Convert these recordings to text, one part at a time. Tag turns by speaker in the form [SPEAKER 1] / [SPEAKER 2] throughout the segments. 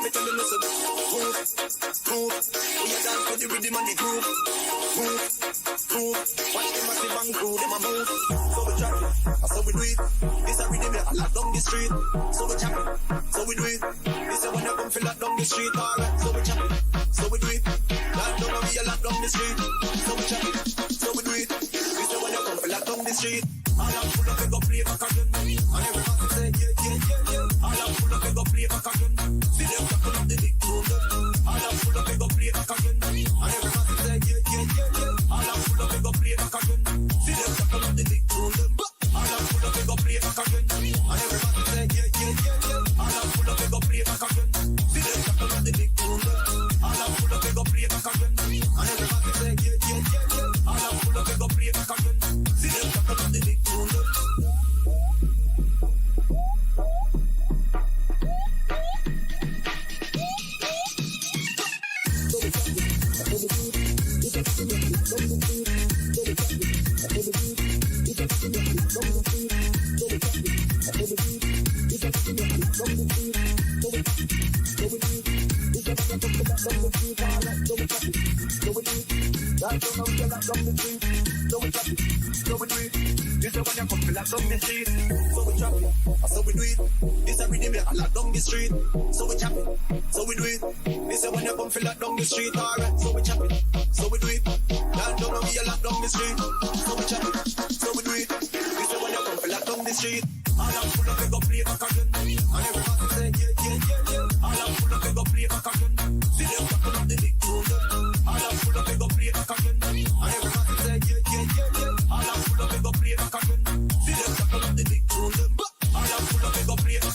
[SPEAKER 1] me tell you listen. Move, move. We a dance with the rhythm and the groove. Move, move. Watch them massive and crew, them a move. So we track it, so we do it. This a rhythm that lock down the street. So we chop it, so we do it. This a when you come feel lock down the street. Alright, so we chop it, so we do it. Lock down and we a lock down the street. So we chop it, so we do it. This a when you come feel lock down the street. All I'm full of, we go play back again. And everybody say yeah, yeah, yeah, yeah. All I'm full of, we go play back again. See them tackle up the big tune. All I'm full of, we go play back again. And everybody say yeah, yeah, yeah, yeah. All I'm full of, we go play back again. See them tackle up the big tune. All I'm full of, we go play back again. And everybody say yeah, yeah, yeah, yeah. All I'm full of, we go play back again. See them tackle up the big tune. All I'm full of, we go play back again. And everybody say yeah, yeah, yeah, yeah. All I'm full of, we go play back again. See them tackle up the big tune. So we chop it, so we do it. This a rhythm that lock down the street. So we chop it, so we do it. This a when you come feel lock down the street. Alright, so we chop it, so we do it. Land down and we a lock down the street. So we chop it, so we do it. This a when you come feel lock down the street. All I'm full of, we go play back again. And everybody say yeah, yeah, yeah, yeah. All I'm full of, we go play back again. See them tackle up the big tune. All I'm full of, we go play back again. And everybody say yeah, yeah, yeah, yeah. All I'm full of, we go play back again. See them tackle up the big tune. All I'm full of, we go play back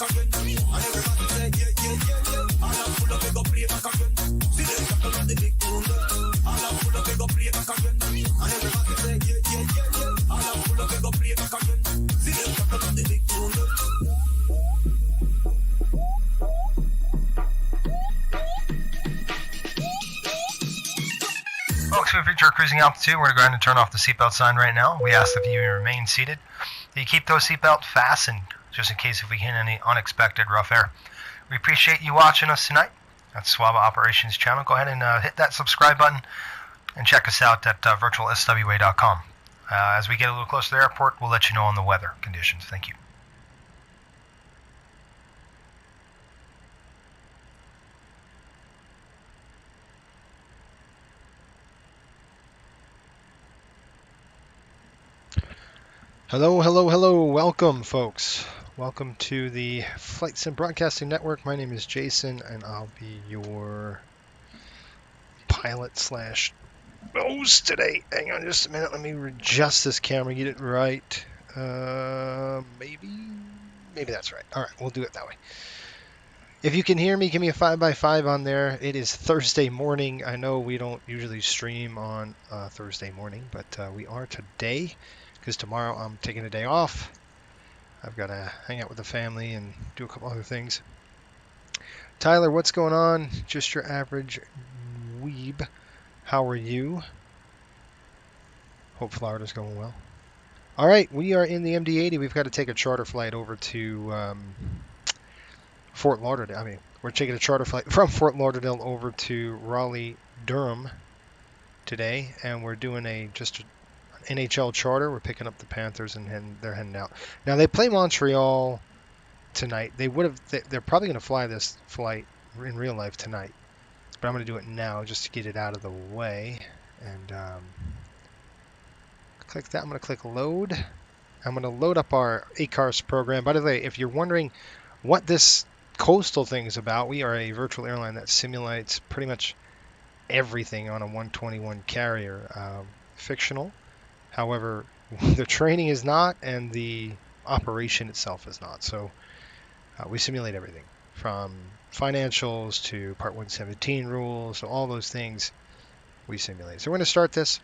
[SPEAKER 1] again. And everybody say yeah, yeah, yeah, yeah. All I'm full of, we go play back again. See them tackle up the big tune. All I'm full of, we go play back again. And everybody say yeah, yeah, yeah, yeah. All I'm full of, we go play back again. See them tackle up the big tune.
[SPEAKER 2] Cruising altitude, we're going to go ahead and turn off the seatbelt sign right now. We ask that you remain seated, that you keep those seatbelts fastened, just in case if we hit any unexpected rough air. We appreciate you watching us tonight at Swaba Operations channel. Go ahead and hit that subscribe button and check us out at virtualswa.com. As we get a little closer to the airport, we'll let you know on the weather conditions. Thank you. Hello, hello, hello. Welcome, folks. Welcome to the Flight Sim Broadcasting Network. My name is Jason, and I'll be your pilot slash host today. Hang on just a minute. Let me adjust this camera, get it right. Maybe that's right. All right, we'll do it that way. If you can hear me, give me a 5x5 on there. It is Thursday morning. I know we don't usually stream on Thursday morning, but we are today. Because tomorrow I'm taking a day off. I've got to hang out with the family and do a couple other things. Tyler, what's going on? Just your average weeb. How are you? Hope Florida's going well. All right, we are in the MD-80. We've got to take a charter flight over to Fort Lauderdale. I mean, we're taking a charter flight from Fort Lauderdale over to Raleigh, Durham today, and we're doing just NHL Charter. We're picking up the Panthers and they're heading out. Now they play Montreal tonight. They're probably going to fly this flight in real life tonight, but I'm going to do it now just to get it out of the way. And click that. I'm going to click load. I'm going to load up our ACARS program. By the way, if you're wondering what this coastal thing is about, we are a virtual airline that simulates pretty much everything on a 121 carrier. Fictional. However, the training is not, and the operation itself is not. So we simulate everything from financials to Part 117 rules. So all those things we simulate. So we're going to start this.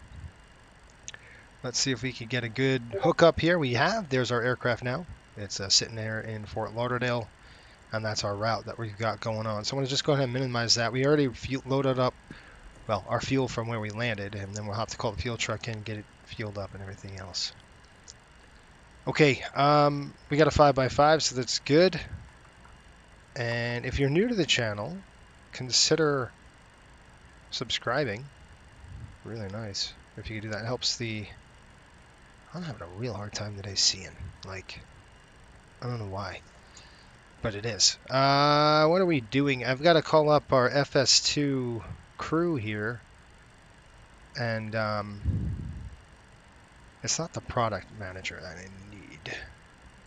[SPEAKER 2] Let's see if we can get a good hookup here. We have. There's our aircraft now. It's sitting there in Fort Lauderdale, and that's our route that we've got going on. So I'm going to just go ahead and minimize that. We already loaded up, well, our fuel from where we landed, and then we'll have to call the fuel truck in, get it fueled up and everything else. Okay, we got a 5x5, so that's good. And if you're new to the channel, consider subscribing. Really nice. If you could do that, it helps the... I'm having a real hard time today seeing. Like, I don't know why, but it is. What are we doing? I've got to call up our FS2 crew here. And, it's not the product manager that I need.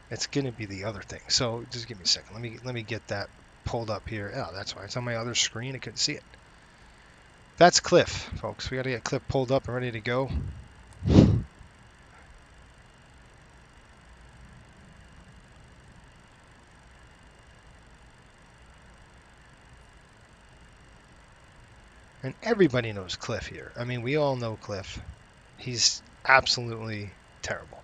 [SPEAKER 2] It's going to be the other thing. So just give me a second. Let me get that pulled up here. Oh, that's why. It's on my other screen. I couldn't see it. That's Cliff, folks. We got to get Cliff pulled up and ready to go. And everybody knows Cliff here. I mean, we all know Cliff. He's absolutely terrible.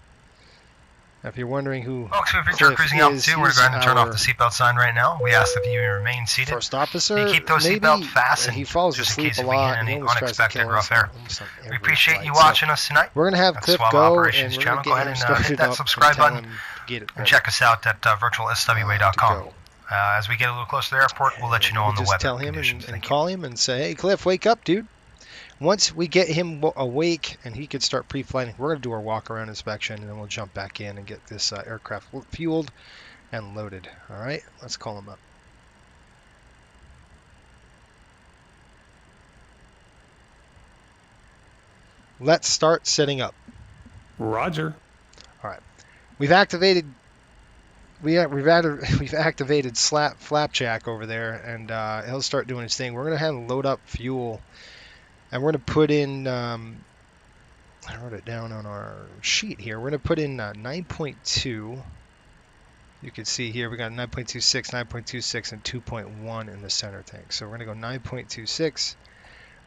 [SPEAKER 2] Now, if you're wondering who folks, if you're cruising altitude, we're going to turn off the seatbelt sign right now. We ask that you remain seated.
[SPEAKER 1] First officer,
[SPEAKER 2] you keep those seatbelts fastened.
[SPEAKER 1] He falls asleep a lot.
[SPEAKER 2] Any unexpected rough air. We appreciate you watching us tonight.
[SPEAKER 1] We're going to have Cliff go
[SPEAKER 2] Operations
[SPEAKER 1] and
[SPEAKER 2] channel. Go ahead and hit that subscribe button and check us out at virtualswa.com. As we get a little closer to the airport, we'll let you know on the weather conditions.
[SPEAKER 1] Just tell him and call him and say, hey, Cliff, wake up, dude. Once we get him awake and he could start pre-flighting, we're going to do our walk-around inspection, and then we'll jump back in and get this aircraft fueled and loaded. All right, let's call him up. Let's start setting up.
[SPEAKER 3] Roger.
[SPEAKER 1] All right, we've activated Flapjack over there, and he'll start doing his thing. We're going to have him load up fuel. And we're going to put in, I wrote it down on our sheet here. We're going to put in 9.2. You can see here we got 9.26, 9.26, and 2.1 in the center tank. So we're going to go 9.26,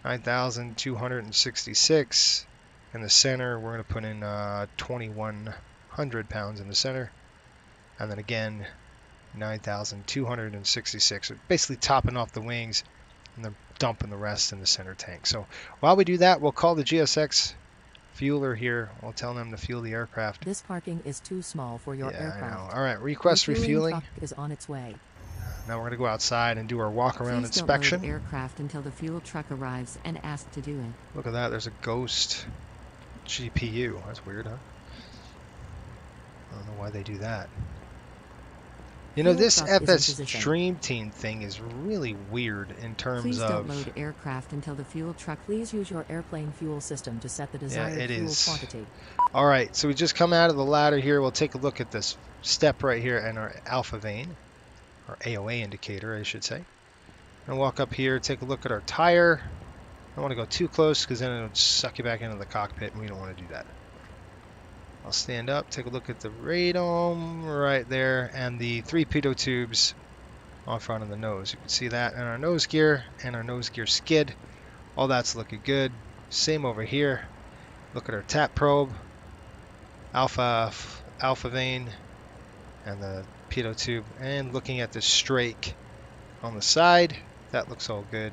[SPEAKER 1] 9,266. In the center, we're going to put in 2,100 pounds in the center. And then again, 9,266. So basically topping off the wings and then dumping the rest in the center tank. So while we do that, we'll call the GSX fueler here. We'll tell them to fuel the aircraft.
[SPEAKER 4] This parking is too small for your aircraft.
[SPEAKER 1] I know. All right, request refueling.
[SPEAKER 4] Truck is on its way.
[SPEAKER 1] Now we're going to go outside and do our walk-around inspection.
[SPEAKER 4] Don't load aircraft until the fuel truck arrives and ask to do it.
[SPEAKER 1] Look at that. There's a ghost.
[SPEAKER 2] GPU. That's weird, huh? I don't know why they do that. You know,
[SPEAKER 4] Fuel
[SPEAKER 2] this
[SPEAKER 4] truck is in
[SPEAKER 2] FS
[SPEAKER 4] position.
[SPEAKER 2] Dream Team thing is really weird in terms
[SPEAKER 4] Please don't
[SPEAKER 2] of...
[SPEAKER 4] load aircraft until the fuel truck. Please use your airplane fuel system to set the
[SPEAKER 2] Yeah,
[SPEAKER 4] desired
[SPEAKER 2] it
[SPEAKER 4] fuel
[SPEAKER 2] is.
[SPEAKER 4] quantity.
[SPEAKER 2] All right, so we just come out of the ladder here. We'll take a look at this step right here and our alpha vane, or AOA indicator, I should say. And walk up here, take a look at our tire. I don't want to go too close because then it'll suck you back into the cockpit, and we don't want to do that. I'll stand up, take a look at the radome right there, and the 3 pitot tubes on front of the nose. You can see that in our nose gear and our nose gear skid. All that's looking good. Same over here. Look at our tap probe, alpha vane, and the pitot tube, and looking at the strake on the side. That looks all good.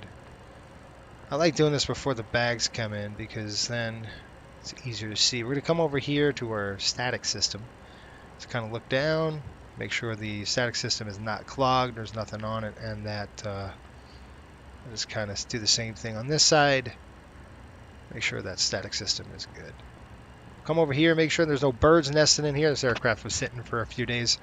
[SPEAKER 2] I like doing this before the bags come in because then it's easier to see. We're going to come over here to our static system. Just kind of look down, make sure the static system is not clogged, there's nothing on it, and that just kind of do the same thing on this side. Make sure that static system is good. Come over here, make sure there's no birds nesting in here. This aircraft was sitting for a few days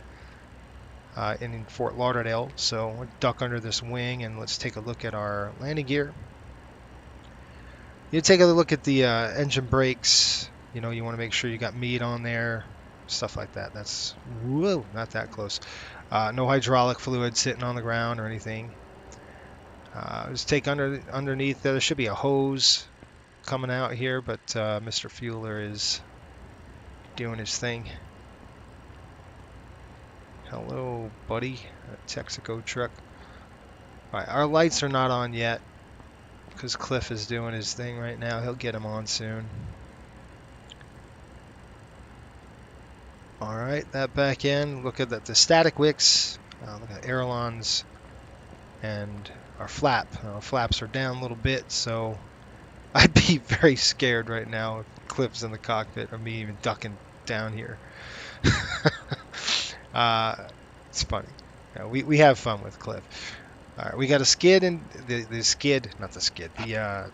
[SPEAKER 2] in Fort Lauderdale, so we'll duck under this wing and let's take a look at our landing gear. You take a look at the engine brakes. You know, you want to make sure you got meat on there, stuff like that. That's, whoa, not that close. No hydraulic fluid sitting on the ground or anything. Just take underneath there. There should be a hose coming out here, but Mr. Fueler is doing his thing. Hello, buddy. A Texaco truck. All right, our lights are not on yet because Cliff is doing his thing right now. He'll get them on soon. All right, that back end. Look at the static wicks. Look at ailerons and our flap. Our flaps are down a little bit, so I'd be very scared right now if Cliff's in the cockpit or me even ducking down here. It's funny. We have fun with Cliff. All right, we got a skid and the skid, not the skid. The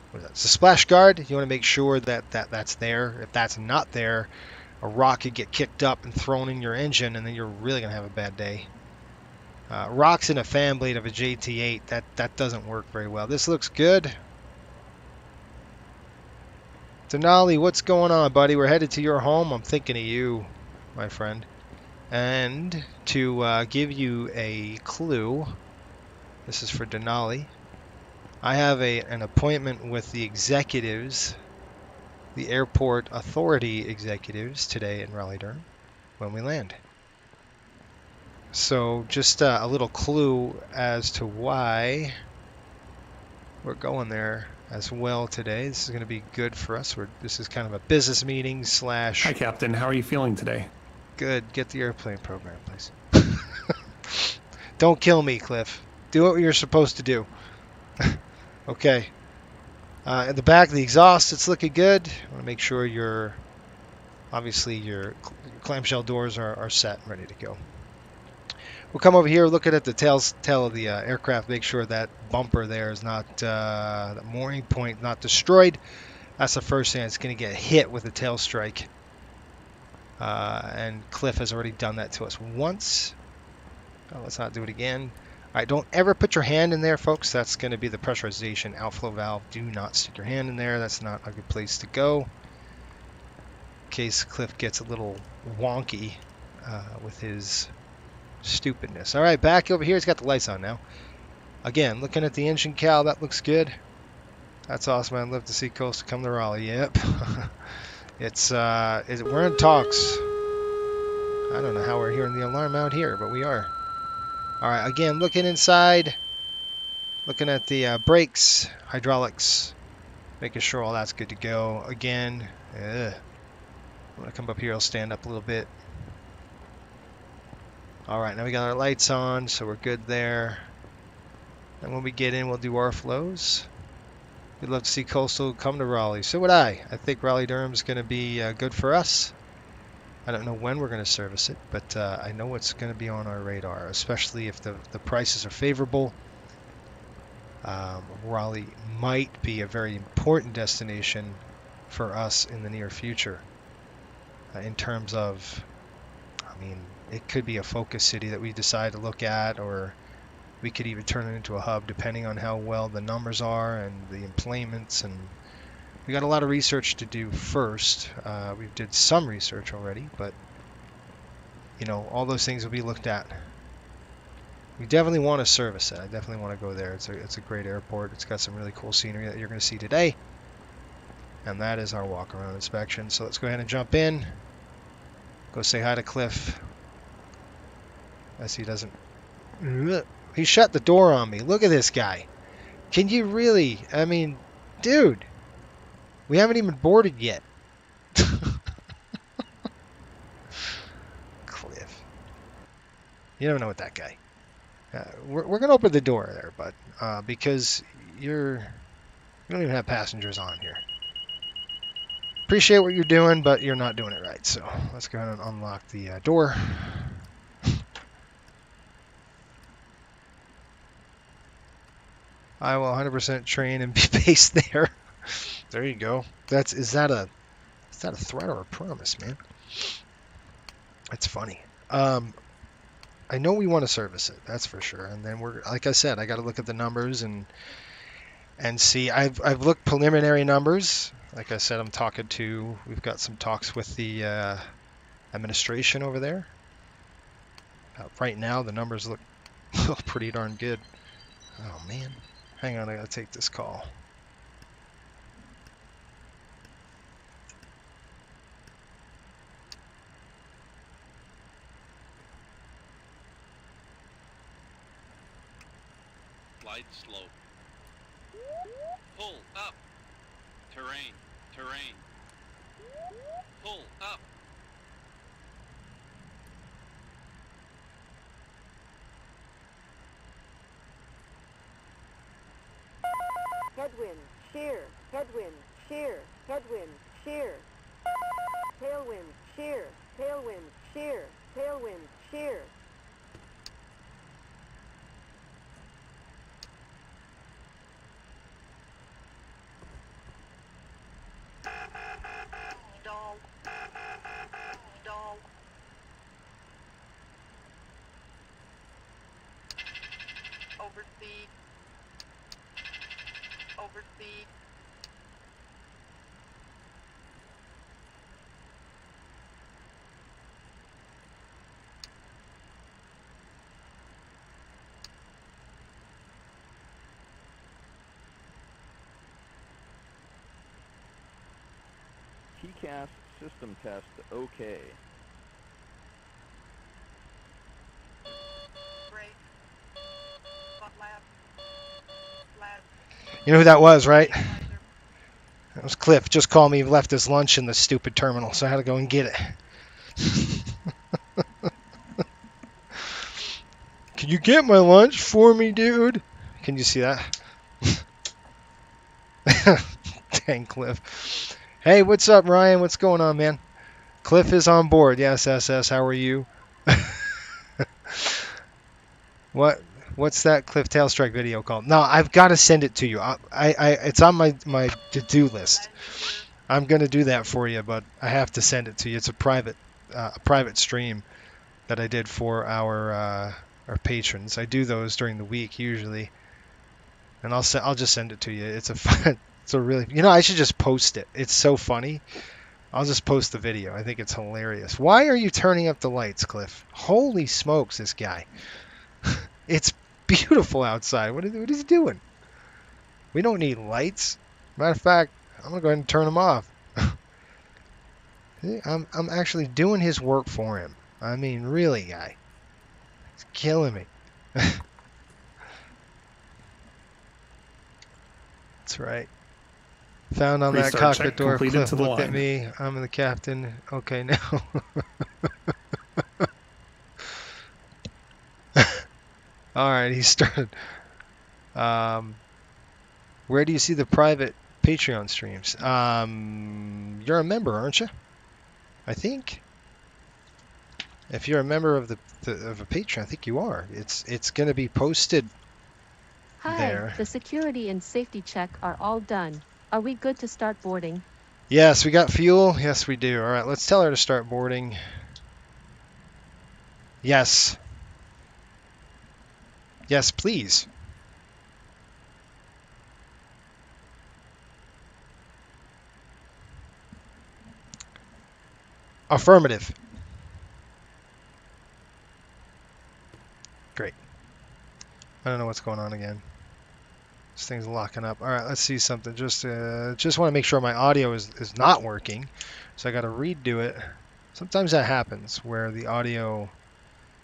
[SPEAKER 2] what is that? It's a splash guard. You want to make sure that's there. If that's not there, a rock could get kicked up and thrown in your engine, and then you're really gonna have a bad day. Rocks in a fan blade of a JT8, that doesn't work very well. This looks good. Denali, what's going on, buddy? We're headed to your home. I'm thinking of you, my friend. And to give you a clue, this is for Denali. I have an appointment with the executives, the airport authority executives today in Raleigh-Durham when we land. So just a little clue as to why we're going there as well today. This is going to be good for us. This is kind of a business meeting slash...
[SPEAKER 3] Hi, Captain. How are you feeling today?
[SPEAKER 2] Good. Get the airplane program, please. Don't kill me, Cliff. Do what you're supposed to do. Okay. At the back of the exhaust, it's looking good. I want to make sure your clamshell doors are set and ready to go. We'll come over here, looking at the tail of the aircraft, make sure that bumper there is not, the mooring point not destroyed. That's the first thing. It's going to get hit with a tail strike. And Cliff has already done that to us once. Let's not do it again. All right, don't ever put your hand in there, folks. That's going to be the pressurization outflow valve. Do not stick your hand in there. That's not a good place to go. In case Cliff gets a little wonky with his stupidness. All right, back over here. He's got the lights on now. Again, looking at the engine cal, that looks good. That's awesome. I'd love to see Coastal come to Raleigh. Yep. We're in talks. I don't know how we're hearing the alarm out here, but we are. All right, again, looking inside, looking at the brakes, hydraulics, making sure all that's good to go. Again, I'm going to come up here. I'll stand up a little bit. All right, now we got our lights on, so we're good there. And when we get in, we'll do our flows. We'd love to see Coastal come to Raleigh. So would I. I think Raleigh-Durham is going to be good for us. I don't know when we're going to service it, but I know it's going to be on our radar, especially if the prices are favorable. Raleigh might be a very important destination
[SPEAKER 5] for us in the near future. In terms of, I mean, it could be a focus city that we decide to look at, or we could even turn it into a hub depending on how well the numbers are and the employments. And we got a lot of research to do first. We did some research already, but you know, all those things will be looked at. We definitely want to service it. I definitely want to go there. It's a great airport. It's got some really cool scenery that you're going to see today. And that is our walk around inspection. So let's go ahead and jump in. Go say hi to Cliff. As he doesn't... He shut the door on me. Look at this guy. Can you really... I mean, dude. We haven't even boarded yet. Cliff. You don't know what that guy... we're going to open the door there, bud. Because you don't even have passengers on here. Appreciate what you're doing, but you're not doing it right. So let's go ahead and unlock the door. I will 100% train and be based there. There you go. Is that a threat or a promise, man? That's funny. I know we want to service it, that's for sure. And then like I said, I got to look at the numbers and see. I've looked preliminary numbers. Like I said, we've got some talks with the administration over there. Right now, the numbers look pretty darn good. Oh, man. Hang on, I gotta take this call.
[SPEAKER 6] Glide slope. Pull up. Terrain. Terrain. Pull up.
[SPEAKER 7] Headwind, shear, headwind, shear, headwind, shear. Tailwind, shear, tailwind, shear, tailwind, shear. Stall. Stall. Overspeed. Overspeed.
[SPEAKER 8] TCAS system test okay.
[SPEAKER 7] Break. Butt lab. Lab.
[SPEAKER 5] You know who that was, right? That was Cliff. Just called me, left his lunch in the stupid terminal, so I had to go and get it. Can you get my lunch for me, dude? Can you see that? Dang, Cliff. Hey, what's up, Ryan? What's going on, man? Cliff is on board. Yes, SS. How are you? What's that Cliff Tailstrike video called? No, I've got to send it to you. It's on my to-do list. I'm gonna do that for you, but I have to send it to you. It's a private stream that I did for our patrons. I do those during the week usually, and I'll just send it to you. It's a really, I should just post it. It's so funny. I'll just post the video. I think it's hilarious. Why are you turning up the lights, Cliff? Holy smokes, this guy. It's beautiful outside. What is he doing? We don't need lights. Matter of fact, I'm going to go ahead and turn them off. I'm actually doing his work for him. I mean, really, guy. It's killing me. That's right. Found on that
[SPEAKER 3] Restart
[SPEAKER 5] cockpit
[SPEAKER 3] check
[SPEAKER 5] door.
[SPEAKER 3] completed
[SPEAKER 5] Cliff
[SPEAKER 3] to the
[SPEAKER 5] looked at
[SPEAKER 3] line.
[SPEAKER 5] me. I'm the captain. Okay, now. All right, he started. Where do you see the private Patreon streams? You're a member, aren't you? I think. If you're a member of of a Patreon, I think you are. It's going to be posted
[SPEAKER 9] Hi,
[SPEAKER 5] there.
[SPEAKER 9] the security and safety check are all done. Are we good to start boarding?
[SPEAKER 5] Yes, we got fuel. Yes, we do. All right, let's tell her to start boarding. Yes. Yes, please. Affirmative. Great. I don't know what's going on again. This thing's locking up. All right, let's see something. Just want to make sure my audio is not working. So I got to redo it. Sometimes that happens where the audio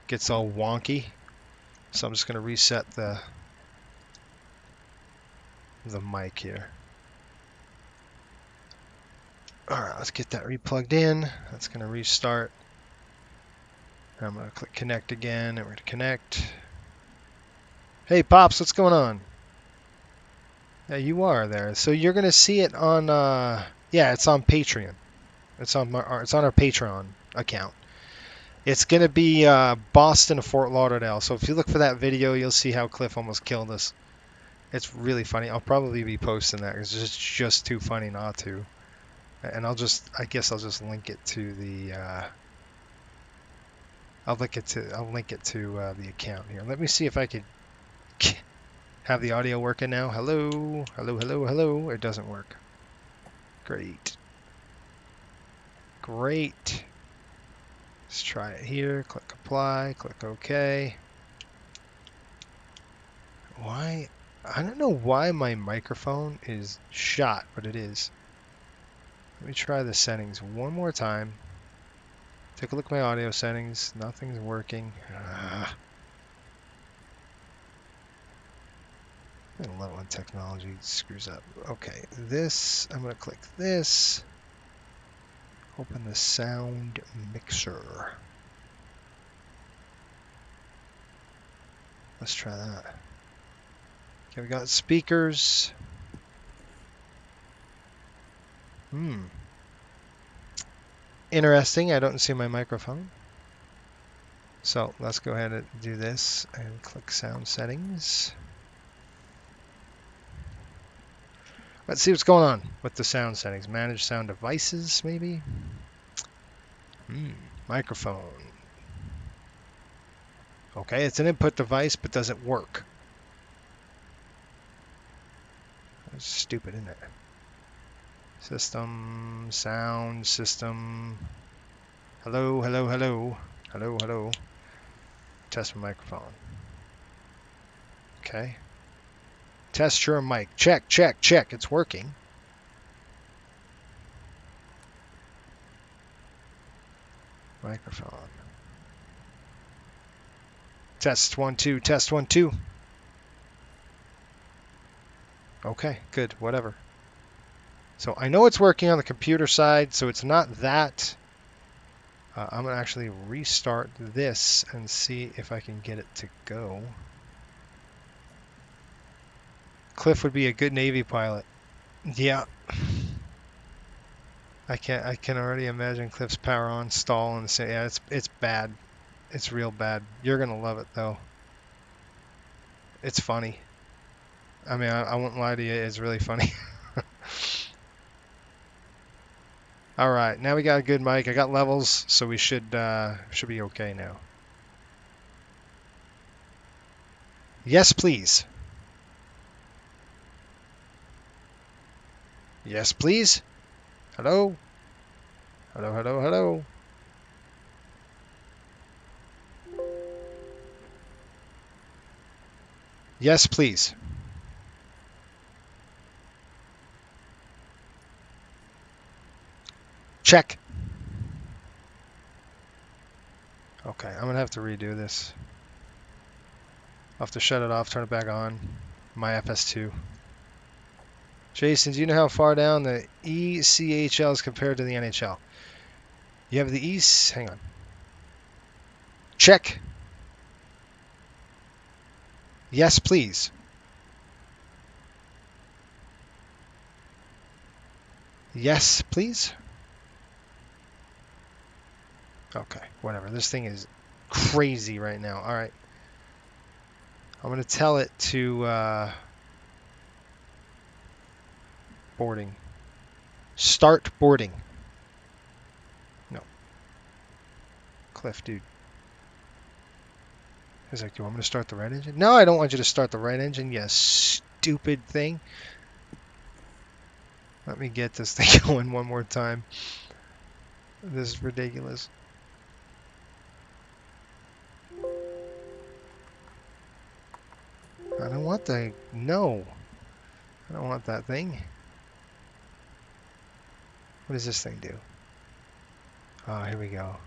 [SPEAKER 5] gets all wonky. So I'm just going to reset the mic here. All right, let's get that replugged in. That's going to restart. I'm going to click connect again, and we're going to connect. Hey, Pops, what's going on? Yeah, you are there. So you're going to see it on, yeah, it's on Patreon. It's on our Patreon account. It's going to be Boston to Fort Lauderdale. So if you look for that video, you'll see how Cliff almost killed us. It's really funny. I'll probably be posting that because it's just too funny not to. And I guess I'll just link it to the, I'll link it to the account here. Let me see if I could have the audio working now. Hello, hello, hello, hello. It doesn't work. Great. Great. Let's try it here. Click apply, click OK. Why? I don't know why my microphone is shot, but it is. Let me try the settings one more time. Take a look at my audio settings. Nothing's working. I love when technology screws up. Okay, this, I'm going to click this. Open the sound mixer. Let's try that. Okay, we got speakers. Interesting, I don't see my microphone. So let's go ahead and do this and click sound settings. Let's see what's going on with the sound settings. Manage sound devices, maybe? Microphone. Okay, it's an input device, but does it work? That's stupid, isn't it? System, sound, system. Hello, hello, hello. Hello, hello. Test my microphone. Okay. Test your mic. Check, check, check. It's working. Microphone. Test 1 2. Test 1 2. Okay, good. Whatever. So I know it's working on the computer side, so it's not that. I'm going to actually restart this and see if I can get it to go. Cliff would be a good Navy pilot. Yeah. I can already imagine Cliff's power on, stall, and say, yeah, it's bad. It's real bad. You're going to love it, though. It's funny. I mean, I won't lie to you. It's really funny. All right, now we got a good mic. I got levels, so we should be okay now. Yes, please. Yes, please. Hello. Hello, hello, hello. Yes, please. Check. Okay, I'm going to have to redo this. I'll have to shut it off, turn it back on. My FS2. Jason, do you know how far down the ECHL is compared to the NHL? You have the East. Hang on. Check. Yes, please. Yes, please. Okay, whatever. This thing is crazy right now. All right. I'm going to tell it to boarding. Start boarding. No. Cliff, dude. He's like, do you want me to start the right engine? No, I don't want you to start the right engine, you stupid thing. Let me get this thing going one more time. This is ridiculous. I don't want the... No. I don't want that thing. What does this thing do? Oh, here we go.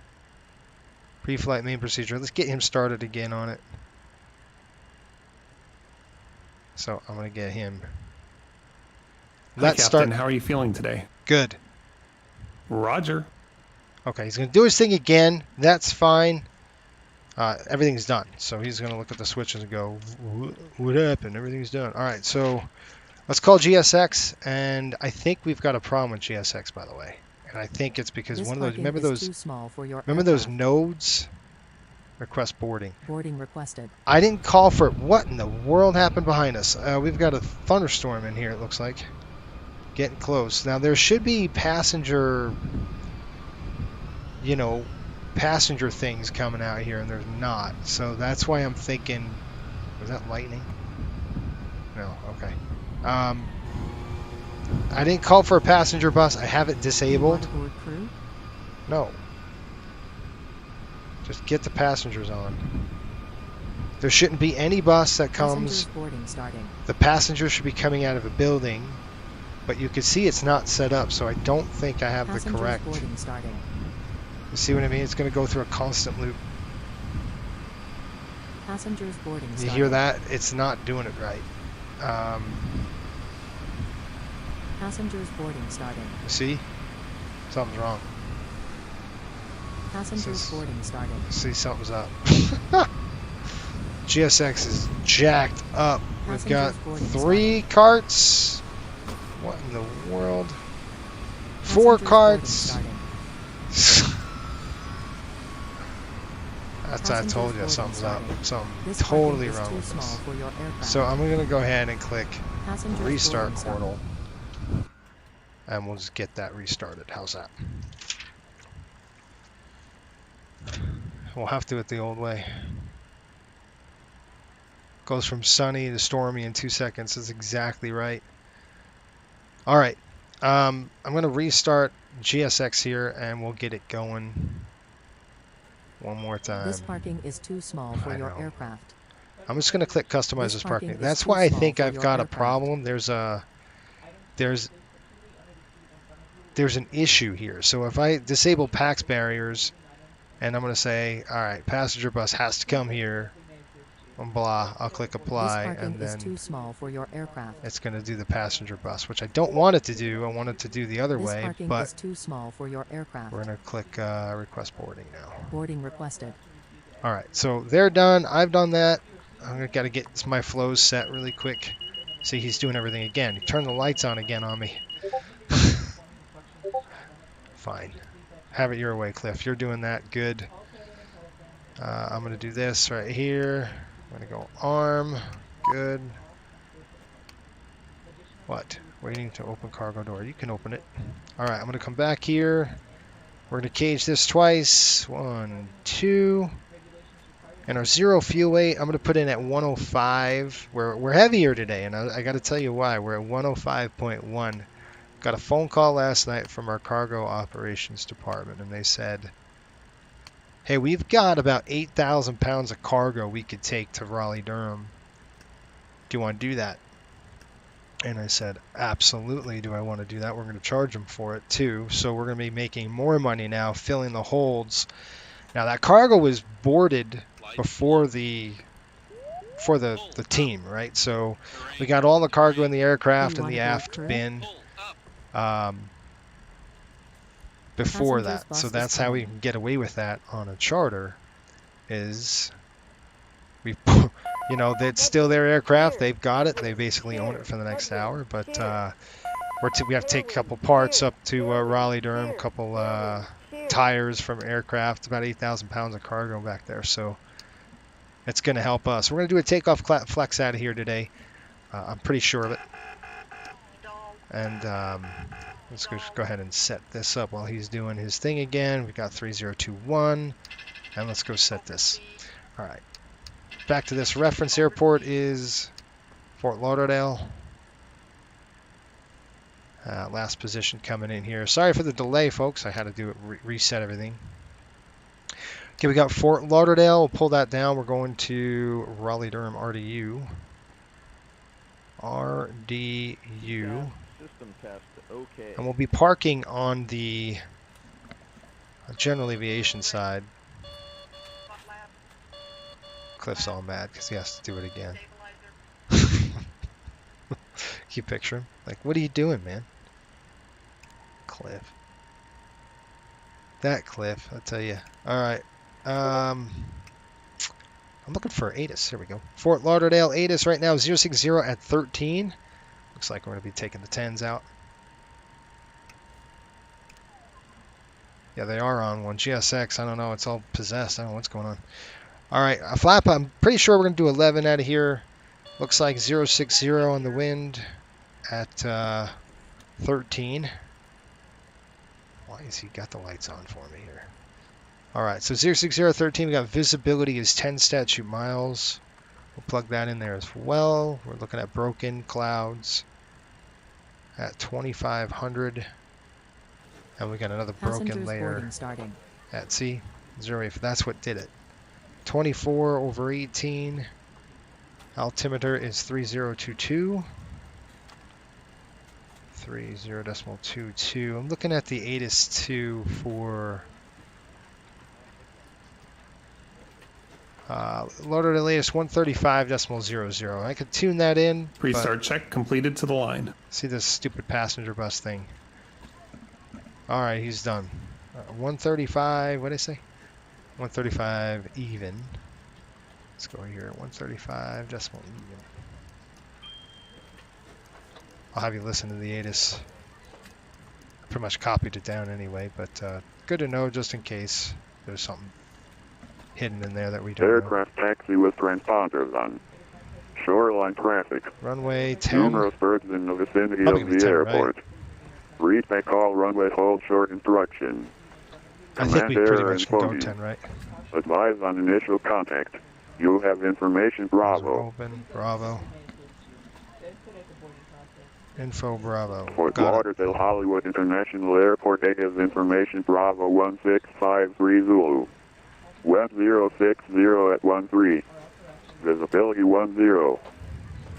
[SPEAKER 5] Pre-flight main procedure. Let's get him started again on it. So I'm going to get him.
[SPEAKER 3] Hi, Captain. How are you feeling today?
[SPEAKER 5] Good.
[SPEAKER 3] Roger.
[SPEAKER 5] Okay, he's going to do his thing again. That's fine. Everything's done. So he's going to look at the switches and go, what happened? Everything's done. All right, so let's call GSX. And I think we've got a problem with GSX, by the way. And I think it's because one of those, remember those nodes? Request boarding.
[SPEAKER 4] Boarding requested.
[SPEAKER 5] I didn't call for it. What in the world happened behind us? We've got a thunderstorm in here, it looks like. Getting close. Now, there should be passenger, you know, passenger things coming out here, and there's not. So that's why I'm thinking, was that lightning? No, okay. I didn't call for a passenger bus. I have it disabled.
[SPEAKER 4] Crew?
[SPEAKER 5] No. Just get the passengers on. There shouldn't be any bus that comes.
[SPEAKER 4] Boarding starting.
[SPEAKER 5] The passengers should be coming out of a building, but you can see it's not set up, so I don't think I have the correct.
[SPEAKER 4] Boarding starting.
[SPEAKER 5] You see what I mean? It's going to go through a constant loop.
[SPEAKER 4] Passengers boarding
[SPEAKER 5] You
[SPEAKER 4] starting.
[SPEAKER 5] hear that? It's not doing it right.
[SPEAKER 4] Passengers boarding starting.
[SPEAKER 5] You see? Something's wrong.
[SPEAKER 4] Passengers boarding starting.
[SPEAKER 5] See, something's up. GSX is jacked up. We've got 3 carts. What in the world? 4 carts. That's I told you something's up. Something totally wrong with this. So I'm going to go ahead and click restart portal. And we'll just get that restarted. How's that? We'll have to do it the old way. Goes from sunny to stormy in 2 seconds. That's exactly right. All right. I'm going to restart GSX here, and we'll get it going one more time.
[SPEAKER 4] This parking is too small for your aircraft.
[SPEAKER 5] I'm just going to click customize this parking. That's why I think I've got a problem. There's an issue here. So if I disable PAX barriers, and I'm going to say, all right, passenger bus has to come here, blah, I'll click apply, and then
[SPEAKER 4] too small for your aircraft.
[SPEAKER 5] It's going to do the passenger bus, which I don't want it to do. I want it to do the other way, but
[SPEAKER 4] is too small for your aircraft.
[SPEAKER 5] We're going to click request boarding now.
[SPEAKER 4] Boarding requested.
[SPEAKER 5] All right, so they're done. I've done that. I've got to get my flows set really quick. See, he's doing everything again. He turned the lights on again on me. Fine. Have it your way, Cliff. You're doing that. Good. I'm going to do this right here. I'm going to go arm. Good. What? Waiting to open cargo door. You can open it. All right, I'm going to come back here. We're going to cage this twice. 1, 2. And our zero fuel weight, I'm going to put in at 105. We're heavier today, and I got to tell you why. We're at 105.1. Got a phone call last night from our cargo operations department, and they said, hey, we've got about 8,000 pounds of cargo we could take to Raleigh-Durham. Do you want to do that? And I said, absolutely, do I want to do that? We're going to charge them for it, too. So we're going to be making more money now, filling the holds. Now, that cargo was boarded before the team, right? So we got all the cargo in the aircraft and the aft bin before that. So that's how we can get away with that on a charter, is we, you know, it's still their aircraft. They've got it. They basically own it for the next hour. But we have to take a couple parts up to Raleigh-Durham, a couple tires from aircraft, about 8,000 pounds of cargo back there. So it's going to help us. We're going to do a takeoff flex out of here today. I'm pretty sure of it. And Let's go ahead and set this up while he's doing his thing again. We got 3021, and let's go set this. All right. Back to this reference airport is Fort Lauderdale. Last position coming in here. Sorry for the delay, folks. I had to do it, reset everything. Okay, we got Fort Lauderdale. We'll pull that down. We're going to Raleigh-Durham RDU. RDU.
[SPEAKER 8] System test okay.
[SPEAKER 5] And we'll be parking on the general aviation side. Cliff's all mad because he has to do it again. You picture him? Like, what are you doing, man? Cliff. That Cliff, I'll tell you. All right. I'm looking for ATIS. Here we go. Fort Lauderdale ATIS right now 060 at 13. Looks like we're going to be taking the 10s out. Yeah, they are on one. GSX, I don't know. It's all possessed. I don't know what's going on. All right, a flap. I'm pretty sure we're going to do 11 out of here. Looks like 060 on the wind at 13. Why has he got the lights on for me here? All right, so 060 at 13. We got visibility is 10 statute miles. We'll plug that in there as well. We're looking at broken clouds at 2,500. And we got another broken layer at C. 0. That's what did it. 24 over 18. Altimeter is 3022. 30.22. I'm looking at the ATIS 2 for Lauderdale ATIS 135.00. I could tune that in.
[SPEAKER 3] Restart check completed to the line.
[SPEAKER 5] See this stupid passenger bus thing. All right, he's done. 135. What did I say? 135 even. Let's go here. 135 decimal even. I'll have you listen to the ATIS. I pretty much copied it down anyway, but good to know just in case there's something hidden in there that we don't know.
[SPEAKER 9] Aircraft taxi with transponders on. Shoreline traffic.
[SPEAKER 5] Runway 10.
[SPEAKER 9] Numerous birds in the vicinity of the
[SPEAKER 5] 10,
[SPEAKER 9] airport.
[SPEAKER 5] Right?
[SPEAKER 9] Read may call runway hold short instruction.
[SPEAKER 5] I think we
[SPEAKER 9] Command
[SPEAKER 5] pretty
[SPEAKER 9] error
[SPEAKER 5] much
[SPEAKER 9] and
[SPEAKER 5] can go
[SPEAKER 9] phony.
[SPEAKER 5] 10, right?
[SPEAKER 9] Advise on initial contact. You have information Bravo.
[SPEAKER 5] Open, Bravo. Info Bravo.
[SPEAKER 9] Fort
[SPEAKER 5] Got it.
[SPEAKER 9] Lauderdale Hollywood International Airport has information Bravo 1653 Zulu. Web 060 at 13. Visibility 10.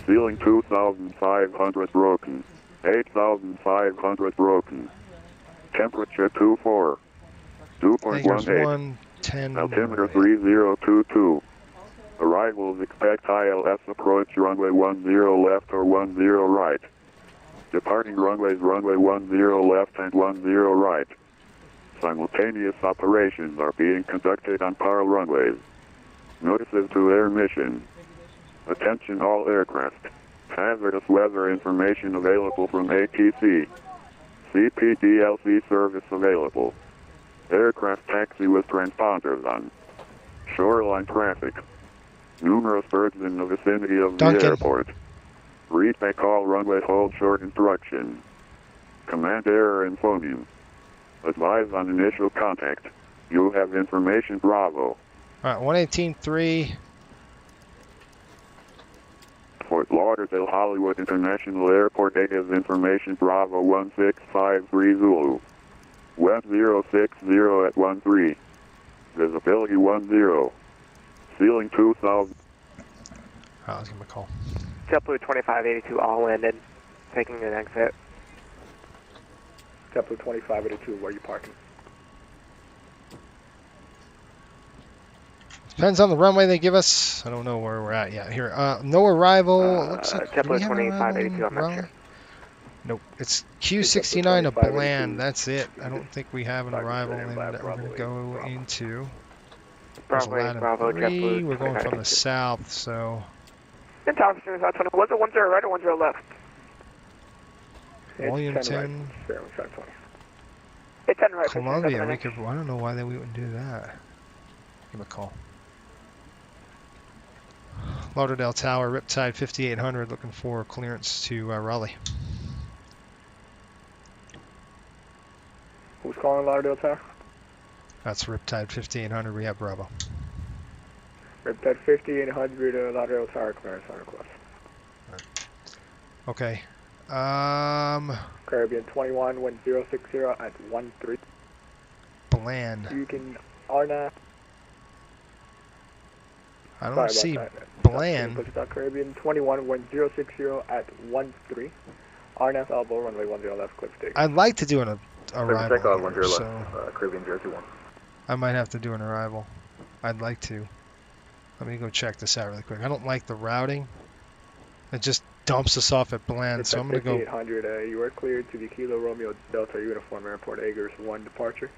[SPEAKER 9] Ceiling 2,500 broken. 8,500 broken. Temperature 24. 2.18.
[SPEAKER 5] 10.
[SPEAKER 9] Altimeter 3022. Arrivals expect ILS approach runway 10 left or 10 right. Departing runways runway 10 left and 10 right. Simultaneous operations are being conducted on parallel runways. Notices to air mission. Attention all aircraft. Hazardous weather information available from ATC. CPDLC service available. Aircraft taxi with transponders on. Shoreline traffic. Numerous birds in the vicinity of the airport. Read may call runway hold short instruction. Command error and phoneme. Advise on initial contact. You have information Bravo.
[SPEAKER 5] Alright, 118.3.
[SPEAKER 9] Fort Lauderdale Hollywood International Airport has information Bravo 1653 Zulu. Web 060 at 13. Visibility 10. Ceiling 2,000.
[SPEAKER 5] Alright, let's give him a call.
[SPEAKER 10] JetBlue 2582 all landed. Taking an exit.
[SPEAKER 11] JetBlue 2582, where are you parking?
[SPEAKER 5] Depends on the runway they give us. I don't know where we're at yet. Here, no arrival. Looks like
[SPEAKER 10] JetBlue 2582, I'm not sure.
[SPEAKER 5] Nope, it's Q69 to Bland. That's it. I don't think we have an arrival in that we're going to go into.
[SPEAKER 10] Bravo, JetBlue.
[SPEAKER 5] We're going from the south, so.
[SPEAKER 10] In tower, was it 10 right or 10 left?
[SPEAKER 5] Volume 10.
[SPEAKER 10] It's 10 right.
[SPEAKER 5] Columbia, we could. I don't know why we wouldn't do that. Give him a call. Lauderdale Tower, Riptide 5800, looking for clearance to Raleigh.
[SPEAKER 11] Who's calling Lauderdale Tower?
[SPEAKER 5] That's Riptide 5800. We have Bravo.
[SPEAKER 11] Riptide 5800, Lauderdale Tower, clearance on request.
[SPEAKER 5] Okay.
[SPEAKER 11] Caribbean 21, wind 060 at 13.
[SPEAKER 5] Bland.
[SPEAKER 11] You can RNAV.
[SPEAKER 5] I don't see Bland.
[SPEAKER 11] Caribbean 21, wind 060 at 13. RNAV elbow, runway 10 left, clip stage.
[SPEAKER 5] I'd like to do an arrival
[SPEAKER 11] Takeoff,
[SPEAKER 5] here,
[SPEAKER 11] 10
[SPEAKER 5] so
[SPEAKER 11] left, Caribbean 021.
[SPEAKER 5] I might have to do an arrival. I'd like to. Let me go check this out really quick. I don't like the routing. It just dumps us off at Bland, so I'm going to go...
[SPEAKER 11] 5800, you are cleared to the Kilo Romeo Delta Uniform Airport Agers 1 departure.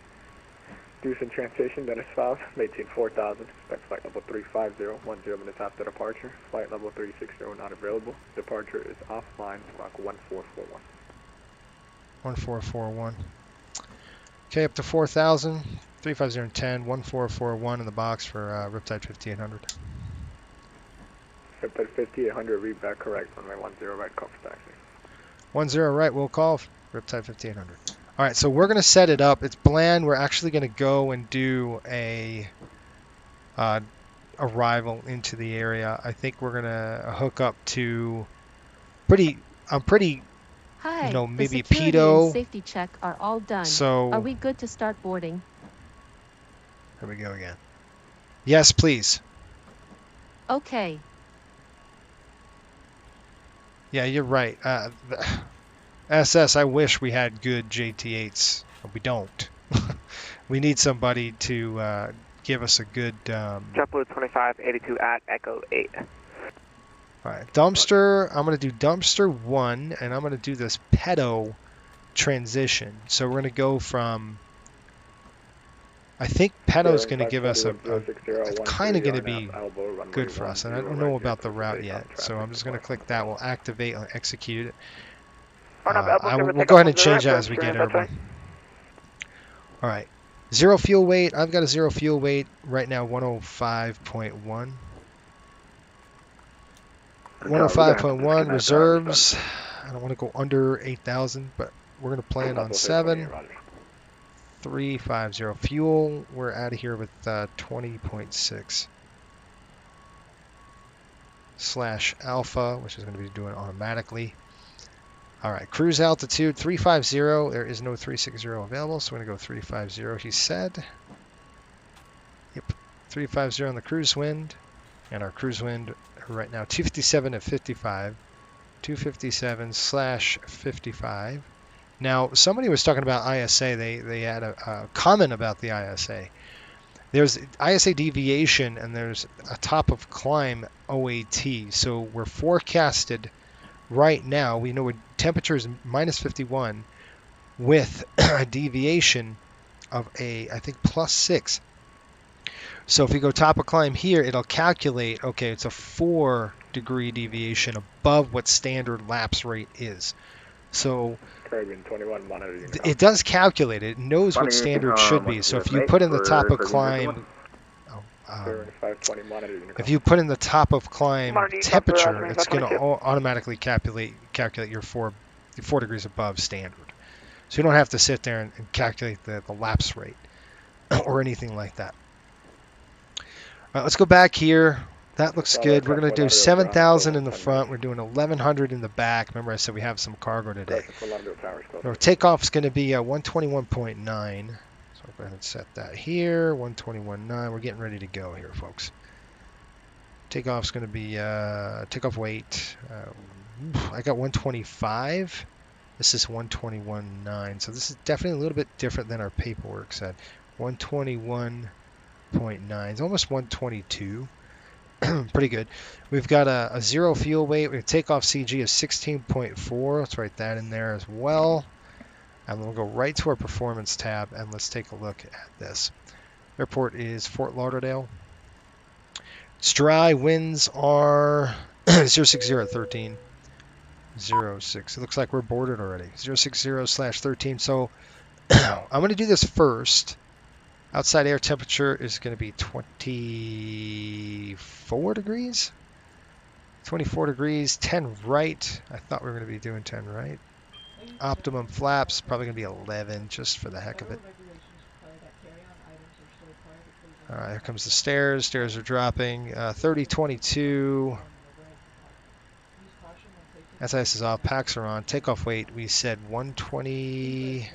[SPEAKER 11] Deuce transition, Dennis Files, maintain 4000, expect flight level 350, 10 minutes after departure. Flight level 360 not available. Departure is offline, rock 1441.
[SPEAKER 5] 1441. Okay, up to 4000, 350 and 10, 1441 in the box for Riptide 5800.
[SPEAKER 11] Riptide 5800, read back correct, runway 10 right, cover taxi.
[SPEAKER 5] 10 right, we'll call Riptide 5800. All right, so we're going to set it up. It's Bland. We're actually going to go and do a arrival into the area. I think we're going to hook up to
[SPEAKER 12] Hi,
[SPEAKER 5] you know, maybe
[SPEAKER 12] the security
[SPEAKER 5] Pedo.
[SPEAKER 12] and safety check are all done.
[SPEAKER 5] So
[SPEAKER 12] are we good to start boarding?
[SPEAKER 5] Here we go again. Yes, please.
[SPEAKER 12] Okay.
[SPEAKER 5] Yeah, you're right. SS, I wish we had good JT8s, but we don't. We need somebody to give us a good...
[SPEAKER 10] JetBlue 2582 at Echo 8.
[SPEAKER 5] Alright, dumpster, I'm going to do dumpster 1, and I'm going to do this pedo transition. So we're going to go from... I think pedo's going to give us it's kind of going to be good for us, and I don't know about the route yet. So I'm just going to click that, we'll activate and execute it. We'll go ahead and change that as we get airborne. Alright, zero fuel weight, I've got a zero fuel weight right now, 105.1. 105.1 reserves. I don't want to go under 8,000, but we're going to plan on 7. 350 fuel. We're out of here with 20.6 / alpha, which is going to be doing automatically. All right, cruise altitude 350. There is no 360 available, so we're going to go 350. He said. Yep, 350 on the cruise wind, and our cruise wind right now 257 at 55, 257 / 55. Now somebody was talking about ISA. They had a comment about the ISA. There's ISA deviation and there's a top of climb OAT. So we're forecasted right now. We know temperature is -51 with a deviation of I think +6. So if we go top of climb here, it'll calculate, okay, it's a 4-degree deviation above what standard lapse rate is. So
[SPEAKER 11] Caribbean 21,
[SPEAKER 5] it does calculate it. It knows what standard should be. So if you put in the top of climb, if you put in the top of climb temperature, it's going to automatically calculate your 4 degrees above standard. So you don't have to sit there and calculate the lapse rate or anything like that. All right, let's go back here. That looks good. We're going to do 7,000 in the front. We're doing 1,100 in the back. Remember I said we have some cargo today. Our takeoff is going to be 121.9. So I'll go ahead and set that here. 121.9. We're getting ready to go here, folks. Takeoff is going to be takeoff weight. I got 125. This is 121.9. So this is definitely a little bit different than our paperwork said. 121.9. It's almost 122. Pretty good. We've got a zero fuel weight. We have takeoff CG of 16.4. Let's write that in there as well. And we'll go right to our performance tab and let's take a look at this. Airport is Fort Lauderdale. It's dry. Winds are 060 at 13. 06. It looks like we're boarded already. 060/13. So I'm going to do this first. Outside air temperature is going to be 24 degrees. 24 degrees, 10 right. I thought we were going to be doing 10 right. Optimum flaps, probably going to be 11 just for the heck of it. All right, here comes the stairs. Stairs are dropping. 3022. SIS is off. Packs are on. Takeoff weight, we said 120,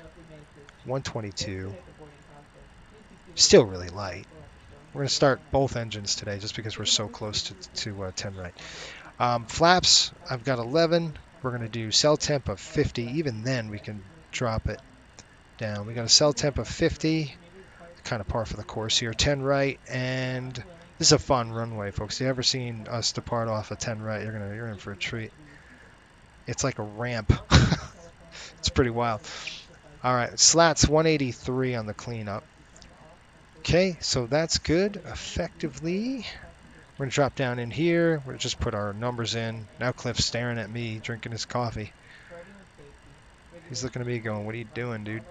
[SPEAKER 5] 122. Still really light. We're going to start both engines today just because we're so close to 10 right. Flaps, I've got 11. We're going to do cell temp of 50. Even then, we can drop it down. We got a cell temp of 50. Kind of par for the course here. 10 right, and this is a fun runway, folks. If you ever seen us depart off a 10 right, you're in for a treat. It's like a ramp. It's pretty wild. All right, slats 183 on the cleanup. Okay, so that's good. Effectively, we're gonna drop down in here. We'll just put our numbers in. Now Cliff's staring at me, drinking his coffee. He's looking at me going, "What are you doing, dude?"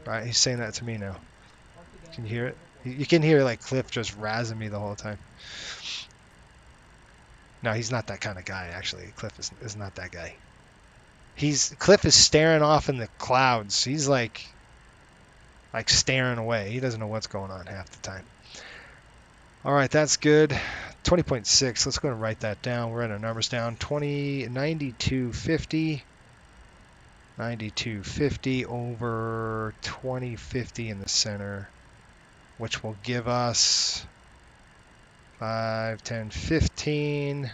[SPEAKER 5] All right, he's saying that to me now. Can you hear it? You can hear like Cliff just razzing me the whole time. No, he's not that kind of guy, actually. Cliff is not that guy. Cliff is staring off in the clouds. He's like staring away. He doesn't know what's going on half the time. All right, that's good. 20.6. Let's go and write that down. We're writing our numbers down. 9250. 9250 over 2050 in the center, which will give us 5, 10, 15.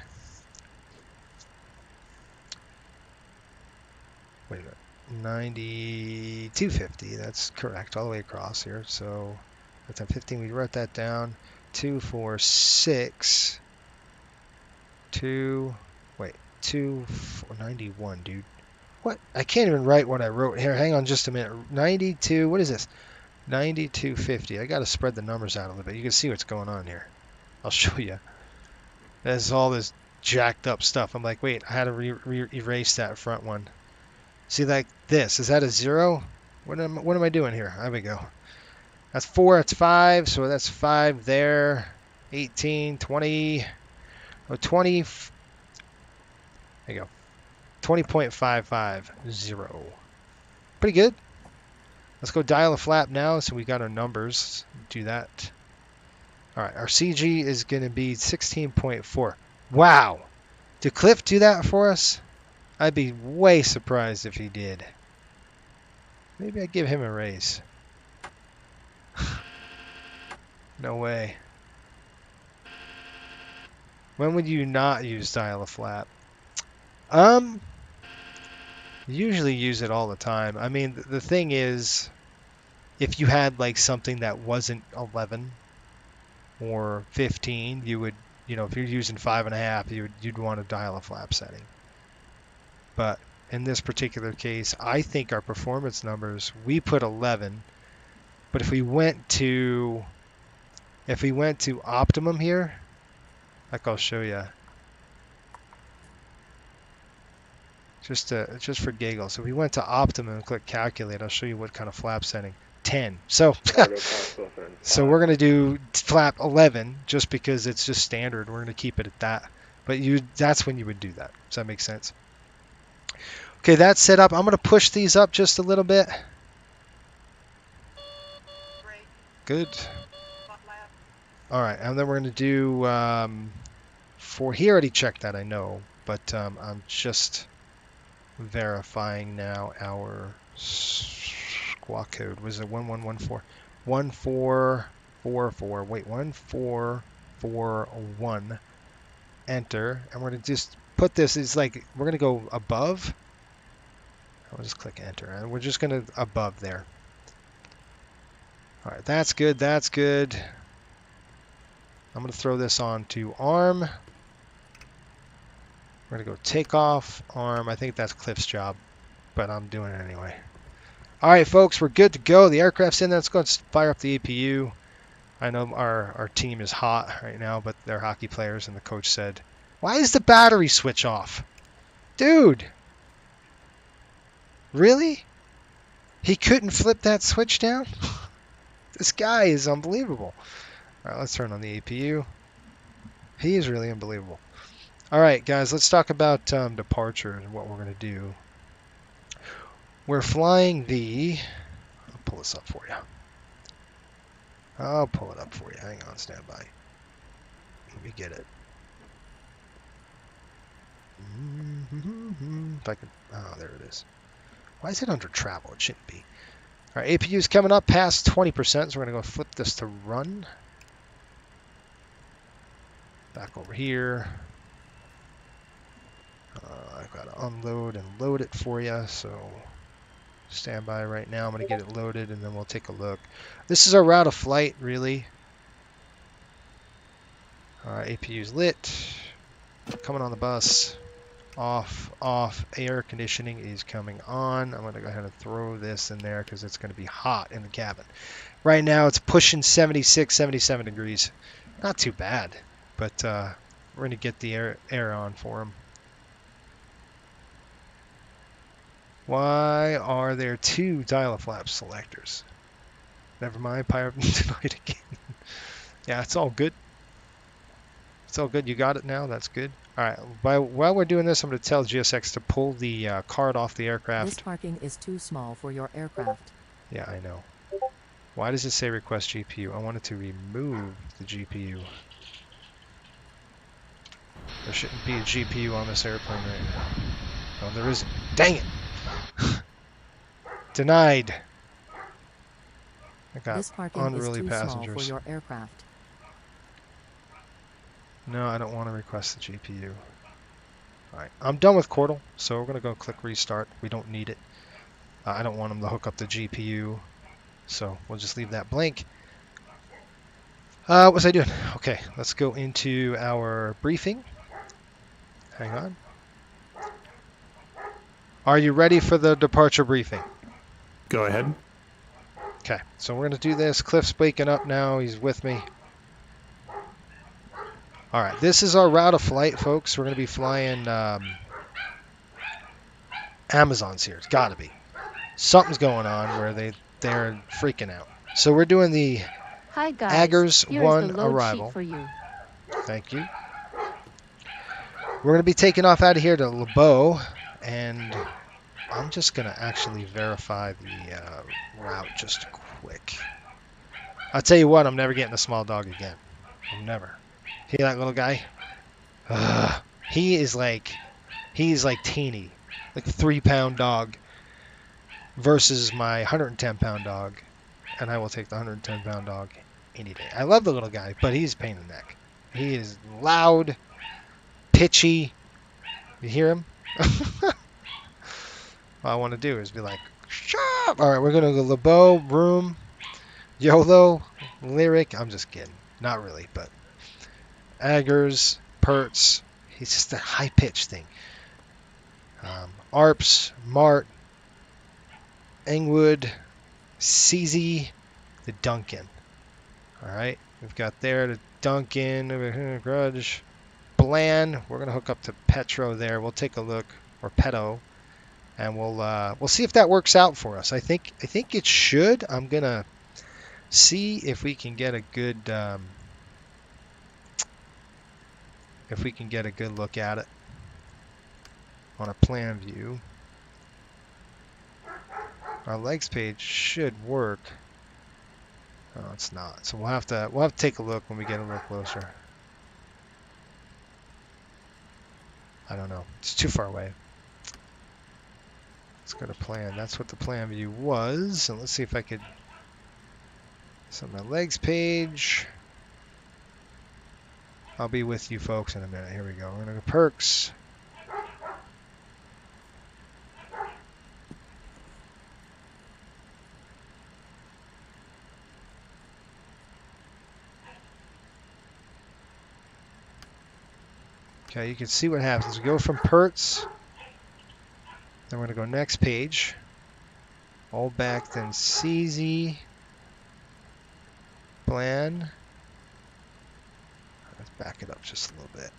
[SPEAKER 5] Wait a minute. 9250. That's correct all the way across here. So 10, 15. We wrote that down. 2, 4, 6. 2. Wait. 2, 4, 91, dude. What? I can't even write what I wrote here. Hang on just a minute. 92. What is this? 9250. I got to spread the numbers out a little bit. You can see what's going on here. I'll show you. There's all this jacked up stuff. I'm like, wait, I had to erase that front one. See, like this. Is that a 0? What am I doing here? There we go. That's 4. It's 5. So that's 5 there. 18, 20. Oh, 20. There you go. 20.550. Pretty good. Let's go dial a flap now. So we got our numbers. Do that. All right. Our CG is going to be 16.4. Wow. Did Cliff do that for us? I'd be way surprised if he did. Maybe I'd give him a raise. No way. When would you not use dial a flap? Usually use it all the time. I mean, the thing is, if you had like something that wasn't 11 or 15, you would, if you're using 5.5, you'd want to dial a flap setting. But in this particular case, I think our performance numbers, we put 11, but if we went to optimum here, like I'll show you. Just for giggles. So we went to optimum and click calculate. I'll show you what kind of flap setting. 10. So so we're going to do flap 11 just because it's just standard. We're going to keep it at that. But that's when you would do that. Does that make sense? Okay, that's set up. I'm going to push these up just a little bit. Good. All right, and then we're going to do he already checked that, I know, but I'm just verifying now our squawk code. Was it 1114? 1444. Wait, 1441. Enter, and we're going to just put this. It's like we're going to go above. I'll just click enter, and we're just going to above there. All right, that's good. That's good. I'm going to throw this on to arm. We're going to go takeoff, arm. I think that's Cliff's job, but I'm doing it anyway. All right, folks, we're good to go. The aircraft's in there. Let's go and fire up the APU. I know our team is hot right now, but they're hockey players, and the coach said, "Why is the battery switch off?" Dude, really? He couldn't flip that switch down? This guy is unbelievable. All right, let's turn on the APU. He is really unbelievable. All right, guys, let's talk about departure and what we're going to do. We're flying the... I'll pull this up for you. I'll pull it up for you. Hang on, stand by. Let me get it. If I can... Oh, there it is. Why is it under travel? It shouldn't be. All right, APU is coming up past 20%, so we're going to go flip this to run. Back over here. I've got to unload and load it for you, so stand by right now. I'm going to get it loaded, and then we'll take a look. This is our route of flight, really. All right, APU's lit. Coming on the bus. Off, off. Air conditioning is coming on. I'm going to go ahead and throw this in there because it's going to be hot in the cabin. Right now, it's pushing 76, 77 degrees. Not too bad, but we're going to get the air on for them. Why are there 2 dial-a-flap selectors? Never mind, pirate tonight again. Yeah, it's all good. It's all good. You got it now. That's good. All right. While we're doing this, I'm going to tell GSX to pull the card off the aircraft.
[SPEAKER 4] This parking is too small for your aircraft.
[SPEAKER 5] Yeah, I know. Why does it say request GPU? I wanted to remove the GPU. There shouldn't be a GPU on this airplane right now. Oh, there isn't. Dang it! Denied. I got
[SPEAKER 4] This parking
[SPEAKER 5] unruly
[SPEAKER 4] is too
[SPEAKER 5] passengers.
[SPEAKER 4] small for your aircraft.
[SPEAKER 5] No, I don't want to request the GPU. Alright, I'm done with Cordal, so we're going to go click restart. We don't need it. I don't want them to hook up the GPU, so we'll just leave that blank. What was I doing? Okay, let's go into our briefing. Hang on. Are you ready for the departure briefing?
[SPEAKER 3] Go ahead.
[SPEAKER 5] Okay, so we're going to do this. Cliff's waking up now. He's with me. All right, this is our route of flight, folks. We're going to be flying Amazons here. It's got to be. Something's going on where they're freaking out. So we're doing the
[SPEAKER 12] Hi guys.
[SPEAKER 5] Aggers
[SPEAKER 12] Here's
[SPEAKER 5] 1
[SPEAKER 12] the load
[SPEAKER 5] arrival.
[SPEAKER 12] sheet for you.
[SPEAKER 5] Thank you. We're going to be taking off out of here to LeBeau, and I'm just going to actually verify the route just quick. I'll tell you what, I'm never getting a small dog again. I'm never. See that little guy? He's like teeny, like a 3-pound dog versus my 110-pound dog, and I will take the 110-pound dog any day. I love the little guy, but he's a pain in the neck. He is loud, pitchy. You hear him? All I want to do is be like, shut up! All right, we're going to go LeBeau, room, YOLO, lyric. I'm just kidding. Not really, but Aggers, Perts. He's just a high-pitched thing. ARPS, Mart, Engwood, CZ, the Duncan. All right, we've got there the Duncan, Grudge, Bland. We're going to hook up to Petro there. We'll take a look, or Peto. And we'll see if that works out for us. I think it should. I'm gonna see if we can get a good look at it on a plan view. Our legs page should work. Oh, it's not. So we'll have to take a look when we get a little closer. I don't know. It's too far away. Let's go to plan. That's what the plan view was. And let's see if I could set my legs page. I'll be with you folks in a minute. Here we go. We're going to go perks. Okay, you can see what happens. We go from perts. Then we're going to go next page. All back, then CZ. Bland. Let's back it up just a little bit.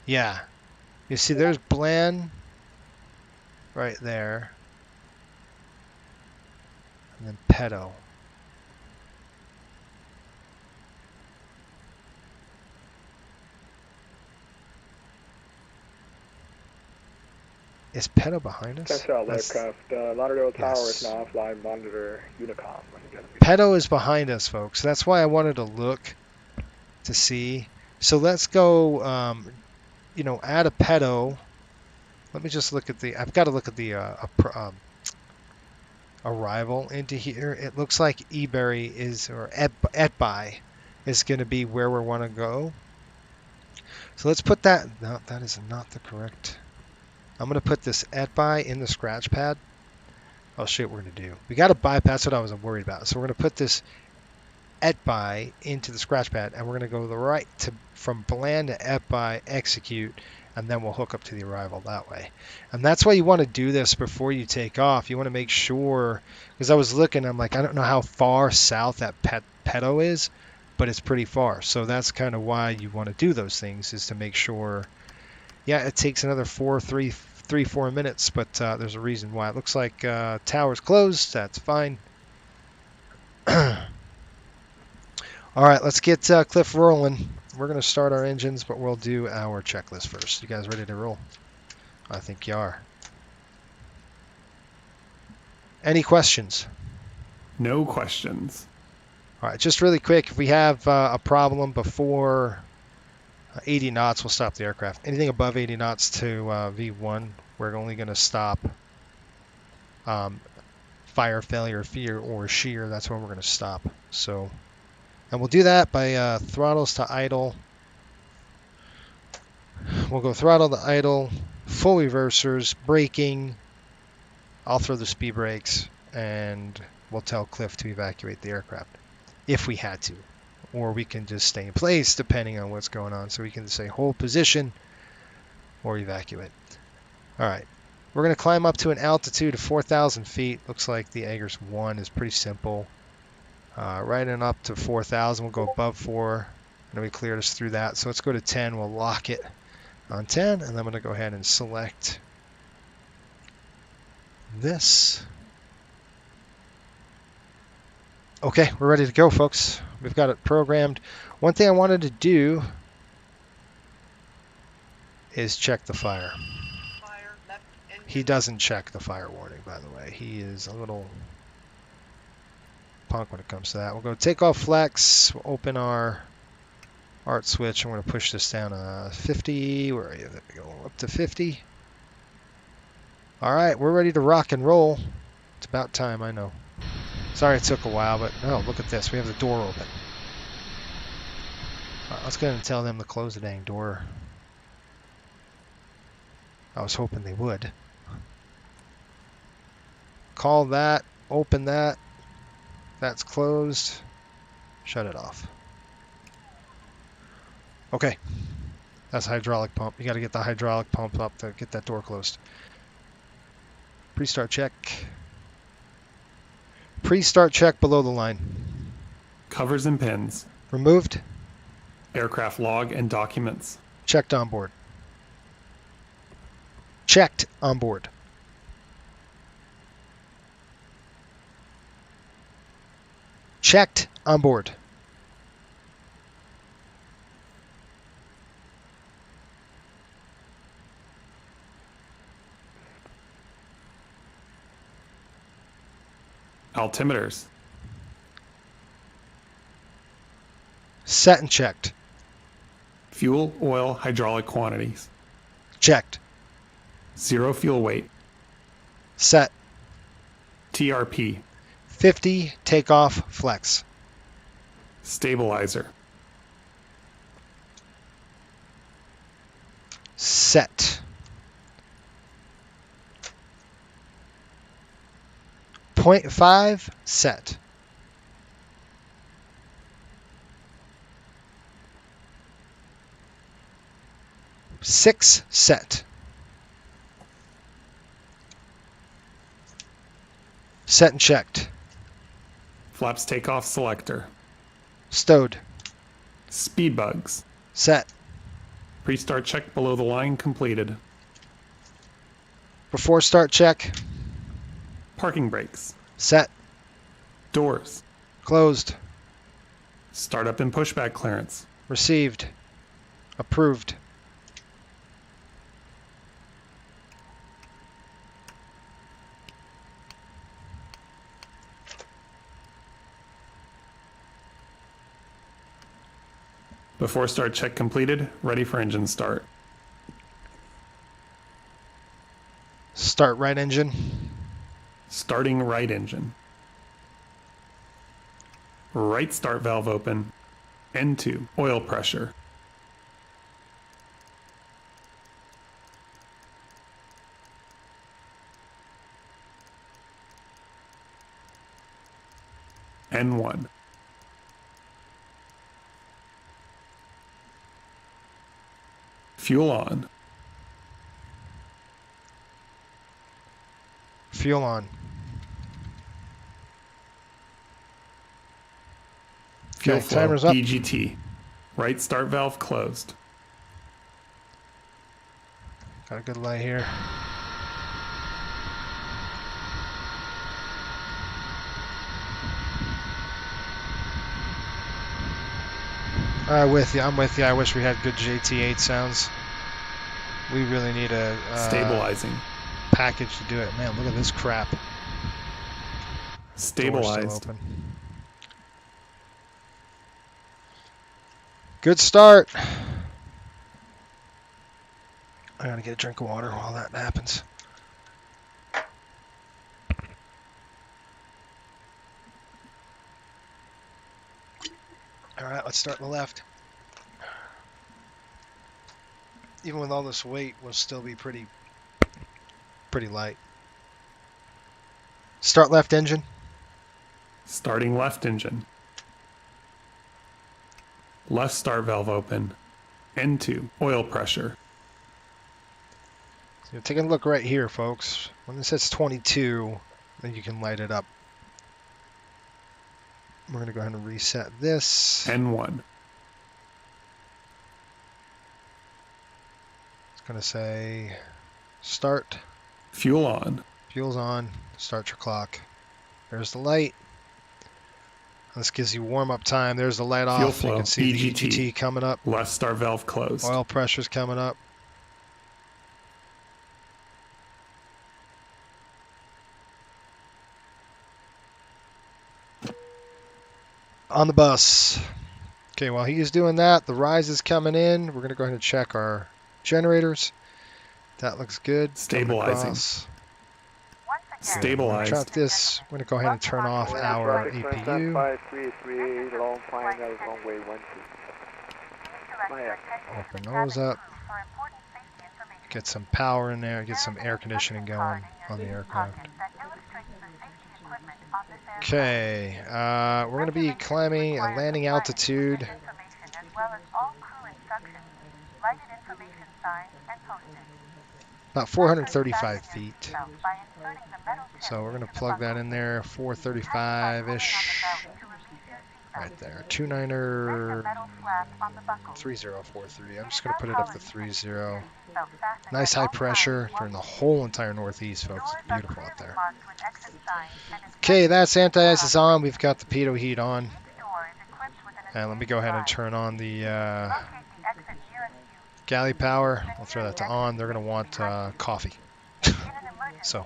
[SPEAKER 5] Yeah. You see there's Bland right there. And then Pedo. Is Pedo behind us?
[SPEAKER 11] Central
[SPEAKER 5] That's-
[SPEAKER 11] aircraft. Lauderdale Tower
[SPEAKER 5] Yes.
[SPEAKER 11] is now offline. Monitor Unicom.
[SPEAKER 5] Pedo is behind us, folks. That's why I wanted to look to see. So let's go, add a pedo. Let me just look at I've got to look at the arrival into here. It looks like Eberry or Etby is going to be where we want to go. So let's put that. No, that is not the correct. I'm going to put this Etby in the scratch pad. I'll show you what we're going to do. We got to bypass what I was worried about. So we're going to put this Etby into the scratch pad, and we're going to go from Bland to Etby, execute, and then we'll hook up to the arrival that way. And that's why you want to do this before you take off. You want to make sure, because I was looking, I'm like, I don't know how far south that pedo is, but it's pretty far. So that's kind of why you want to do those things, is to make sure. Yeah, it takes another 4 minutes, but there's a reason why. It looks like tower's closed. That's fine. All right, let's get Cliff rolling. We're going to start our engines, but we'll do our checklist first. You guys ready to roll? I think you are. Any questions?
[SPEAKER 3] No questions.
[SPEAKER 5] All right, just really quick, if we have a problem before 80 knots, we'll stop the aircraft. Anything above 80 knots to V1, we're only going to stop fire failure, fear, or shear. That's when we're going to stop. So, and we'll do that by throttles to idle. We'll go throttle to idle, full reversers, braking. I'll throw the speed brakes, and we'll tell Cliff to evacuate the aircraft if we had to. Or we can just stay in place depending on what's going on. So we can say hold position or evacuate. All right. We're going to climb up to an altitude of 4,000 feet. Looks like the Agers 1 is pretty simple. Right and up to 4,000. We'll go above 4. And we cleared us through that. So let's go to 10. We'll lock it on 10. And I'm going to go ahead and select this. Okay, we're ready to go, folks. We've got it programmed. One thing I wanted to do is check the fire. He doesn't check the fire warning, by the way. He is a little punk when it comes to that. We'll go takeoff flex. We'll open our art switch. I'm going to push this down to 50. Where are you? There we go. Up to 50. All right, we're ready to rock and roll. It's about time, I know. Sorry it took a while, but no, look at this. We have the door open. All right, let's go ahead and tell them to close the dang door. I was hoping they would. Call that, open that. That's closed. Shut it off. Okay. That's a hydraulic pump. You got to get the hydraulic pump up to get that door closed. Pre-start check. Pre-start check below the line.
[SPEAKER 3] Covers and pins.
[SPEAKER 5] Removed.
[SPEAKER 3] Aircraft log and documents.
[SPEAKER 5] Checked on board. Checked on board. Checked on board.
[SPEAKER 3] Altimeters.
[SPEAKER 5] Set and checked.
[SPEAKER 3] Fuel, oil, hydraulic quantities.
[SPEAKER 5] Checked.
[SPEAKER 3] Zero fuel weight.
[SPEAKER 5] Set.
[SPEAKER 3] TRP.
[SPEAKER 5] 50 takeoff flex.
[SPEAKER 3] Stabilizer.
[SPEAKER 5] Set. 0.5 set. Six set. Set and checked.
[SPEAKER 3] Flaps takeoff selector.
[SPEAKER 5] Stowed.
[SPEAKER 3] Speed bugs.
[SPEAKER 5] Set.
[SPEAKER 3] Pre-start check below the line completed.
[SPEAKER 5] Before start check.
[SPEAKER 3] Parking brakes.
[SPEAKER 5] Set.
[SPEAKER 3] Doors.
[SPEAKER 5] Closed.
[SPEAKER 3] Startup and pushback clearance.
[SPEAKER 5] Received. Approved.
[SPEAKER 3] Before start check completed, ready for engine start.
[SPEAKER 5] Start right engine.
[SPEAKER 3] Starting right engine. Right start valve open. N2, oil pressure. N1. Fuel on.
[SPEAKER 5] Fuel on.
[SPEAKER 3] Fuel
[SPEAKER 5] Okay,
[SPEAKER 3] flow,
[SPEAKER 5] timer's up.
[SPEAKER 3] DGT. Right start valve closed.
[SPEAKER 5] Got a good light here. I'm with you. I wish we had good JT8 sounds. We really need a
[SPEAKER 3] stabilizing
[SPEAKER 5] package to do it. Man, look at this crap.
[SPEAKER 3] Stabilized.
[SPEAKER 5] Good start. I gotta get a drink of water while that happens. All right, let's start on the left. Even with all this weight, we'll still be pretty light. Start left engine.
[SPEAKER 3] Starting left engine. Left start valve open. N2, oil pressure.
[SPEAKER 5] So take a look right here, folks. When this hits 22, then you can light it up. We're going to go ahead and reset this.
[SPEAKER 3] N1.
[SPEAKER 5] It's going to say start.
[SPEAKER 3] Fuel on.
[SPEAKER 5] Fuel's on. Start your clock. There's the light. This gives you warm-up time. There's the light off.
[SPEAKER 3] Fuel flow,
[SPEAKER 5] you can see
[SPEAKER 3] DGT.
[SPEAKER 5] the EGT coming up.
[SPEAKER 3] Left start valve closed.
[SPEAKER 5] Oil pressure's coming up. On the bus. Okay, while he's doing that, the rise is coming in. We're going to go ahead and check our generators. That looks good.
[SPEAKER 3] Stabilizing. Stabilized.
[SPEAKER 5] Drop this. We're going to go ahead and turn off our APU.
[SPEAKER 11] 533, long final, runway 12.
[SPEAKER 5] Open those up. Get some power in there. Get some air conditioning going on the aircraft. Okay, we're going to be climbing a landing altitude. About 435 feet. So we're going to plug that in there, 435-ish. Right there, 29er 3043. I'm just going to put it up to 30. Nice high pressure during the whole entire northeast, folks. It's beautiful out there. Okay, that's anti-ice is on. We've got the pitot heat on. And let me go ahead and turn on the galley power. We'll throw that to on. They're going to want coffee. So.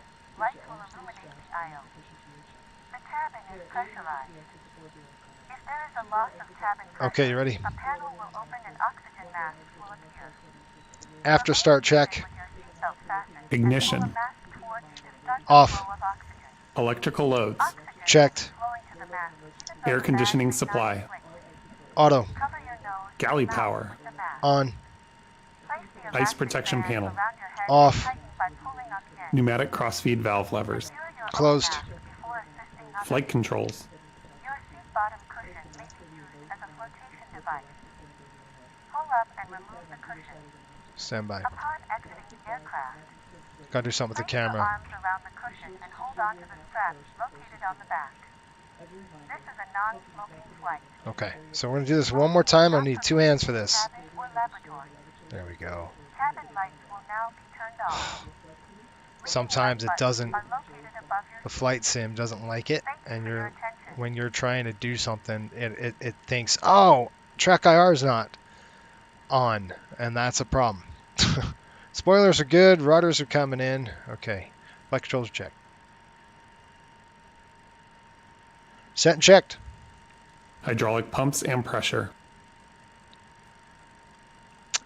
[SPEAKER 5] Okay, you ready? After start check.
[SPEAKER 3] Ignition.
[SPEAKER 5] Off.
[SPEAKER 3] Electrical loads.
[SPEAKER 5] Checked.
[SPEAKER 3] Air conditioning supply.
[SPEAKER 5] Auto.
[SPEAKER 3] Galley power.
[SPEAKER 5] On.
[SPEAKER 3] Ice protection panel.
[SPEAKER 5] Off.
[SPEAKER 3] Pneumatic crossfeed valve levers.
[SPEAKER 5] Closed.
[SPEAKER 3] Flight controls.
[SPEAKER 5] Stand by. Gotta do something with the camera. Okay, so we're gonna do this one more time. I need 2 hands for this. There we go. Sometimes it doesn't, the flight sim doesn't like it, and when you're trying to do something, it thinks, oh, track IR is not on, and that's a problem. Spoilers are good, rudders are coming in. Okay, flight controls are checked. Set and checked.
[SPEAKER 3] Hydraulic pumps and pressure.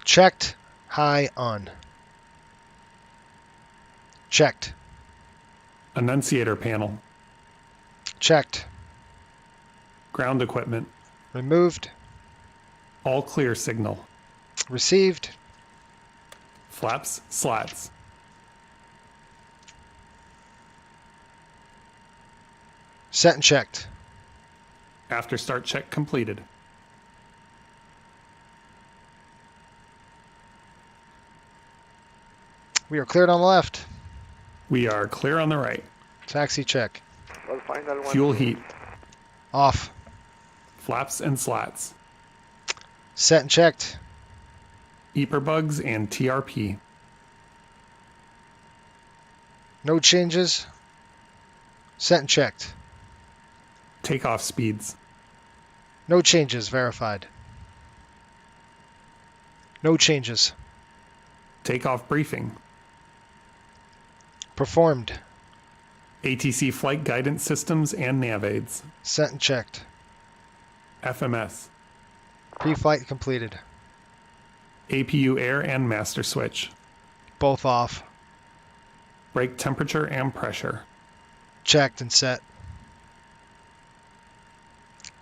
[SPEAKER 5] Checked. High on. Checked.
[SPEAKER 3] Annunciator panel.
[SPEAKER 5] Checked.
[SPEAKER 3] Ground equipment.
[SPEAKER 5] Removed.
[SPEAKER 3] All clear signal.
[SPEAKER 5] Received.
[SPEAKER 3] Flaps, slats.
[SPEAKER 5] Set and checked.
[SPEAKER 3] After start check completed.
[SPEAKER 5] We are cleared on the left.
[SPEAKER 3] We are clear on the right.
[SPEAKER 5] Taxi check.
[SPEAKER 11] Well, final one.
[SPEAKER 3] Fuel heat.
[SPEAKER 5] Off.
[SPEAKER 3] Flaps and slats.
[SPEAKER 5] Set and checked.
[SPEAKER 3] Bugs and TRP.
[SPEAKER 5] No changes. Set and checked.
[SPEAKER 3] Takeoff speeds.
[SPEAKER 5] No changes. Verified. No changes.
[SPEAKER 3] Takeoff briefing.
[SPEAKER 5] Performed.
[SPEAKER 3] ATC flight guidance systems and nav aids.
[SPEAKER 5] Set and checked.
[SPEAKER 3] FMS.
[SPEAKER 5] Pre-flight completed.
[SPEAKER 3] APU air and master switch.
[SPEAKER 5] Both off.
[SPEAKER 3] Brake temperature and pressure.
[SPEAKER 5] Checked and set.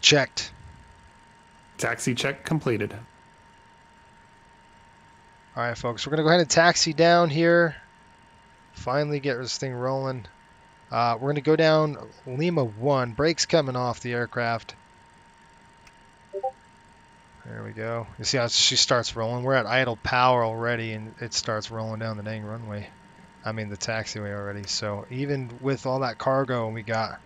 [SPEAKER 5] Checked.
[SPEAKER 3] Taxi check completed.
[SPEAKER 5] All right, folks, we're going to go ahead and taxi down here. Finally get this thing rolling. We're going to go down Lima 1. Brakes coming off the aircraft. There we go. You see how she starts rolling? We're at idle power already, and it starts rolling down the dang runway. I mean, the taxiway already. So even with all that cargo we got,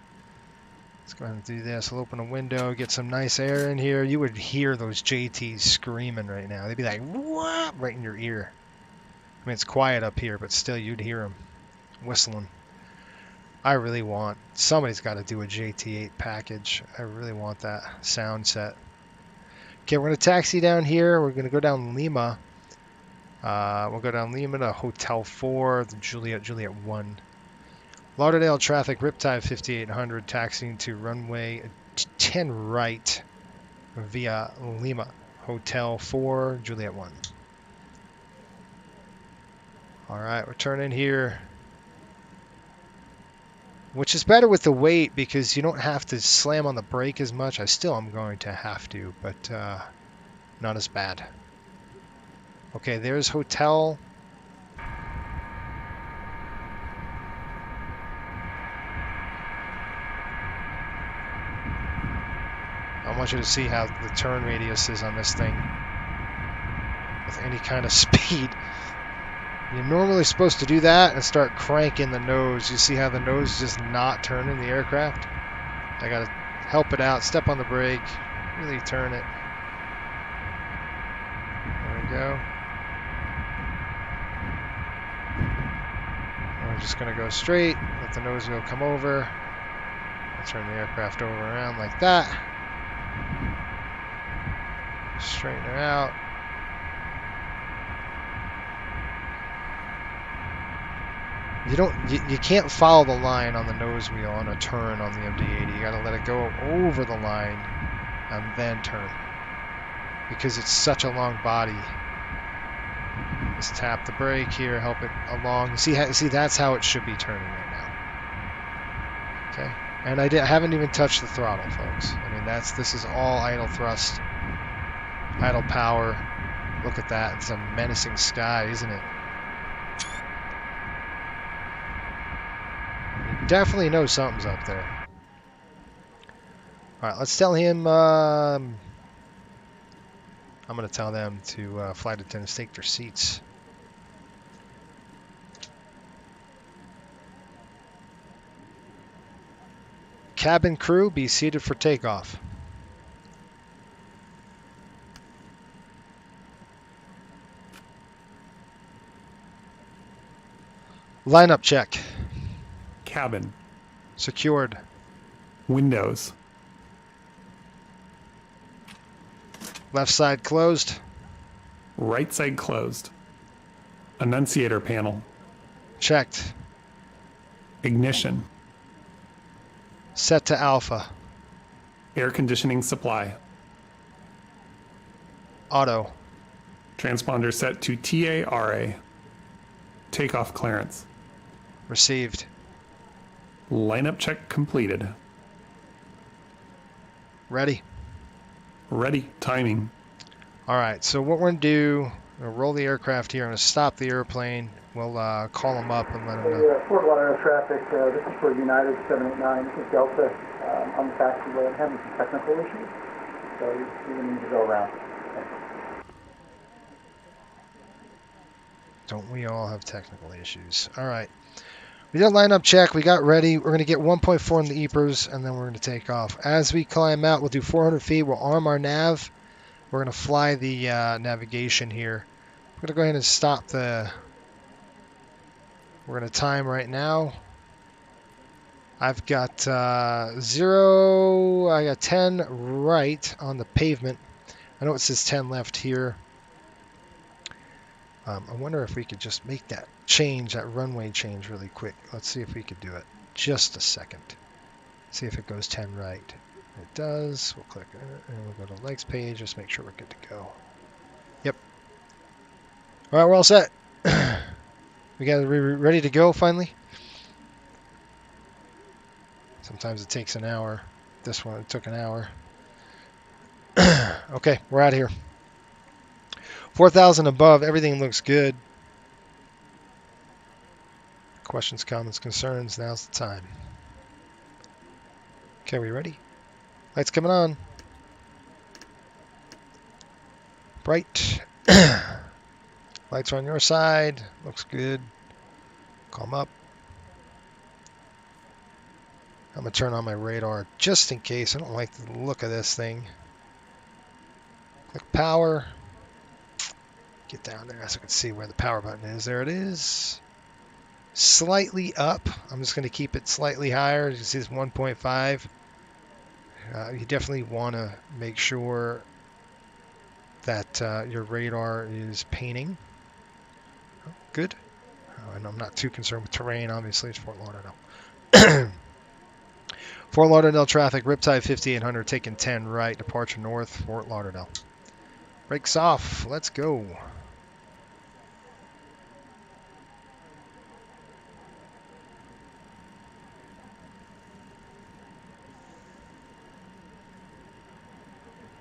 [SPEAKER 5] let's go ahead and do this. We'll open a window, get some nice air in here. You would hear those JTs screaming right now. They'd be like, what? Right in your ear. I mean, it's quiet up here, but still you'd hear them whistling. I really want, somebody's got to do a JT8 package. I really want that sound set. Okay, we're going to taxi down here. We're going to go down Lima. We'll go down Lima to Hotel 4, the Juliet 1. Lauderdale traffic, Riptide 5800, taxiing to runway 10 right via Lima. Hotel 4, Juliet 1. Alright, we're turning here. Which is better with the weight because you don't have to slam on the brake as much. I still am going to have to, but not as bad. Okay, there's Hotel. I want you to see how the turn radius is on this thing with any kind of speed. You're normally supposed to do that and start cranking the nose. You see how the nose is just not turning the aircraft? I gotta help it out, step on the brake, really turn it. There we go. We're just gonna go straight, let the nose wheel come over. I'll turn the aircraft over around like that. Straighten her out. You can't follow the line on the nose wheel on a turn on the MD-80. You gotta let it go over the line and then turn. Because it's such a long body. Just tap the brake here, help it along. See, that's how it should be turning right now. Okay, and I haven't even touched the throttle, folks. I mean, this is all idle thrust, idle power. Look at that. It's a menacing sky, isn't it? Definitely know something's up there. Alright, let's tell him, I'm going to tell them to flight attendants take their seats. Cabin crew, be seated for takeoff. Lineup check.
[SPEAKER 3] Cabin.
[SPEAKER 5] Secured.
[SPEAKER 3] Windows.
[SPEAKER 5] Left side closed.
[SPEAKER 3] Right side closed. Annunciator panel.
[SPEAKER 5] Checked.
[SPEAKER 3] Ignition.
[SPEAKER 5] Set to alpha.
[SPEAKER 3] Air conditioning supply.
[SPEAKER 5] Auto.
[SPEAKER 3] Transponder set to TARA. Takeoff clearance.
[SPEAKER 5] Received.
[SPEAKER 3] Lineup check completed.
[SPEAKER 5] Ready.
[SPEAKER 3] Ready. Timing.
[SPEAKER 5] All right, so what we're going to do, we're going to roll the aircraft here. I'm going to stop the airplane. We'll call them up and let them know.
[SPEAKER 13] Fort Lauderdale traffic, this is for United 789. This is Delta on the taxiway. I'm having some technical issues, so you're going to need to go around.
[SPEAKER 5] Don't we all have technical issues? All right. We did a lineup check. We got ready. We're going to get 1.4 in the EPRs, and then we're going to take off. As we climb out, we'll do 400 feet. We'll arm our nav. We're going to fly the navigation here. We're going to go ahead and stop the... We're going to time right now. I've got 0... I got 10 right on the pavement. I know it says 10 left here. I wonder if we could just make that change, that runway change really quick. Let's see if we could do it. Just a second. See if it goes 10 right. It does. We'll click it and we'll go to legs page. Just make sure we're good to go. Yep. All right, we're all set. We got ready to go finally. Sometimes it takes an hour. This one, it took an hour. Okay, we're out of here. 4,000 above, everything looks good. Questions, comments, concerns, now's the time. Okay, we ready? Lights coming on. Bright. Lights are on your side. Looks good. Calm up. I'm going to turn on my radar just in case. I don't like the look of this thing. Click power. Get down there so I can see where the power button is. There it is. Slightly up. I'm just going to keep it slightly higher. As you see, it's 1.5. You definitely want to make sure that your radar is painting. Oh, good. And I'm not too concerned with terrain. Obviously, it's Fort Lauderdale. Fort Lauderdale traffic, Riptide 5800, taking 10 right, departure north, Fort Lauderdale. Brakes off. Let's go.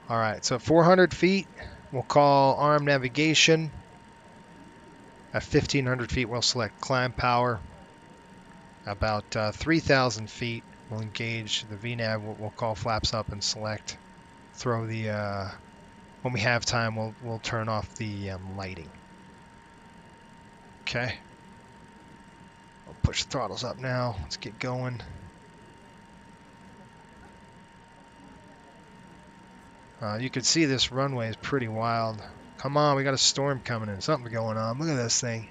[SPEAKER 5] All right, so 400 feet, we'll call arm navigation. At 1,500 feet, we'll select climb power. About 3,000 feet, we'll engage the VNAV. We'll call flaps up and select. Throw the, when we have time, we'll turn off the lighting. Okay. We'll push the throttles up now. Let's get going. You can see this runway is pretty wild. Come on, we got a storm coming in. Something going on. Look at this thing.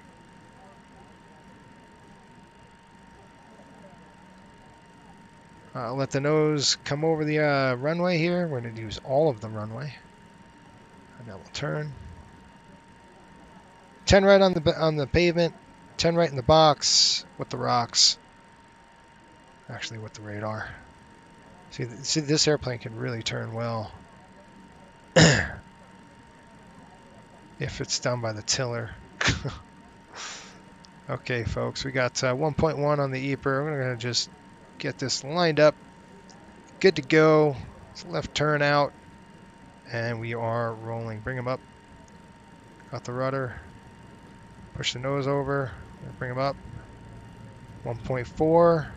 [SPEAKER 5] Let the nose come over the runway here. We're going to use all of the runway. And now we'll turn. 10 right on the pavement. 10 right in the box with the rocks. Actually, with the radar. See, this airplane can really turn well. If it's done by the tiller. Okay, folks, we got 1.1 on the EPR. We're going to just get this lined up. Good to go. It's left turn out. And we are rolling. Bring them up. Got the rudder. Push the nose over. Bring them up. 1.4.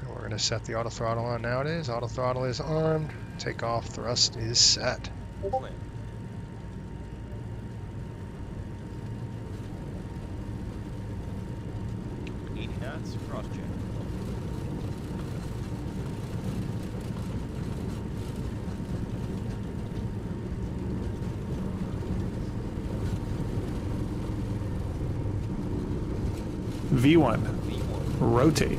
[SPEAKER 5] And we're going to set the auto throttle on now. It is. Auto throttle is armed. Takeoff thrust is set.
[SPEAKER 8] 80 knots, cross check.
[SPEAKER 3] V1. Rotate.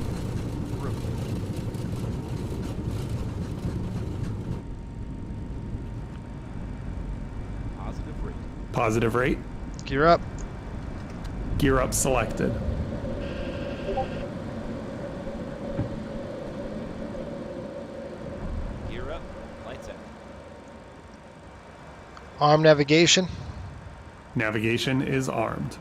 [SPEAKER 3] Positive rate.
[SPEAKER 5] Gear up.
[SPEAKER 3] Gear up selected.
[SPEAKER 8] Gear up, lights out.
[SPEAKER 5] Arm navigation.
[SPEAKER 3] Navigation is armed.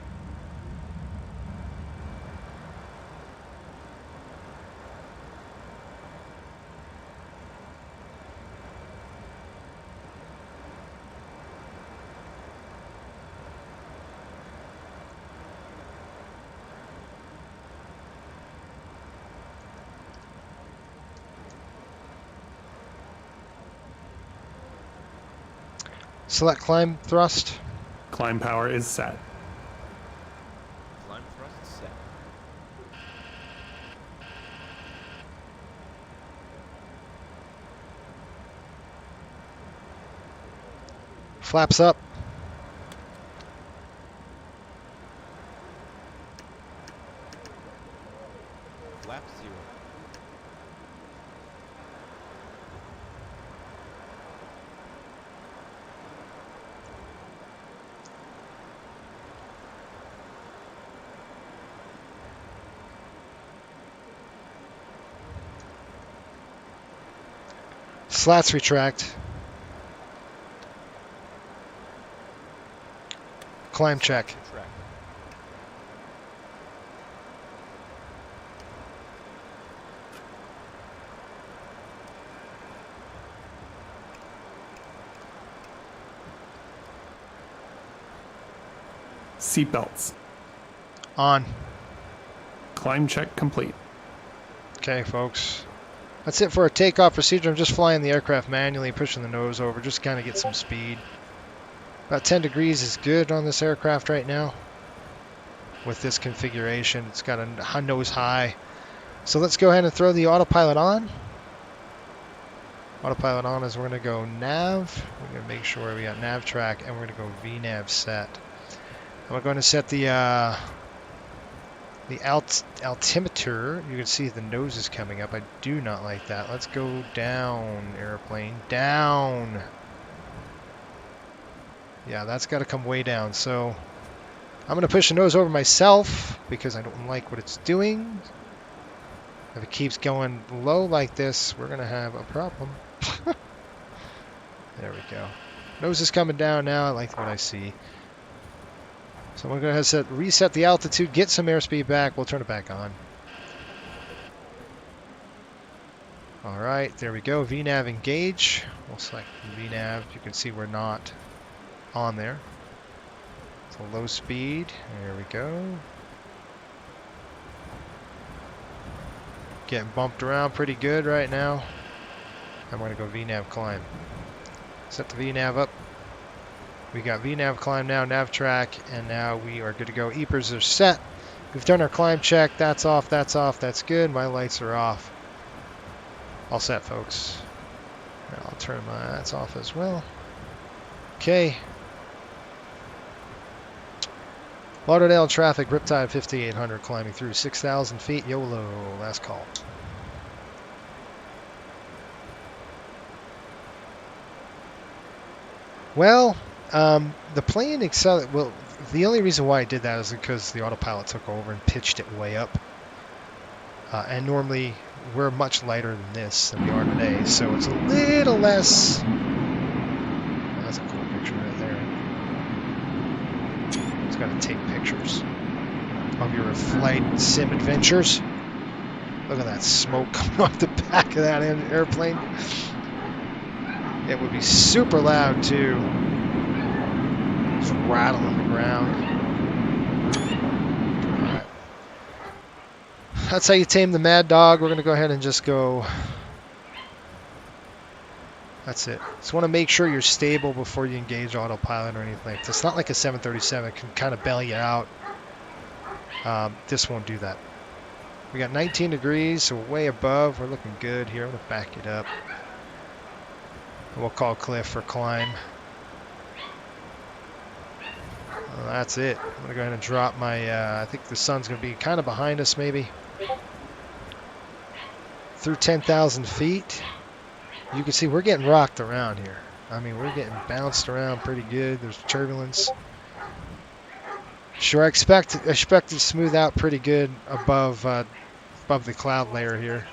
[SPEAKER 5] Select climb thrust.
[SPEAKER 3] Climb power is set.
[SPEAKER 8] Climb thrust set.
[SPEAKER 5] Flaps up.
[SPEAKER 8] Flap 0.
[SPEAKER 5] Slats retract. Climb check.
[SPEAKER 8] Retract.
[SPEAKER 3] Seatbelts.
[SPEAKER 5] On.
[SPEAKER 3] Climb check complete.
[SPEAKER 5] Okay, folks. That's it for our takeoff procedure. I'm just flying the aircraft manually, pushing the nose over, just kind of get some speed. About 10 degrees is good on this aircraft right now. With this configuration, it's got a nose high. So let's go ahead and throw the autopilot on. Autopilot on is we're going to go nav. We're going to make sure we got nav track, and we're going to go VNAV set. And we're going to set the altimeter. You can see the nose is coming up. I do not like that. Let's go down, airplane. Down. Yeah, that's got to come way down. So I'm going to push the nose over myself because I don't like what it's doing. If it keeps going low like this, we're going to have a problem. There we go. Nose is coming down now. I like what I see. So we're going to reset the altitude, get some airspeed back. We'll turn it back on. All right, there we go. VNAV engage. We'll select VNAV. You can see we're not on there. So low speed. There we go. Getting bumped around pretty good right now. I'm going to go VNAV climb. Set the VNAV up. We got VNAV climb now, nav track, and now we are good to go. EPRs are set. We've done our climb check. That's off, that's off, that's good. My lights are off. All set, folks. Now I'll turn my that's off as well. Okay. Lauderdale traffic, Riptide 5800 climbing through 6,000 feet. YOLO, last call. Well, the plane accelerated. Well, the only reason why I did that is because the autopilot took over and pitched it way up. And normally we're much lighter than this than we are today, so it's a little less. That's a cool picture right there. It's got to take pictures of your flight sim adventures. Look at that smoke coming off the back of that airplane. It would be super loud too. Just rattling the ground. Alright. That's how you tame the Mad Dog. We're going to go ahead and just go. That's it. Just want to make sure you're stable before you engage autopilot or anything like this. It's not like a 737. It can kind of bail you out. This won't do that. We got 19 degrees, so way above. We're looking good here. I'm going to back it up. We'll call Cliff for climb. That's it. I'm going to go ahead and drop my, I think the sun's going to be kind of behind us maybe. Through 10,000 feet. You can see we're getting rocked around here. I mean, we're getting bounced around pretty good. There's turbulence. Sure, I expect it to smooth out pretty good above the cloud layer here.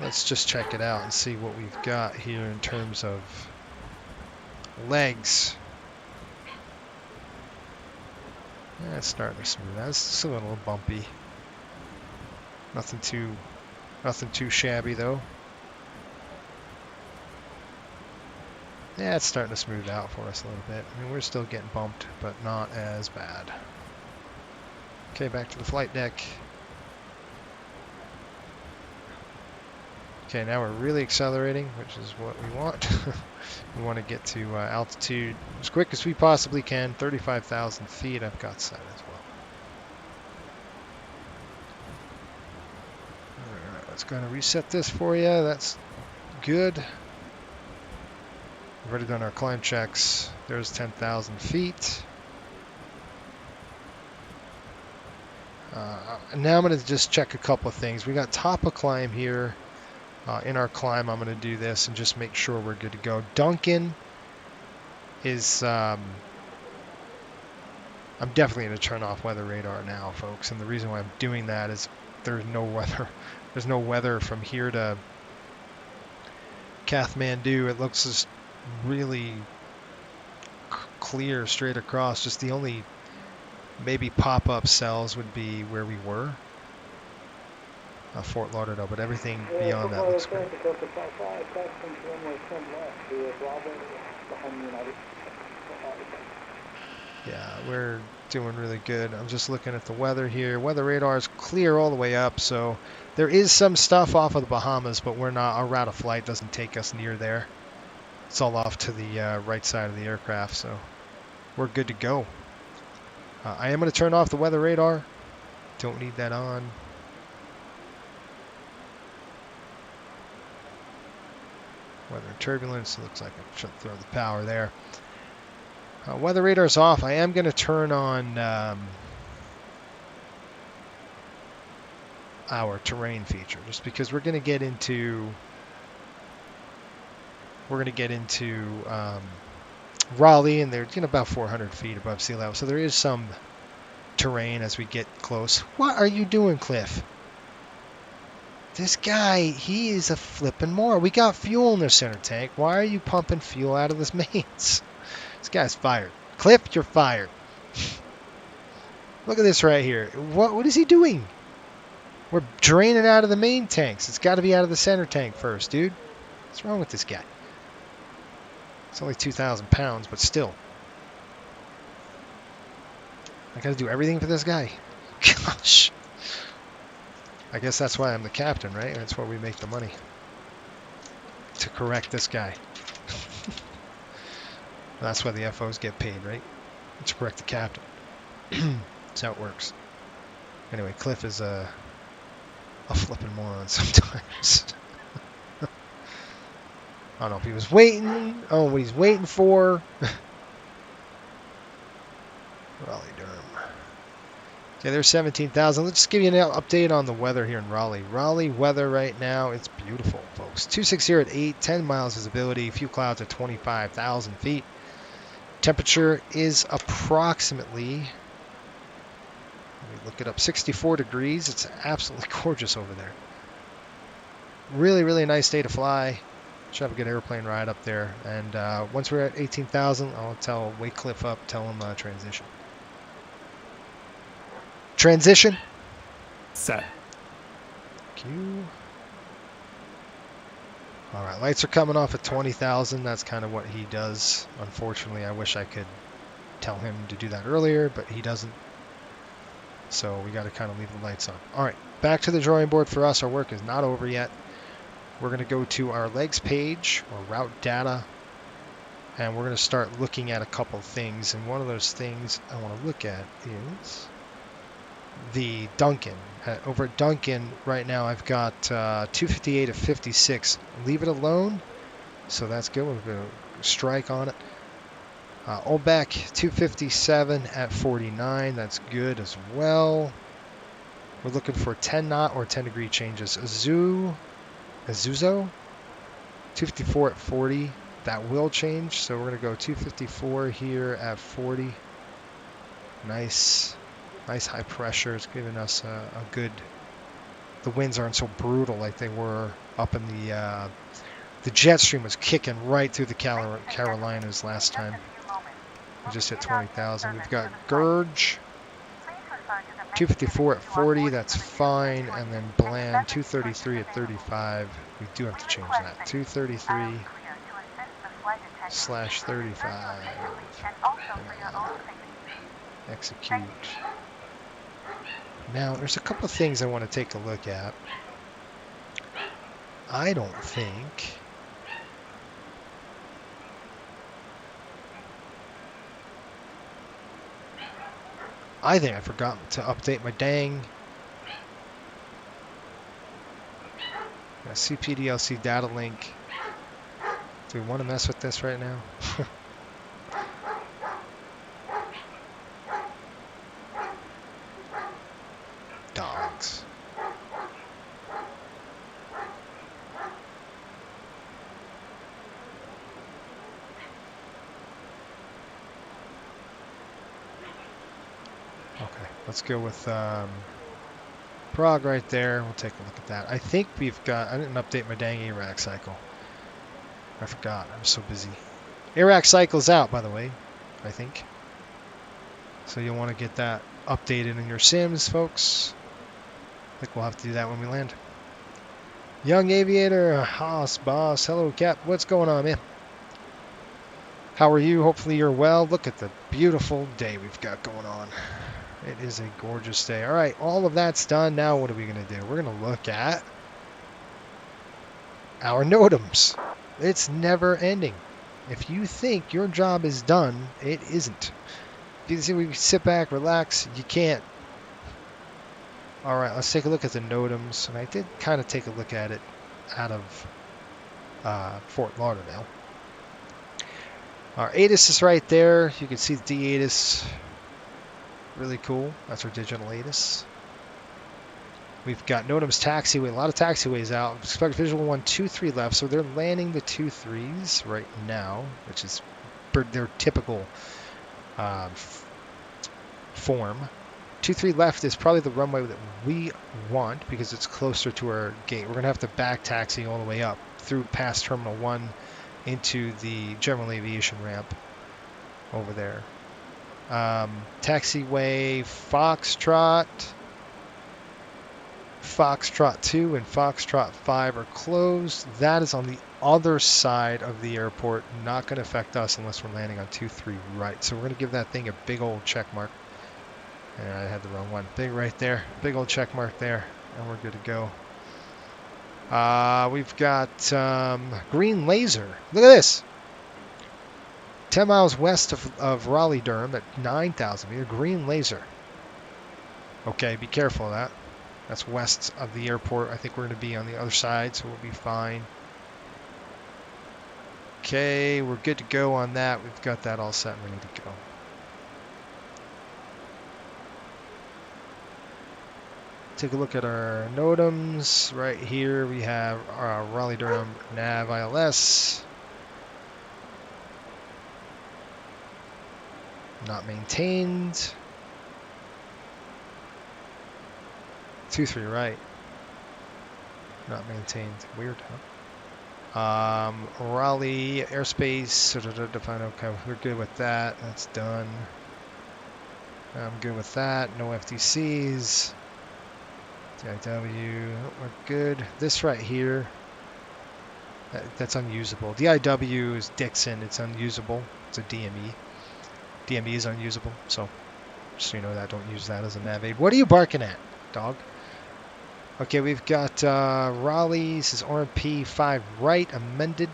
[SPEAKER 5] Let's just check it out and see what we've got here in terms of legs. Yeah, it's starting to smooth out. It's still a little bumpy. Nothing too shabby though. Yeah, it's starting to smooth out for us a little bit. I mean, we're still getting bumped, but not as bad. Okay, back to the flight deck. Okay, now we're really accelerating, which is what we want. We want to get to altitude as quick as we possibly can. 35,000 feet I've got set as well. Alright, let's go and reset this for you. That's good. We've already done our climb checks. There's 10,000 feet. Now I'm going to just check a couple of things. We got top of climb here. In our climb, I'm going to do this and just make sure we're good to go. Duncan is... I'm definitely going to turn off weather radar now, folks. And the reason why I'm doing that is there's no weather. There's no weather from here to Kathmandu. It looks just really clear straight across. Just the only maybe pop-up cells would be where we were. Fort Lauderdale, but everything beyond that looks great. Yeah, we're doing really good. I'm just looking at the weather here. Weather radar is clear all the way up, so there is some stuff off of the Bahamas, but we're not. Our route of flight doesn't take us near there. It's all off to the right side of the aircraft, so we're good to go. I am going to turn off the weather radar. Don't need that on. Weather and turbulence, looks like I should throw the power there. Weather radar's off. I am going to turn on our terrain feature, just because we're going to get into Raleigh, and they're about 400 feet above sea level, so there is some terrain as we get close. What are you doing, Cliff? This guy, he is a flippin' moron. We got fuel in the center tank. Why are you pumping fuel out of this mains? This guy's fired. Cliff, you're fired. Look at this right here. What is he doing? We're draining out of the main tanks. It's got to be out of the center tank first, dude. What's wrong with this guy? It's only 2,000 pounds, but still. I got to do everything for this guy. Gosh. I guess that's why I'm the captain, right? That's why we make the money. To correct this guy. That's why the FOs get paid, right? To correct the captain. That's how it works. Anyway, Cliff is a flipping moron sometimes. I don't know if he was waiting. Oh, what he's waiting for. Raleigh, Durham. Okay, there's 17,000. Let's just give you an update on the weather here in Raleigh. Raleigh weather right now, it's beautiful, folks. 260 at 8, 10 miles visibility, a few clouds at 25,000 feet. Temperature is approximately, let me look it up, 64 degrees. It's absolutely gorgeous over there. Really, really nice day to fly. Should have a good airplane ride up there. And once we're at 18,000, I'll wake Cliff up, tell him transition. Transition.
[SPEAKER 3] Set.
[SPEAKER 5] Q. All right, lights are coming off at 20,000. That's kind of what he does. Unfortunately, I wish I could tell him to do that earlier, but he doesn't. So we got to kind of leave the lights on. All right, back to the drawing board for us. Our work is not over yet. We're going to go to our legs page or route data, and we're going to start looking at a couple of things. And one of those things I want to look at is the Duncan. Over at Duncan right now I've got 258 of 56. Leave it alone, so that's good. We're going to strike on it. Olbeck 257 at 49. That's good as well. We're looking for 10 knot or 10 degree changes. Azuzo 254 at 40. That will change, so we're going to go 254 here at 40. Nice high pressure. It's giving us a good. The winds aren't so brutal like they were up in the jet stream was kicking right through the Carolinas last time. We just hit 20,000. We've got Gurge 254 at 40, that's fine. And then Bland 233 at 35. We do have to change that. 233 / 35. Execute. Now, there's a couple of things I want to take a look at. I don't think... I forgot to update my dang CPDLC data link. Do we want to mess with this right now? Dogs. Okay, let's go with Prague right there. We'll take a look at that. I think we've got... I didn't update my dang ARAC cycle. I forgot. I'm so busy. ARAC cycle's out, by the way, I think. So you'll want to get that updated in your sims, folks. I think we'll have to do that when we land. Young Aviator, Haas, Boss, hello, Cap. What's going on, man? How are you? Hopefully you're well. Look at the beautiful day we've got going on. It is a gorgeous day. All right, all of that's done. Now what are we going to do? We're going to look at our NOTAMs. It's never ending. If you think your job is done, it isn't. If you see, we sit back, relax, you can't. All right, let's take a look at the NOTAMs. And I did kind of take a look at it out of Fort Lauderdale. Our ATIS is right there. You can see the D-ATIS. Really cool. That's our digital ATIS. We've got NOTAM's taxiway. A lot of taxiways out. Expect visual 1, 2, 3 left. So they're landing the 2, 3s right now, which is their typical form. 2, 3 left is probably the runway that we want because it's closer to our gate. We're going to have to back taxi all the way up through past Terminal 1 into the general aviation ramp over there. Taxiway Foxtrot, Foxtrot 2 and Foxtrot 5 are closed. That is on the other side of the airport. Not going to affect us unless we're landing on 2, 3 right. So we're going to give that thing a big old check mark. And I had the wrong one. Big right there. Big old check mark there. And we're good to go. We've got green laser. Look at this. 10 miles west of Raleigh-Durham at 9,000 meter. Green laser. Okay, be careful of that. That's west of the airport. I think we're going to be on the other side, so we'll be fine. Okay, we're good to go on that. We've got that all set and ready to go. Take a look at our NOTAMs. Right here we have our Raleigh-Durham nav ILS. Not maintained. 2, 3 right. Not maintained. Weird, huh? Raleigh airspace. Okay, we're good with that. That's done. I'm good with that. No FTCs. DIW. We're good. This right here. That's unusable. DIW is Dixon. It's unusable. It's a DME. DME is unusable, so just so you know that, don't use that as a nav aid. What are you barking at, dog? Okay, we've got Raleigh. This is RMP 5 right, amended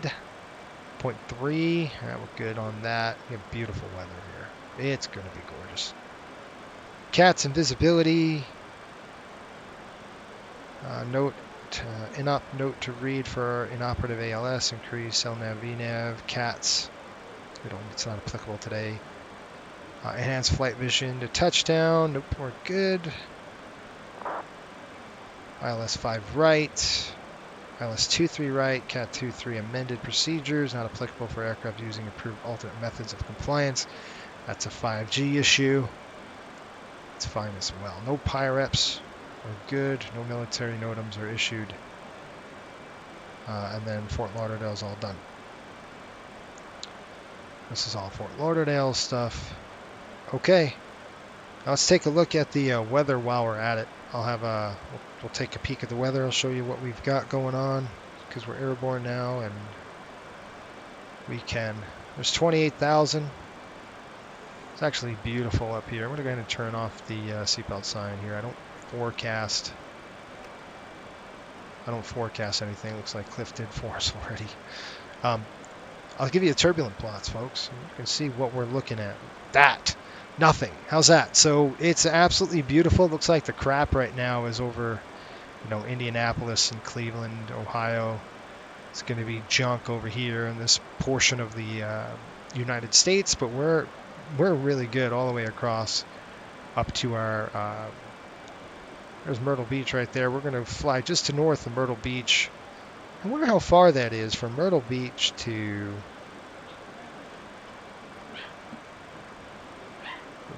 [SPEAKER 5] 0.3. All right, we're good on that. We have beautiful weather here. It's going to be gorgeous. Cats and visibility. Inop note to read for inoperative ALS. Increase LNAV, VNAV, cats. It's not applicable today. Enhanced flight vision to touchdown. Nope, we're good. ILS 5 right. ILS 23 right. Cat 23 amended procedures. Not applicable for aircraft using approved alternate methods of compliance. That's a 5G issue. It's fine as well. No PIREPs. We're good. No military NOTAMs are issued. And then Fort Lauderdale is all done. This is all Fort Lauderdale stuff. Okay. Now let's take a look at the weather while we're at it. I'll have we'll take a peek at the weather. I'll show you what we've got going on because we're airborne now, and we can. There's 28,000. It's actually beautiful up here. I'm going to go ahead and turn off the seatbelt sign here. I don't forecast anything. It looks like Cliff did for us already. I'll give you the turbulent plots, folks. You can see what we're looking at. Nothing. How's that? So it's absolutely beautiful. It looks like the crap right now is over, Indianapolis and Cleveland, Ohio. It's going to be junk over here in this portion of the United States, but we're really good all the way across up to our. There's Myrtle Beach right there. We're going to fly just to north of Myrtle Beach. I wonder how far that is from Myrtle Beach to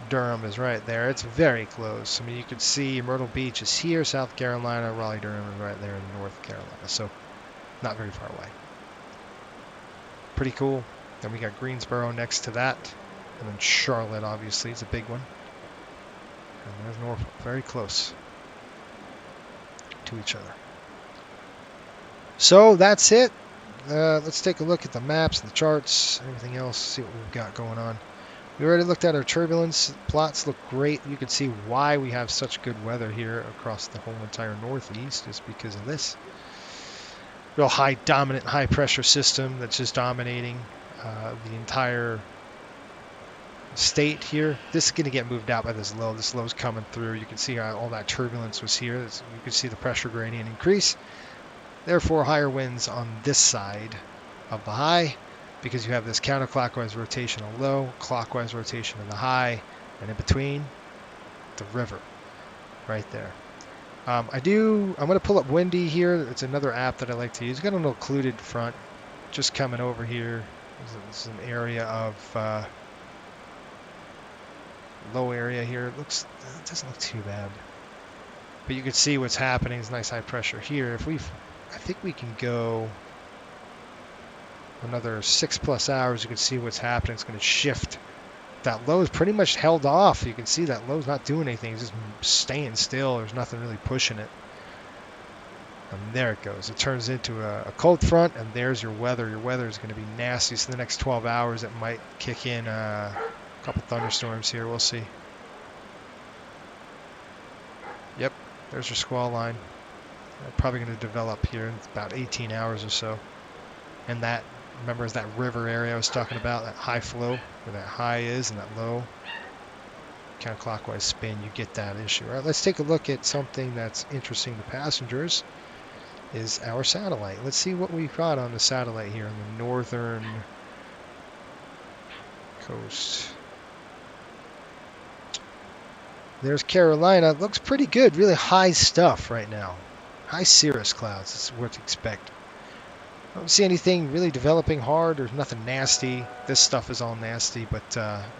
[SPEAKER 5] Durham is right there. It's very close. I mean, you can see Myrtle Beach is here, South Carolina. Raleigh-Durham is right there in North Carolina. So not very far away. Pretty cool. Then we got Greensboro next to that. And then Charlotte, obviously, is a big one. And there's Norfolk. Very close to each other. So that's it. Let's take a look at the maps and the charts, everything else, see what we've got going on. We already looked at our turbulence. Plots look great. You can see why we have such good weather here across the whole entire Northeast is because of this. Real high dominant, high pressure system that's just dominating the entire state here. This is going to get moved out by this low. This low is coming through. You can see how all that turbulence was here. You can see the pressure gradient increase. Therefore, higher winds on this side of the high because you have this counterclockwise rotation of low, clockwise rotation of the high, and in between, the river right there. I'm going to pull up Windy here. It's another app that I like to use. Got an occluded front just coming over here. This is an area of low area here. It doesn't look too bad. But you can see what's happening. It's nice high pressure here. I think we can go another 6+ hours. You can see what's happening. It's going to shift. That low is pretty much held off. You can see that low's not doing anything. It's just staying still. There's nothing really pushing it. And there it goes. It turns into a cold front, and there's your weather. Your weather is going to be nasty. So the next 12 hours, it might kick in a couple thunderstorms here. We'll see. Yep, there's your squall line. Probably going to develop here in about 18 hours or so. And that, remember, is that river area I was talking about, that high flow, where that high is and that low. Counterclockwise spin, you get that issue. All right, let's take a look at something that's interesting to passengers, is our satellite. Let's see what we've got on the satellite here on the northern coast. There's Carolina. It looks pretty good. Really high stuff right now. High cirrus clouds. This is what to expect. I don't see anything really developing hard. There's nothing nasty. This stuff is all nasty, but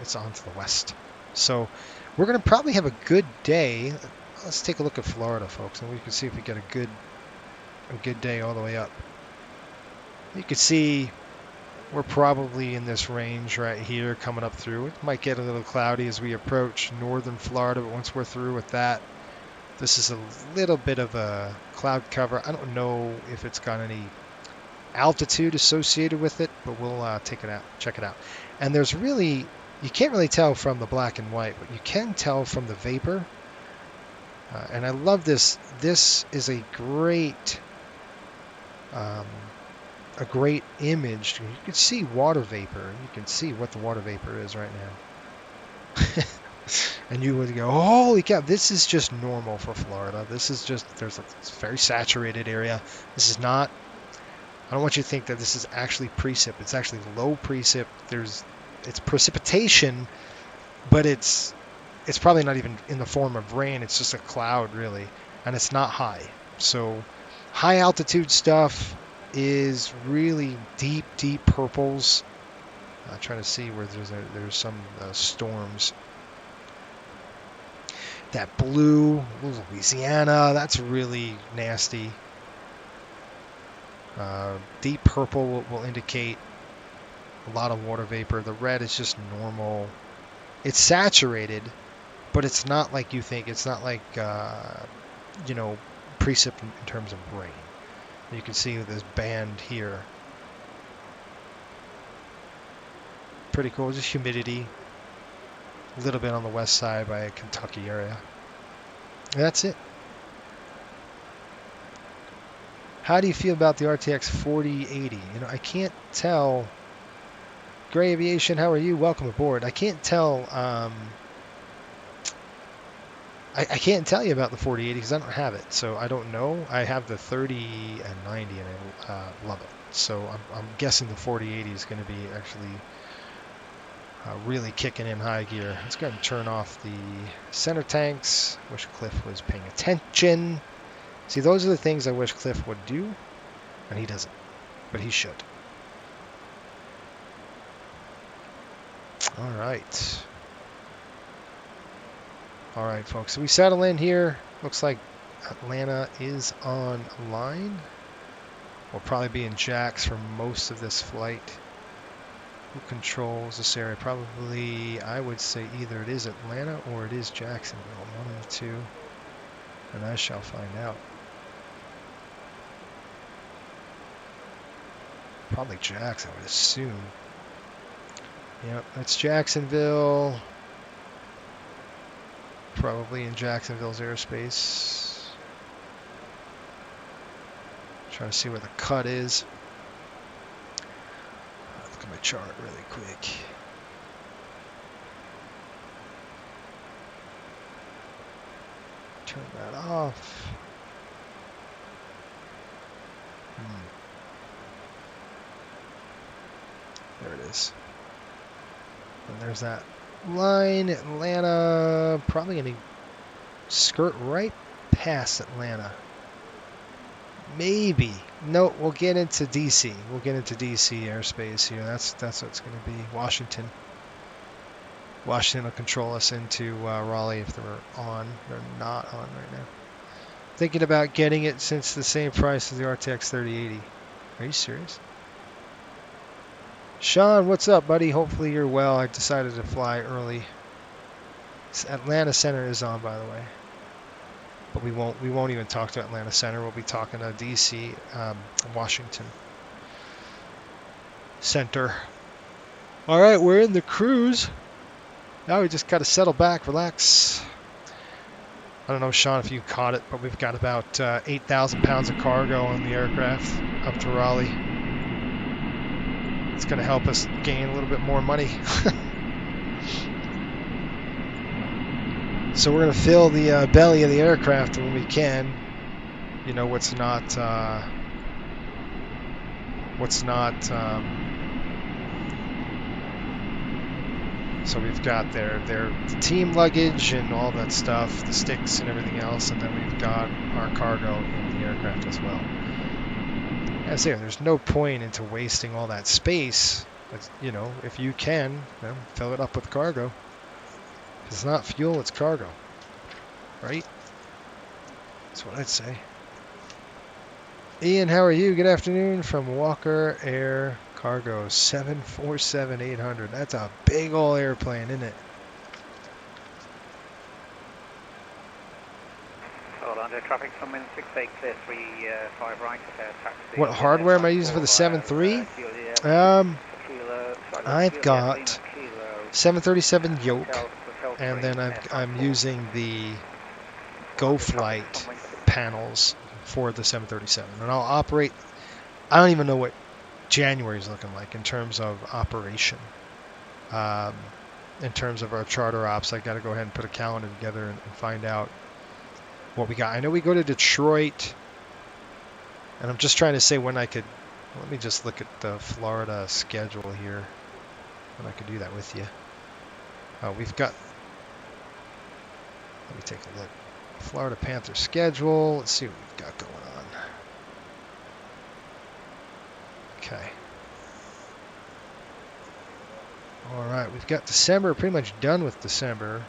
[SPEAKER 5] it's on to the west. So we're going to probably have a good day. Let's take a look at Florida, folks, and we can see if we get a good day all the way up. You can see we're probably in this range right here coming up through. It might get a little cloudy as we approach northern Florida, but once we're through with that, this is a little bit of a cloud cover. I don't know if it's got any altitude associated with it, but we'll check it out. And there's really, you can't really tell from the black and white, but you can tell from the vapor. And I love this. This is a great image. You can see water vapor. You can see what the water vapor is right now. And you would go, holy cow, this is just normal for Florida. This is just, it's a very saturated area. This is not, I don't want you to think that this is actually precip. It's actually low precip. It's precipitation, but it's probably not even in the form of rain. It's just a cloud, really, and it's not high. So high altitude stuff is really deep purples. I'm trying to see where there's some storms. That blue, Louisiana, that's really nasty. Deep purple will indicate a lot of water vapor. The red is just normal. It's saturated, but it's not like you think. It's not like, you know, precip in terms of rain. You can see this band here. Pretty cool. Just humidity. A little bit on the west side by Kentucky area. And that's it. How do you feel about the RTX 4080? You know, I can't tell. Gray Aviation, how are you? Welcome aboard. I can't tell. I can't tell you about the 4080 because I don't have it, so I don't know. I have the 30 and 90, and I love it. So I'm guessing the 4080 is going to be actually really kicking in high gear. Let's go ahead and turn off the center tanks. Wish Cliff was paying attention. See, those are the things I wish Cliff would do, and he doesn't, but he should. All right. All right, folks. So we settle in here. Looks like Atlanta is online. We'll probably be in Jax for most of this flight. Who controls this area? Probably, I would say either it is Atlanta or it is Jacksonville. One of the two. And I shall find out. Probably Jax, I would assume. Yep, that's Jacksonville. Probably in Jacksonville's airspace. Trying to see where the cut is. Look at my chart really quick. Turn that off. There it is. And there's that line. Atlanta, probably going to skirt right past Atlanta. Maybe. No, we'll get into DC. We'll get into DC airspace here. That's what it's going to be. Washington. Washington will control us into Raleigh if they're on. They're not on right now. Thinking about getting it since it's the same price as the RTX 3080. Are you serious? Sean, what's up, buddy? Hopefully you're well. I decided to fly early. Atlanta Center is on, by the way. But we won't even talk to Atlanta Center. We'll be talking to DC, Washington Center. All right, we're in the cruise. Now we just got to settle back, relax. I don't know, Sean, if you caught it, but we've got about 8,000 pounds of cargo on the aircraft up to Raleigh. It's going to help us gain a little bit more money. So we're going to fill the belly of the aircraft when we can. You know, what's not so we've got their team luggage and all that stuff, the sticks and everything else, and then we've got our cargo in the aircraft as well. As there's no point into wasting all that space. You know, if you can, fill it up with cargo. If it's not fuel, it's cargo, right? That's what I'd say. Ian, how are you? Good afternoon from Walker Air Cargo 747-800. That's a big old airplane, isn't it?
[SPEAKER 14] Orlando traffic from 68 clear 35 right, taxi.
[SPEAKER 5] What hardware am I using for the 7.3? I've got 737 yoke, and then I'm using the GoFlight panels for the 737, and I'll operate. I don't even know what January is looking like in terms of operation. In terms of our charter ops, I got to go ahead and put a calendar together and find out what we got. I know we go to Detroit, and I'm just trying to say when I could. Let me just look at the Florida schedule here, and I could do that with you. We've got. Let me take a look. Florida Panther schedule. Let's see what we've got going on. Okay. All right, we've got December pretty much done with December.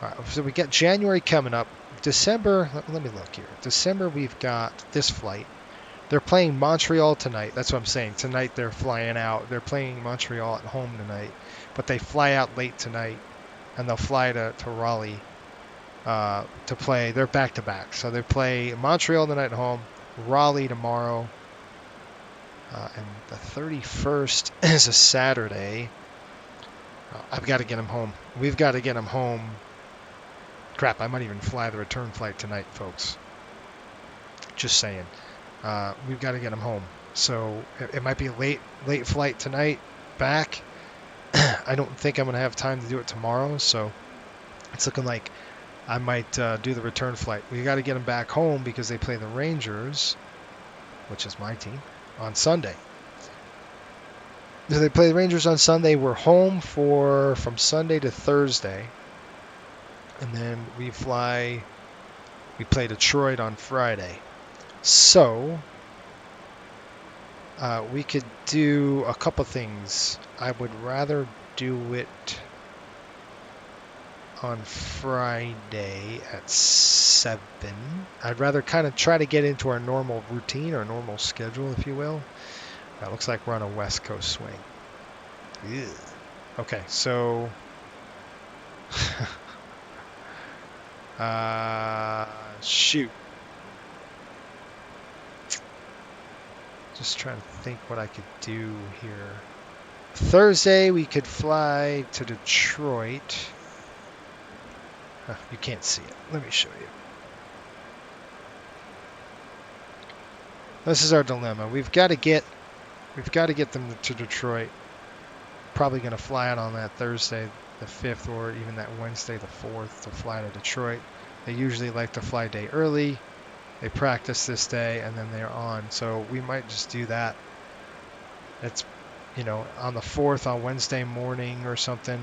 [SPEAKER 5] All right, so we got January coming up. December, let me look here. December, we've got this flight. They're playing Montreal tonight. That's what I'm saying. Tonight they're flying out. They're playing Montreal at home tonight, but they fly out late tonight. and they'll fly to Raleigh to play. They're back-to-back. So they play Montreal the night home, Raleigh tomorrow, and the 31st is a Saturday. I've got to get them home. We've got to get them home. Crap, I might even fly the return flight tonight, folks. Just saying. We've got to get them home. So it might be a late flight tonight back. I don't think I'm going to have time to do it tomorrow, so it's looking like I might do the return flight. We got to get them back home because they play the Rangers, which is my team, on Sunday. So they play the Rangers on Sunday. We're home from Sunday to Thursday, and then we play Detroit on Friday. So we could do a couple things. I would rather do it on Friday at 7. I'd rather kind of try to get into our normal routine, our normal schedule, if you will. That looks like we're on a West Coast swing. Ew. Okay, so shoot. Just trying to think what I could do here. Thursday, we could fly to Detroit. You can't see it. Let me show you. This is our dilemma. We've got to get them to Detroit. Probably going to fly out on that Thursday, the 5th, or even that Wednesday, the 4th, to fly to Detroit. They usually like to fly a day early. They practice this day, and then they're on. So we might just do that. It's, on the 4th, on Wednesday morning or something.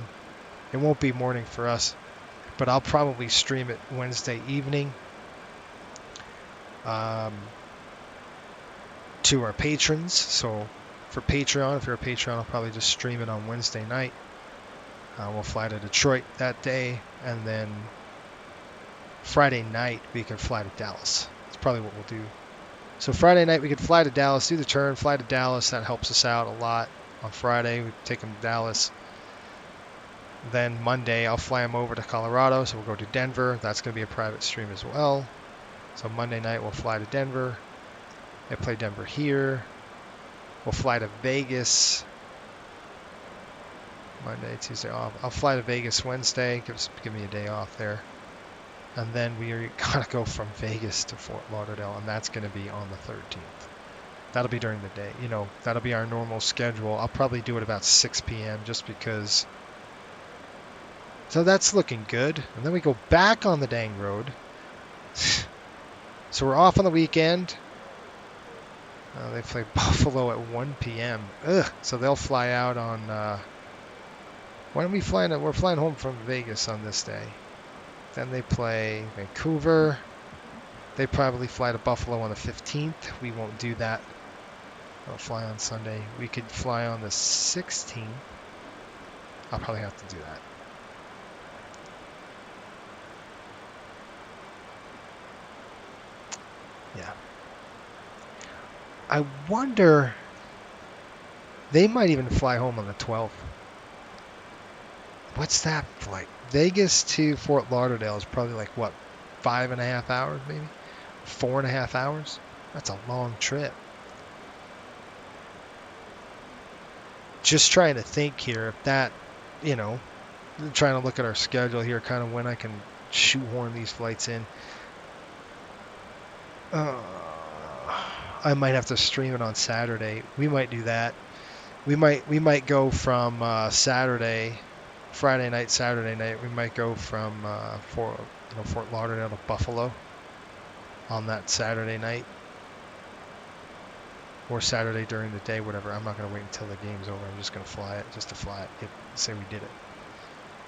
[SPEAKER 5] It won't be morning for us, but I'll probably stream it Wednesday evening to our patrons. So for Patreon, if you're a patron, I'll probably just stream it on Wednesday night. We'll fly to Detroit that day, and then Friday night we can fly to Dallas. That's probably what we'll do. So Friday night we could fly to Dallas, do the turn, fly to Dallas. That helps us out a lot. On Friday we take them to Dallas. Then Monday I'll fly them over to Colorado, so we'll go to Denver. That's going to be a private stream as well. So Monday night we'll fly to Denver. They play Denver here. We'll fly to Vegas Monday, Tuesday off. I'll fly to Vegas Wednesday. Give me a day off there. And then we are going to go from Vegas to Fort Lauderdale, and that's going to be on the 13th. That'll be during the day. That'll be our normal schedule. I'll probably do it about 6 p.m. just because. So that's looking good. And then we go back on the dang road. So we're off on the weekend. They play Buffalo at 1 p.m. Ugh. So they'll fly out on. When are we flying? We're flying home from Vegas on this day. Then they play Vancouver. They probably fly to Buffalo on the 15th. We won't do that. They'll fly on Sunday. We could fly on the 16th. I'll probably have to do that. Yeah. I wonder. They might even fly home on the 12th. What's that flight? Vegas to Fort Lauderdale is probably like, what, 5.5 hours maybe? 4.5 hours? That's a long trip. Just trying to think here if that, trying to look at our schedule here, kind of when I can shoehorn these flights in. I might have to stream it on Saturday. We might do that. We might go from Friday night, Saturday night. We might go from Fort Lauderdale to Buffalo on that Saturday night, or Saturday during the day, whatever. I'm not going to wait until the game's over. I'm just going to fly it, just to fly it. Say we did it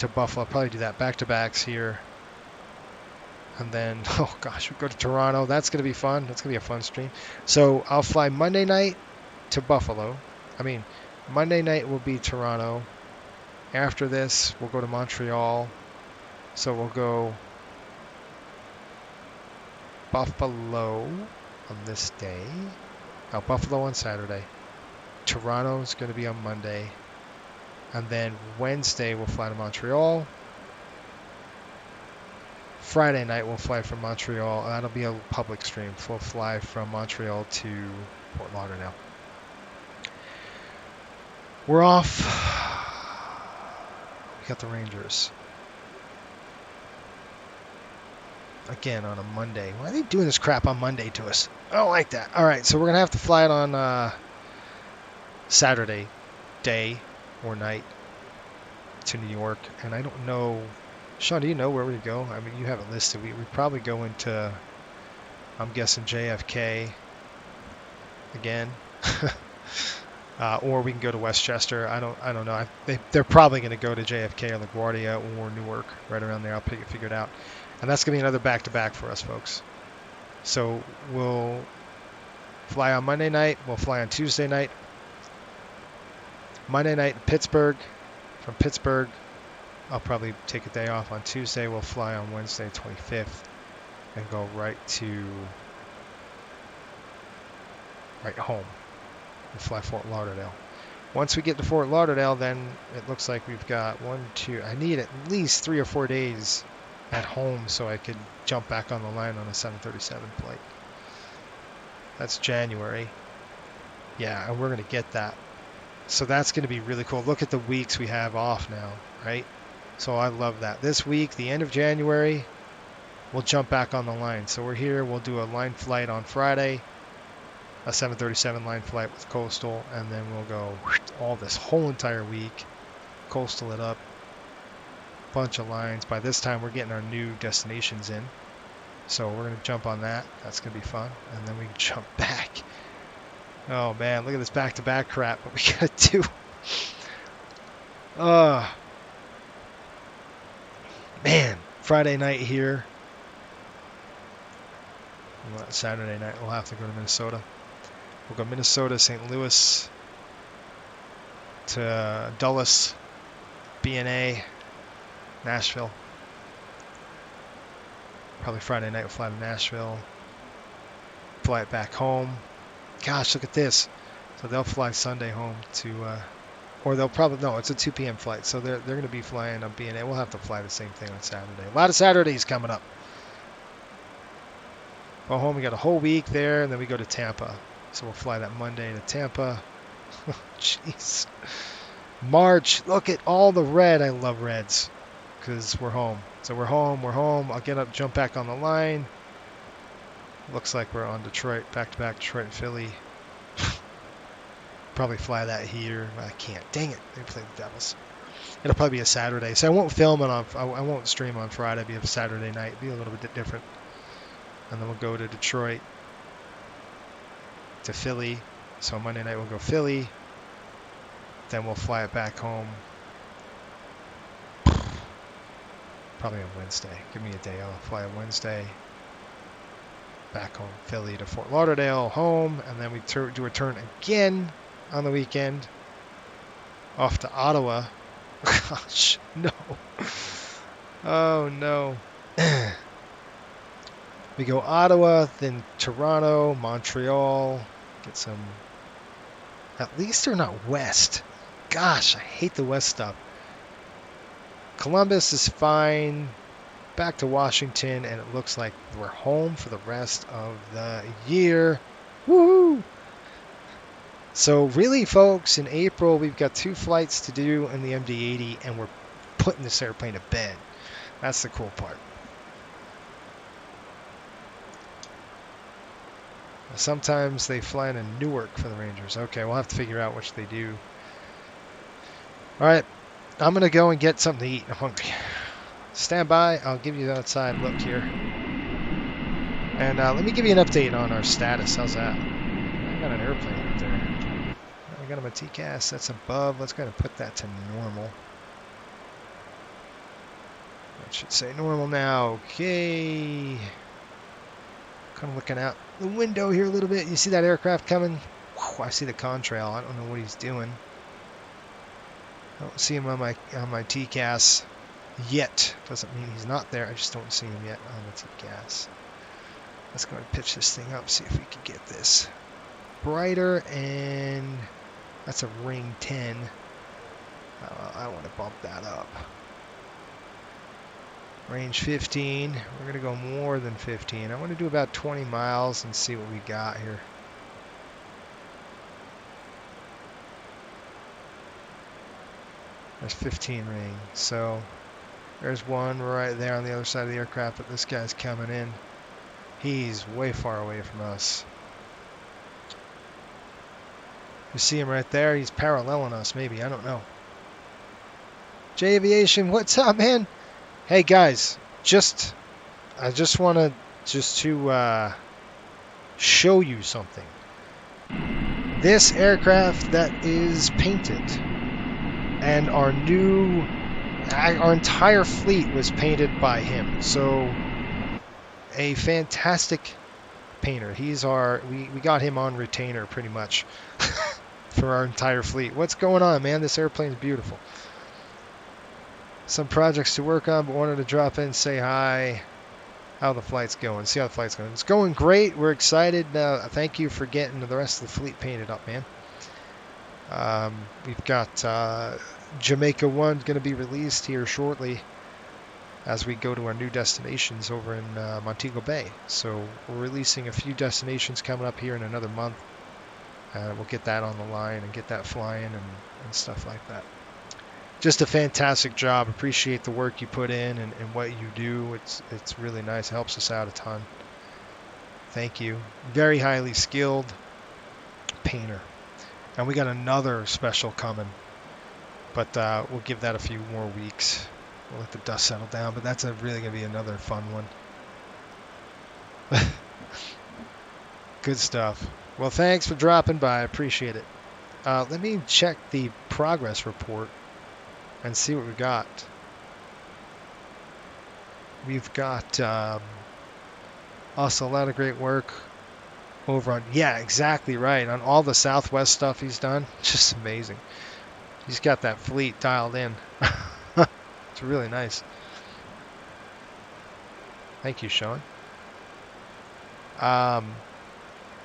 [SPEAKER 5] to Buffalo. I'll probably do that back-to-backs here. And then, oh gosh, we go to Toronto. That's going to be fun. That's going to be a fun stream. So I'll fly Monday night to Buffalo. Monday night will be Toronto. After this, we'll go to Montreal. So we'll go Buffalo on this day. Buffalo on Saturday. Toronto is going to be on Monday. And then Wednesday, we'll fly to Montreal. Friday night we'll fly from Montreal. That'll be a public stream. We'll fly from Montreal to Fort Lauderdale. We're off. We got the Rangers. Again on a Monday. Why are they doing this crap on Monday to us? I don't like that. All right, so we're going to have to fly it on Saturday day or night to New York. And I don't know. Sean, do you know where we go? I mean, you have it listed. We probably go into, I'm guessing, JFK again. Or we can go to Westchester. I don't know. They're probably going to go to JFK or LaGuardia or Newark, right around there. I'll figure it out. And that's going to be another back-to-back for us, folks. So we'll fly on Monday night. We'll fly on Tuesday night. Monday night in Pittsburgh. From Pittsburgh, I'll probably take a day off on Tuesday. We'll fly on Wednesday, 25th, and go right home. We'll fly Fort Lauderdale. Once we get to Fort Lauderdale, then it looks like we've got I need at least 3 or 4 days at home so I could jump back on the line on a 737 flight. That's January. Yeah, and we're going to get that. So that's going to be really cool. Look at the weeks we have off now, right? So I love that. This week, the end of January, we'll jump back on the line. So we're here. We'll do a line flight on Friday, a 737 line flight with Coastal, and then we'll go all this whole entire week, Coastal it up, bunch of lines. By this time, we're getting our new destinations in. So we're going to jump on that. That's going to be fun. And then we can jump back. Oh, man, look at this back-to-back crap. What we got to do. Man, Friday night here. Saturday night, we'll have to go to Minnesota. We'll go Minnesota, St. Louis, to Dulles, BNA, Nashville. Probably Friday night we'll fly to Nashville. Fly it back home. Gosh, look at this. So they'll fly Sunday home to, or they'll probably, no, it's a 2 p.m. flight. So they're going to be flying on BNA. We'll have to fly the same thing on Saturday. A lot of Saturdays coming up. Go home, we got a whole week there, and then we go to Tampa. So we'll fly that Monday to Tampa. Jeez. March, look at all the red. I love reds because we're home. So we're home. I'll get up, jump back on the line. Looks like we're on Detroit, back-to-back Detroit and Philly. Probably fly that here. I can't. Dang it. They play the Devils. It'll probably be a Saturday. So I won't film it on, I won't stream on Friday. It'll be a Saturday night. It'll be a little bit different. And then we'll go to Detroit, to Philly. So Monday night we'll go Philly. Then we'll fly it back home. Probably on Wednesday. Give me a day off. Fly on Wednesday. Back home, Philly to Fort Lauderdale, home, and then we do a turn again on the weekend. Off to Ottawa. Gosh, no. Oh, no. We go Ottawa, then Toronto, Montreal. Get some... At least they're not west. Gosh, I hate the west stuff. Columbus is fine. Back to Washington, and it looks like we're home for the rest of the year. Woohoo! So really, folks, in April, we've got 2 flights to do in the MD-80, and we're putting this airplane to bed. That's the cool part. Sometimes they fly into Newark for the Rangers. Okay, we'll have to figure out which they do. All right, I'm going to go and get something to eat. I'm hungry. Stand by. I'll give you the outside look here. And let me give you an update on our status. How's that? I got an airplane up there. I got him a TCAS. That's above. Let's go ahead and put that to normal. That should say normal now. Okay. Kind of looking out the window here a little bit. You see that aircraft coming? Whew, I see the contrail. I don't know what he's doing. I don't see him on my TCAS yet. Doesn't mean he's not there. I just don't see him yet on the TCAS. Let's go and pitch this thing up, see if we can get this brighter. And that's a ring 10. I want to bump that up. Range 15. We're going to go more than 15. I want to do about 20 miles and see what we got here. There's 15 ring. So there's one right there on the other side of the aircraft, but this guy's coming in. He's way far away from us. You see him right there? He's paralleling us, maybe. I don't know. J Aviation, what's up, man? Hey, guys. I just want to show you something. This aircraft that is painted, and our entire fleet was painted by him. So, a fantastic painter. We got him on retainer pretty much for our entire fleet. What's going on, man? This airplane's beautiful. Some projects to work on, but wanted to drop in, say hi. How the flight's going. See how the flight's going. It's going great. We're excited. Thank you for getting the rest of the fleet painted up, man. We've got Jamaica 1 going to be released here shortly as we go to our new destinations over in Montego Bay. So we're releasing a few destinations coming up here in another month. We'll get that on the line and get that flying and stuff like that. Just a fantastic job. Appreciate the work you put in and what you do. It's really nice. It helps us out a ton. Thank you. Very highly skilled painter. And we got another special coming. But we'll give that a few more weeks. We'll let the dust settle down. But that's really going to be another fun one. Good stuff. Well, thanks for dropping by. I appreciate it. Let me check the progress report and see what we got. We've got also a lot of great work over on, yeah, exactly right, on all the Southwest stuff he's done. Just amazing. He's got that fleet dialed in. It's really nice. Thank you, Sean.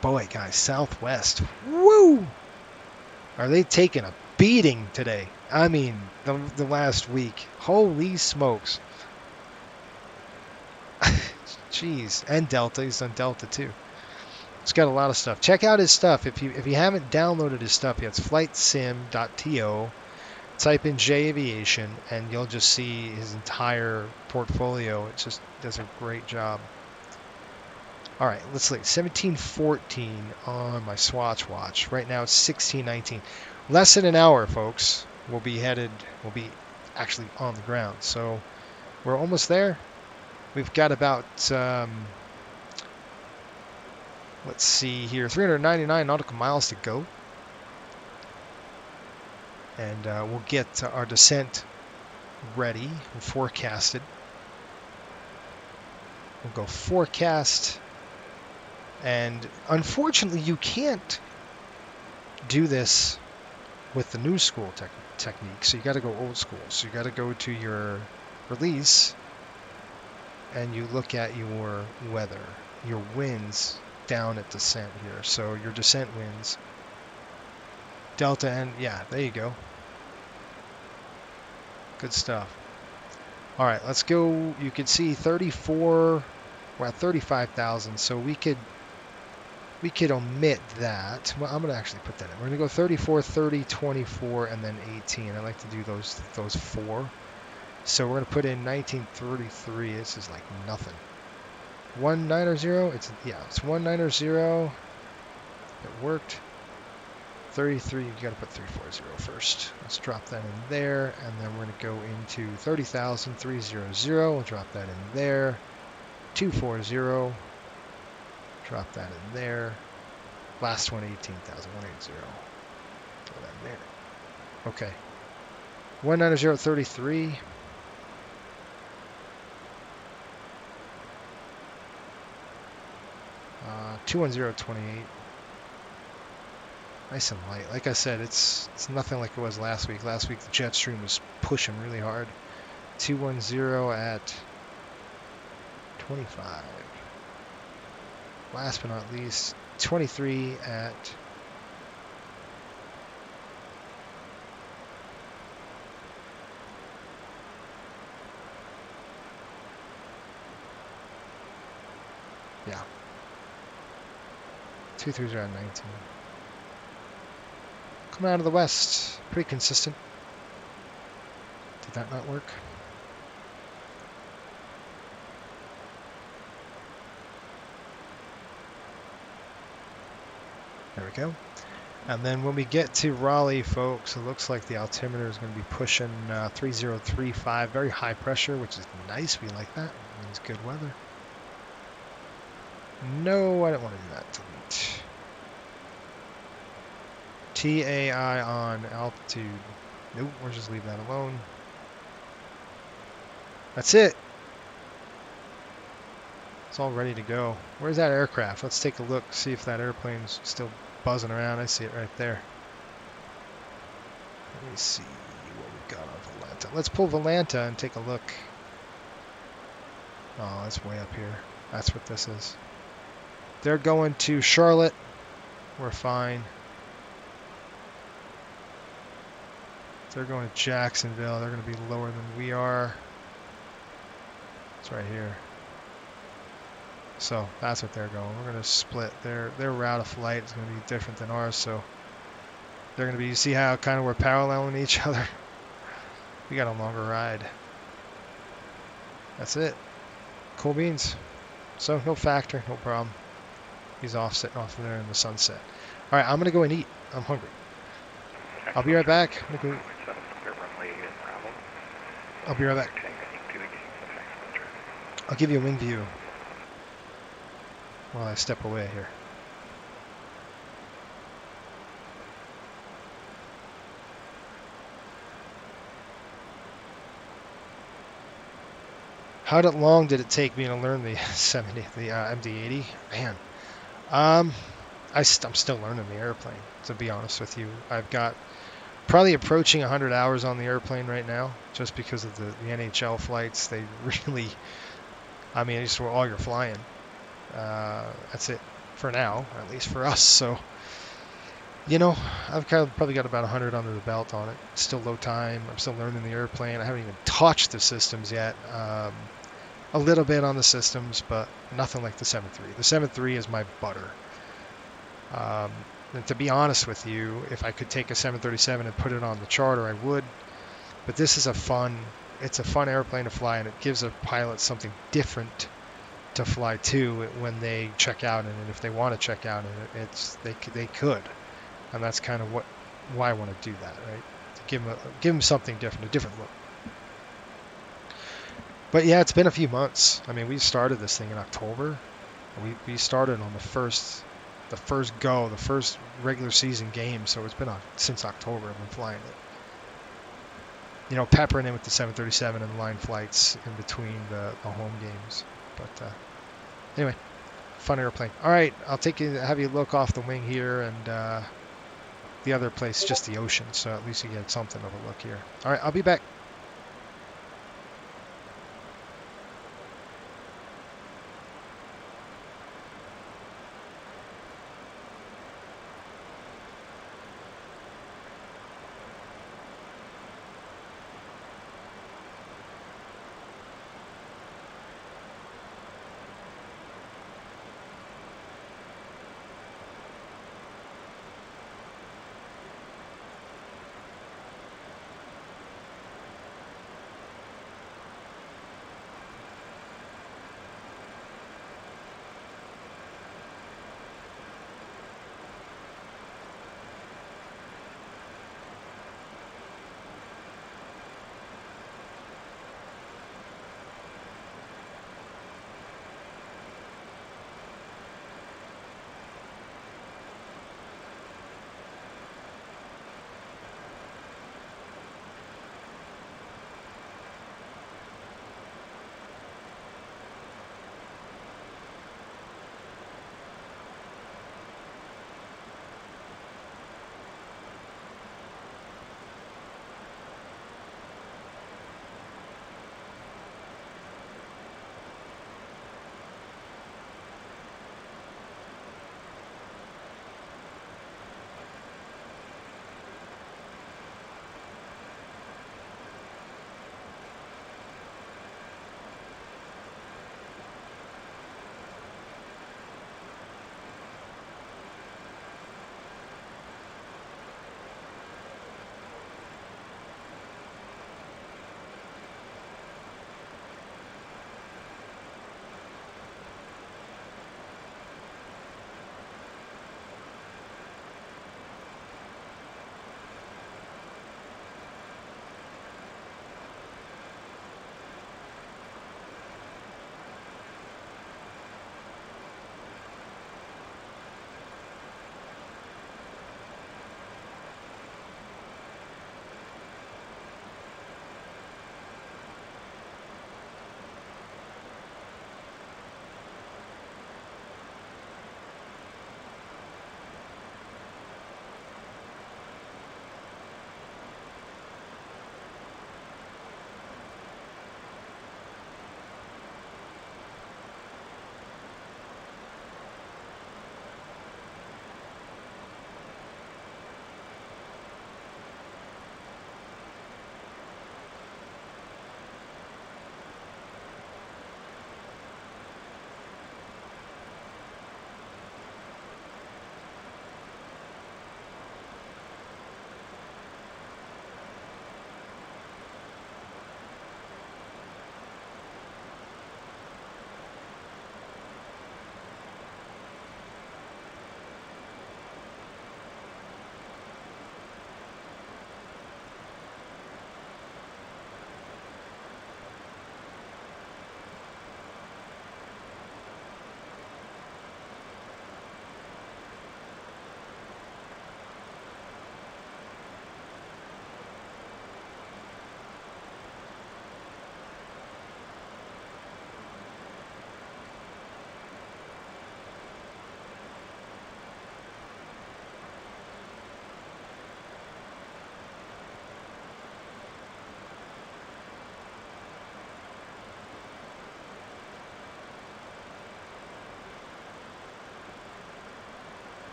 [SPEAKER 5] Boy, guys, Southwest. Woo! Are they taking a beating today? I mean, the last week. Holy smokes. Jeez. And Delta. He's done Delta too. He's got a lot of stuff. Check out his stuff. If you haven't downloaded his stuff yet, it's flightsim.to. Type in J Aviation and you'll just see his entire portfolio. It just does a great job. All right, let's see. 1714 on my Swatch watch. Right now it's 1619. Less than an hour, folks. We'll be actually on the ground. So we're almost there. We've got about, let's see here, 399 nautical miles to go. And we'll get our descent ready and forecasted. We'll go forecast. And unfortunately, you can't do this with the new school technique. So you got to go old school. So you got to go to your release and you look at your weather, your winds down at descent here. So your descent winds, delta, and yeah, there you go. Good stuff. All right, let's go. You can see 34. We're at 35,000. So we could omit that. Well, I'm going to actually put that in. We're going to go 34, 30, 24, and then 18. I like to do those four. So we're going to put in 1933. This is like nothing. 190. It's 190. It worked. 33. You got to put 340 first. Let's drop that in there, and then we're going to go into 30,000, 300. We'll drop that in there. 240. Drop that in there. Last one, 18,000, 180. Throw that in there. Okay. 190, 33. Uh, 210, 28. Nice and light. Like I said, it's nothing like it was last week. Last week the jet stream was pushing really hard. 210 at 25. Last but not least, 23 at 230 on 19. Coming out of the west. Pretty consistent. Did that not work? There we go. And then when we get to Raleigh, folks, it looks like the altimeter is going to be pushing 3035, very high pressure, which is nice. We like that. It means good weather. No, I don't want to do that. Delete. TAI on altitude. Nope, we'll just leave that alone. That's it. It's all ready to go. Where's that aircraft? Let's take a look, see if that airplane's still buzzing around. I see it right there. Let me see what we got on Volanta. Let's pull Volanta and take a look. Oh, it's way up here. That's what this is. They're going to Charlotte. We're fine. They're going to Jacksonville. They're going to be lower than we are. It's right here. So that's what they're going. We're going to split. Their route of flight is going to be different than ours. So they're going to be, you see how kind of we're paralleling each other? We got a longer ride. That's it. Cool beans. So no factor, no problem. He's off, sitting off there in the sunset. All right, I'm going to go and eat. I'm hungry. I'll be right back. I'll be right back. I'll give you a wing view while I step away here. How long did it take me to learn the MD-80? Man, I'm still learning the airplane, to be honest with you. I've got probably approaching 100 hours on the airplane right now, just because of the NHL flights. They really, I mean, just all you're flying. That's it for now, at least for us. So, you know, I've probably got about 100 under the belt on it. Still low time. I'm still learning the airplane. I haven't even touched the systems yet. A little bit on the systems, but nothing like the 7.3. The 7.3 is my butter. And to be honest with you, if I could take a 737 and put it on the charter, I would. But this is it's a fun airplane to fly, and it gives a pilot something different to fly to when they check out in it. If they want to check out in it, they could, and that's kind of why I want to do that, right? To give them something different, a different look. But yeah, it's been a few months. I mean, we started this thing in October. We started on the first regular season game, so it's been on since October. I've been flying it. You know, peppering in with the 737 and line flights in between the home games. But anyway, fun airplane. All right, I'll have you look off the wing here, and the other place is just the ocean, so at least you get something of a look here. All right, I'll be back.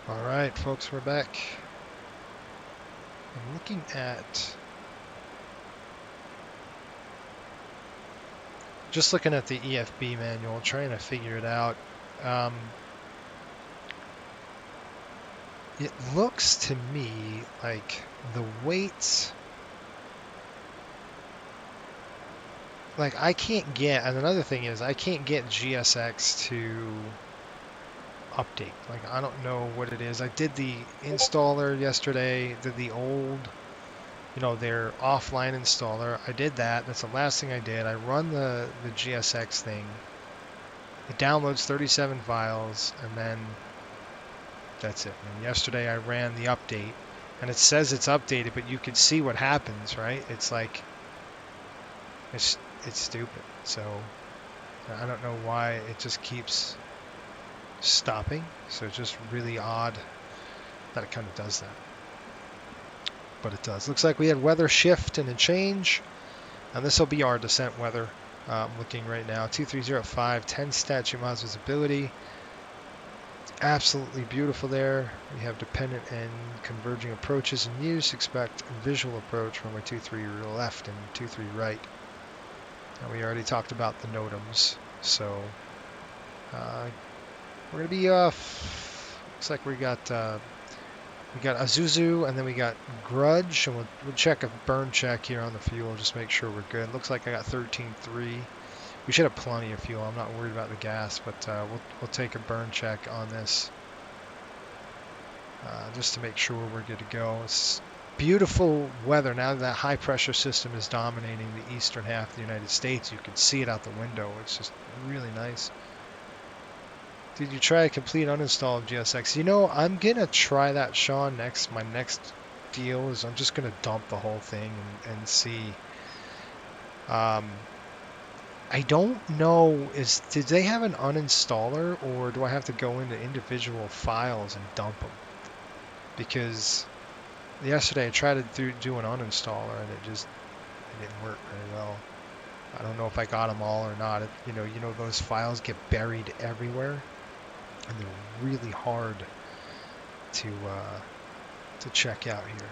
[SPEAKER 5] All right, folks, we're back. I'm looking at... Just looking at the EFB manual, trying to figure it out. It looks to me like the weights... Like, I can't get... And another thing is, I can't get GSX to update. Like, I don't know what it is. I did the installer yesterday, did the old, you know, their offline installer. I did that. That's the last thing I did. I run the GSX thing. It downloads 37 files, and then that's it. And yesterday I ran the update, and it says it's updated, but you can see what happens, right? It's like, it's stupid. So I don't know why it just keeps stopping. So it's just really odd that it kind of does that. But it does. Looks like we had weather shift and a change. And this will be our descent weather. I'm looking right now. 2305, 10 statute miles visibility. It's absolutely beautiful there. We have dependent and converging approaches in use. Expect visual approach runway 23 left and 23 right. And we already talked about the NOTAMs. So we're going to be off. Looks like we got Azuzu, and then we got Grudge, and we'll check a burn check here on the fuel, just make sure we're good. Looks like I got 13.3. We should have plenty of fuel. I'm not worried about the gas, but we'll take a burn check on this just to make sure we're good to go. It's beautiful weather now that high pressure system is dominating the eastern half of the United States. You can see it out the window. It's just really nice. Did you try a complete uninstall of GSX? You know, I'm going to try that, Sean, next. My next deal is I'm just going to dump the whole thing and see. I don't know, did they have an uninstaller, or do I have to go into individual files and dump them? Because yesterday I tried to do an uninstaller and it didn't work very well. I don't know if I got them all or not. You know those files get buried everywhere. And they're really hard to check out here.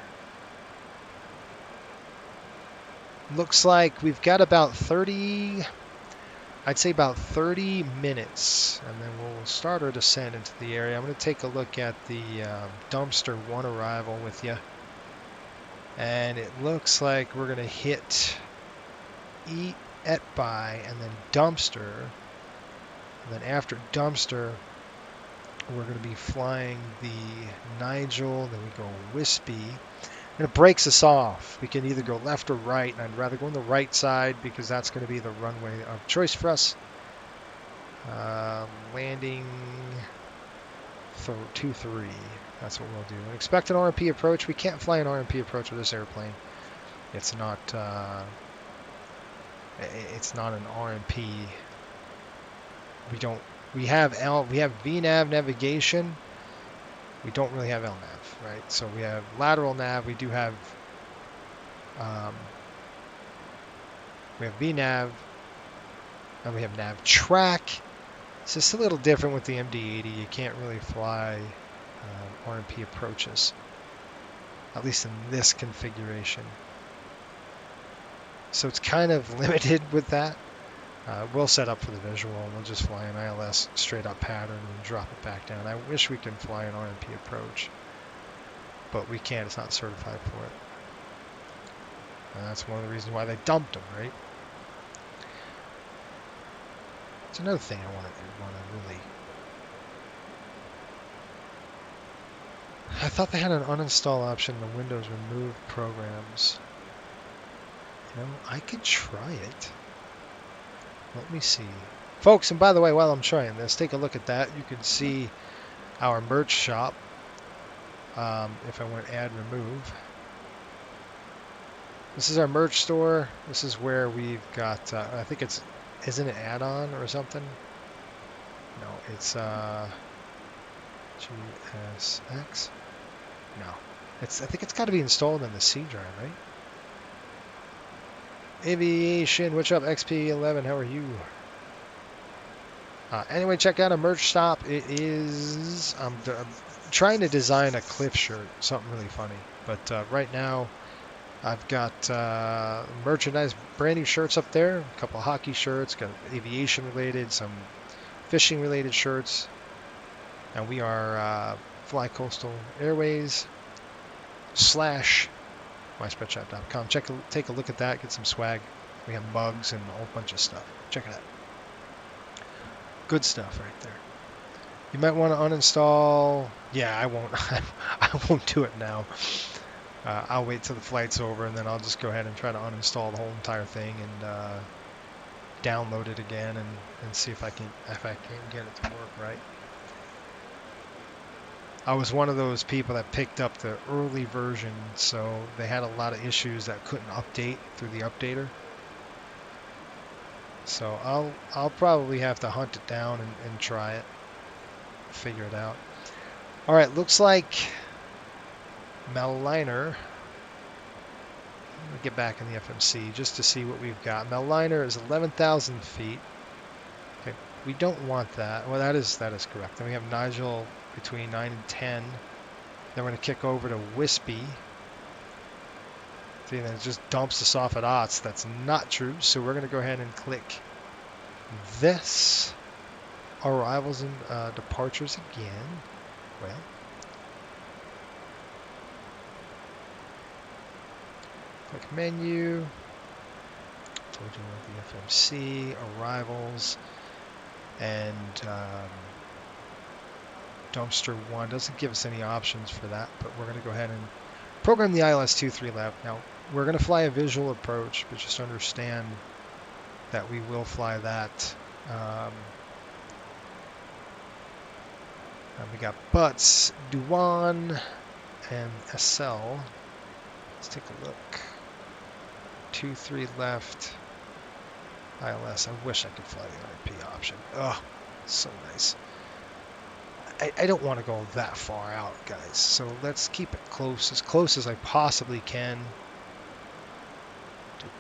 [SPEAKER 5] Looks like we've got about 30, I'd say about 30 minutes, and then we'll start our descent into the area. I'm going to take a look at the dumpster 1 arrival with you. And it looks like we're going to hit Etby and then dumpster. And then after dumpster, we're going to be flying the Nigel, then we go Wispy, and it breaks us off. We can either go left or right, and I'd rather go on the right side because that's going to be the runway of choice for us. Landing 23, that's what we'll do. And expect an RMP approach. We can't fly an RMP approach with this airplane. It's not an RMP. We have VNAV navigation. We don't really have LNAV, right? So we have lateral nav. We do have VNAV, and we have nav track. It's just a little different with the MD-80. You can't really fly RMP approaches, at least in this configuration. So it's kind of limited with that. We'll set up for the visual, and we'll just fly an ILS straight up pattern and drop it back down. I wish we could fly an RMP approach, but we can't. It's not certified for it. And that's one of the reasons why they dumped them, right? It's another thing I want to really... I thought they had an uninstall option in the Windows Remove programs. You know, I could try it. Let me see. Folks, and by the way, while I'm trying this, take a look at that. You can see our merch shop. If I went add remove. This is our merch store. This is where we've got, I think it's, isn't it add-on or something? No, it's GSX. No, I think it's got to be installed in the C drive, right? Aviation, what's up, XP11? How are you? Anyway, check out a merch shop. It is, I'm trying to design a cliff shirt, something really funny. But right now, I've got merchandise, brand new shirts up there, a couple of hockey shirts, got aviation related, some fishing related shirts, and we are Fly Coastal Airways / myspreadshop.com. Take a look at that, get some swag. We have mugs and a whole bunch of stuff. Check it out. Good stuff right there. You might want to uninstall. Yeah, I won't. I won't do it now. I'll wait till the flight's over, and then I'll just go ahead and try to uninstall the whole entire thing and download it again and see if I can get it to work right. I was one of those people that picked up the early version, so they had a lot of issues that couldn't update through the updater. So I'll probably have to hunt it down and try it, figure it out. All right, looks like Maligner. Let me get back in the FMC just to see what we've got. Maligner is 11,000 feet. Okay, we don't want that. Well, that is correct. Then we have Nigel between 9 and 10. Then we're going to kick over to Wispy. See, then it just dumps us off at Otts. That's not true. So we're going to go ahead and click this. Arrivals and departures again. Well, click menu. Told you about the FMC, arrivals, and dumpster 1. Doesn't give us any options for that, but we're going to go ahead and program the ILS-23 lab. Now, we're going to fly a visual approach, but just understand that we will fly that. We got Butts, Duan, and SL. Let's take a look. 2-3 left. ILS. I wish I could fly the RP option. Oh, so nice. I don't want to go that far out, guys. So let's keep it as close as I possibly can.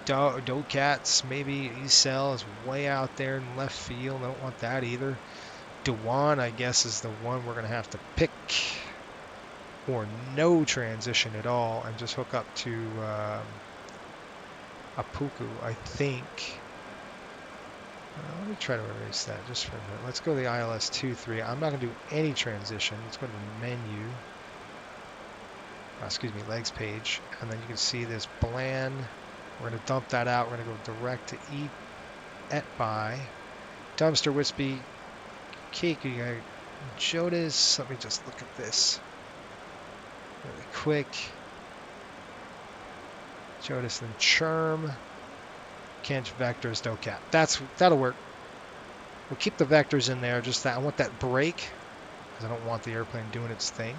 [SPEAKER 5] Docats, maybe Ecel is way out there in left field. I don't want that either. Dewan, I guess, is the one we're going to have to pick. Or no transition at all and just hook up to Apuku, I think. Let me try to erase that just for a minute. Let's go to the ILS-23. I'm not going to do any transition. Let's go to the menu. Excuse me, legs page. And then you can see this bland. We're going to dump that out. We're going to go direct to by Dumpster, Wispy, Kiki, Jodas. Let me just look at this really quick. Jodas and Churm. Can't vectors, Docat. That'll work. We'll keep the vectors in there. Just that I want that brake because I don't want the airplane doing its thing.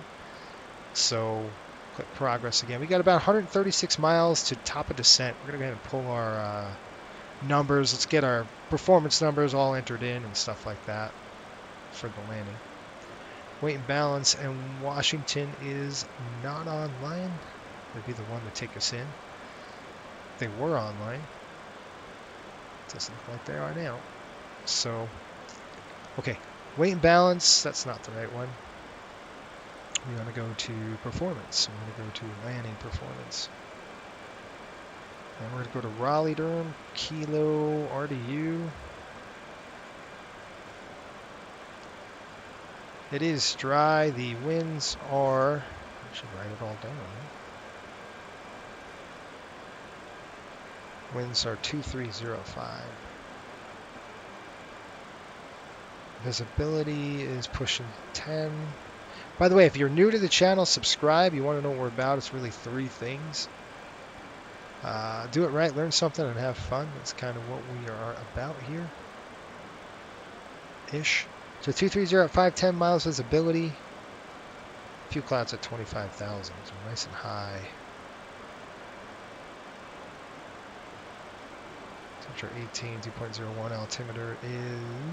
[SPEAKER 5] So click progress again. We got about 136 miles to top of descent. We're gonna go ahead and pull our numbers. Let's get our performance numbers all entered in and stuff like that for the landing. Weight and balance, and Washington is not online. Would be the one to take us in. They were online. Doesn't look like they are now. So, okay, weight and balance, that's not the right one. We want to go to performance. We're going to go to landing performance. And we're going to go to Raleigh, Durham, Kilo, RDU. It is dry. The winds are, I should write it all down. Winds are 2305. Visibility is pushing 10. By the way, if you're new to the channel, subscribe. You want to know what we're about. It's really 3 things. Do it right, learn something, and have fun. That's kind of what we are about here. Ish. So 230 at 510 miles visibility. A few clouds at 25,000. So nice and high. Temperature 18, 2.01. Altimeter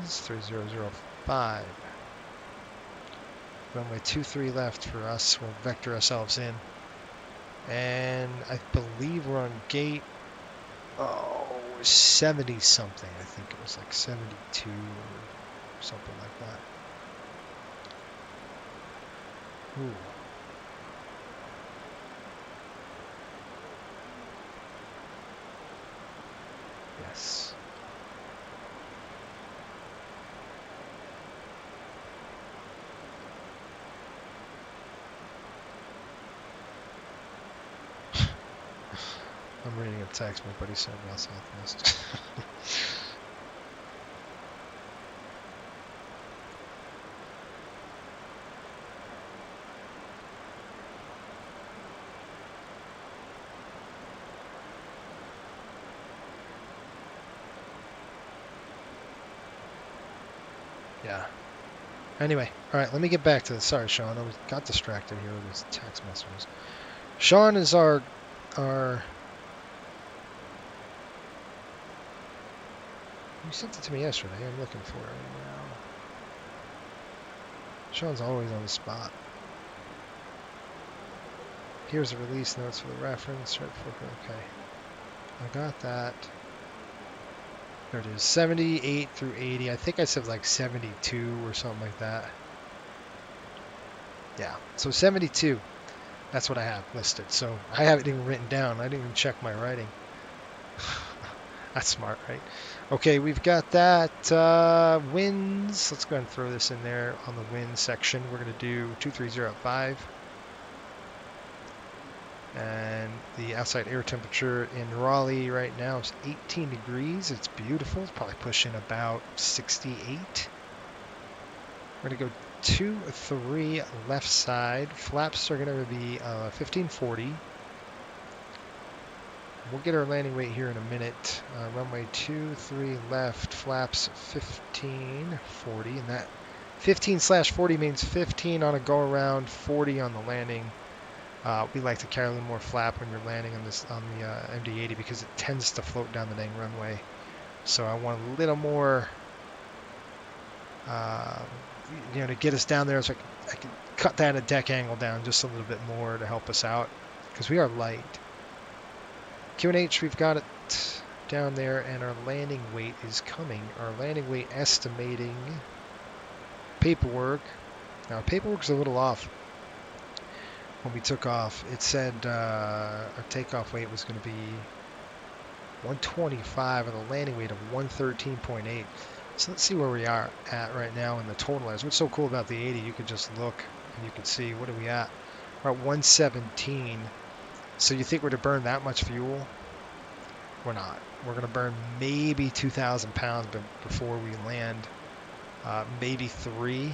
[SPEAKER 5] is 3005. Runway 23 left for us. We'll vector ourselves in. And I believe we're on gate 70 something. I think it was like 72 or something like that. Ooh. Yes. I'm reading a text my buddy sent about Southwest. Yeah. Anyway, all right, let me get back to this. Sorry, Sean, I got distracted here with these text messages. Sean is our you sent it to me yesterday. I'm looking for it right now. Sean's always on the spot. Here's the release notes for the reference. Right before, okay. I got that. There it is, 78 through 80. I think I said like 72 or something like that. Yeah, so 72. That's what I have listed. So I haven't even written down. I didn't even check my writing. That's smart, right? Okay, we've got that. Winds. Let's go ahead and throw this in there on the wind section. We're going to do 2305. And the outside air temperature in Raleigh right now is 18 degrees. It's beautiful. It's probably pushing about 68. We're going to go 2-3 left side. Flaps are going to be 1540. We'll get our landing weight here in a minute. Runway 23 left, flaps 1540. And that 15/40 means 15 on a go around, 40 on the landing. We like to carry a little more flap when you're landing on the MD-80 because it tends to float down the dang runway. So I want a little more, to get us down there, so I can cut that at deck angle down just a little bit more to help us out because we are light. QNH, we've got it down there, and our landing weight is coming. Our landing weight estimating paperwork. Now, paperwork's a little off. When we took off, it said our takeoff weight was going to be 125 with a landing weight of 113.8. So let's see where we are at right now in the totalizer. What's so cool about the 80, you could just look and you can see, what are we at? We're at 117. So you think we're to burn that much fuel? We're not. We're going to burn maybe 2,000 pounds before we land. Maybe 3.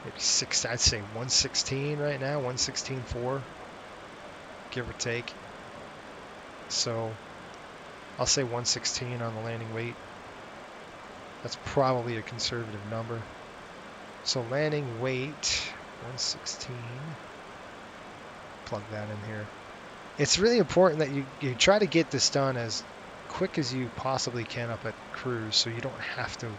[SPEAKER 5] Maybe 6, I'd say 116 right now, 116.4, give or take. So I'll say 116 on the landing weight. That's probably a conservative number. So landing weight, 116. Plug that in here. It's really important that you try to get this done as quick as you possibly can up at cruise so you don't have to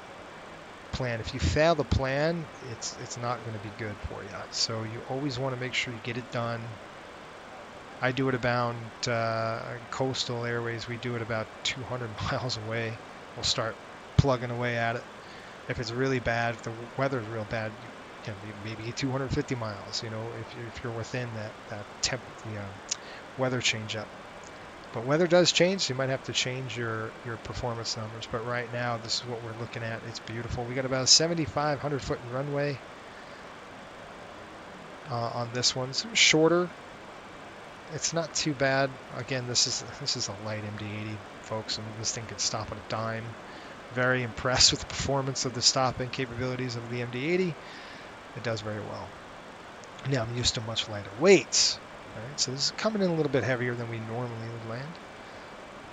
[SPEAKER 5] plan. If you fail the plan, it's not going to be good for you. So you always want to make sure you get it done. I do it about coastal airways. We do it about 200 miles away. We'll start plugging away at it. If it's really bad, if the weather's real bad, maybe 250 miles. If you're within that weather change up. But weather does change, so you might have to change your performance numbers. But right now, this is what we're looking at. It's beautiful. We got about a 7,500 foot runway on this one. It's shorter. It's not too bad. Again, this is a light MD-80, folks. I mean, this thing could stop at a dime. Very impressed with the performance of the stopping capabilities of the MD-80. It does very well. Now, I'm used to much lighter weights. Right, so this is coming in a little bit heavier than we normally would land,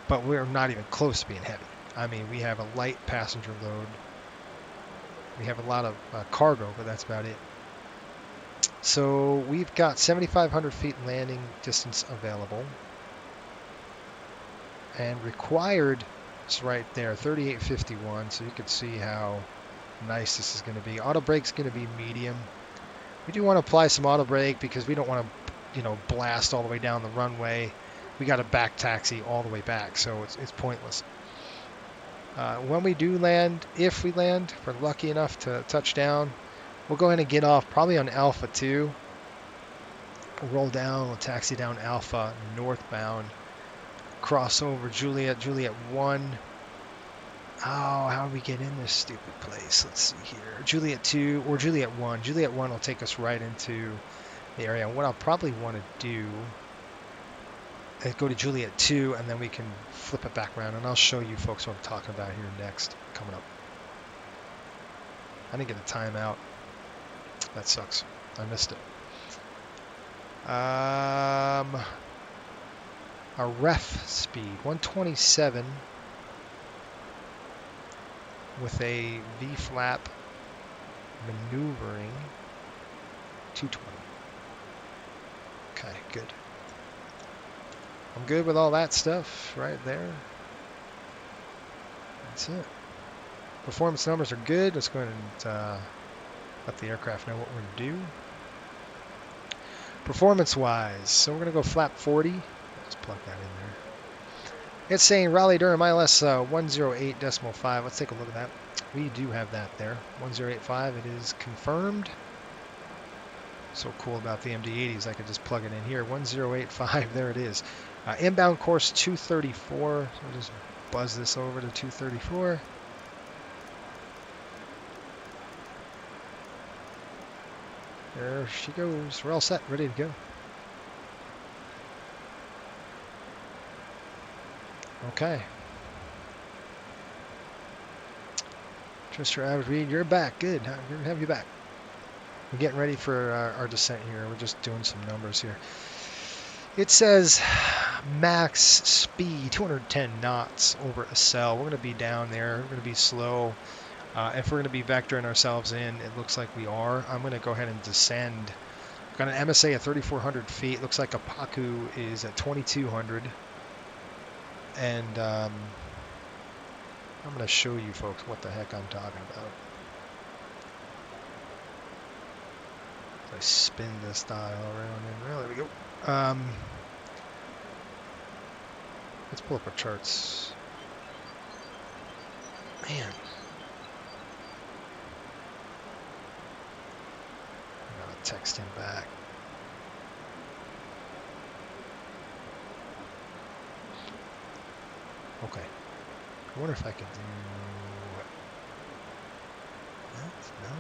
[SPEAKER 5] but we're not even close to being heavy. I mean, we have a light passenger load. We have a lot of cargo, but that's about it. So we've got 7,500 feet landing distance available, and required is right there, 3851. So you can see how nice this is going to be. Auto brake's going to be medium. We do want to apply some auto brake because we don't want to blast all the way down the runway. We got to back taxi all the way back, so it's pointless. When we do land, if we land, if we're lucky enough to touch down, We'll go ahead and get off probably on Alpha 2. We'll roll down, we'll taxi down Alpha northbound. Cross over Juliet, Juliet 1. Oh, how do we get in this stupid place? Let's see here. Juliet 2 or Juliet 1. Juliet 1 will take us right into the area. And what I'll probably want to do is go to Juliet 2 and then we can flip it back around. And I'll show you folks what I'm talking about here next. Coming up. I didn't get a timeout. That sucks. I missed it. Our ref speed 127 with a V flap maneuvering 220. Okay, good. I'm good with all that stuff right there. That's it. Performance numbers are good. Let's go ahead and let the aircraft know what we're going to do. Performance-wise, so we're going to go flap 40. Let's plug that in there. It's saying Raleigh Durham ILS 108.5. Let's take a look at that. We do have that there. 1085. It is confirmed. So cool about the MD-80s. I could just plug it in here. 1085. There it is. Inbound course 234. So we'll just buzz this over to 234. There she goes. We're all set, ready to go. Okay. Just your average read. You're back. Good. Good to have you back. We're getting ready for our descent here. We're just doing some numbers here. It says max speed 210 knots over a cell. We're going to be down there. We're going to be slow. If we're going to be vectoring ourselves in, it looks like we are. I'm going to go ahead and descend. We've got an MSA at 3,400 feet. Looks like Apaku is at 2,200. And I'm going to show you folks what the heck I'm talking about. So I spin this dial around and there we go. Let's pull up our charts. Man. Text him back. Okay. I wonder if I can do that. No.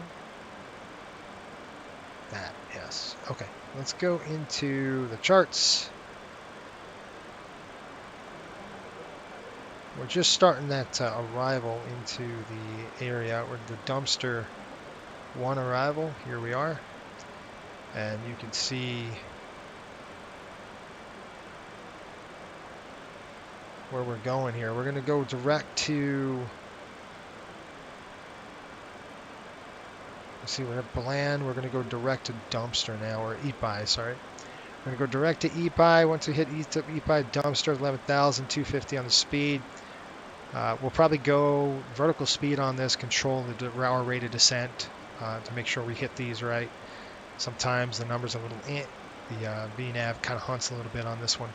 [SPEAKER 5] That, yes. Okay. Let's go into the charts. We're just starting that arrival into the area where the dumpster 1 arrival. Here we are. And you can see where we're going here. We're going to go direct to, let's see, we're at Bland. We're going to go direct to dumpster now, or Epi, sorry. We're going to go direct to Epi. Once we hit Epi dumpster, 11,250 on the speed. We'll probably go vertical speed on this, control our rate of descent to make sure we hit these right. Sometimes the number's a little the VNAV kind of hunts a little bit on this one.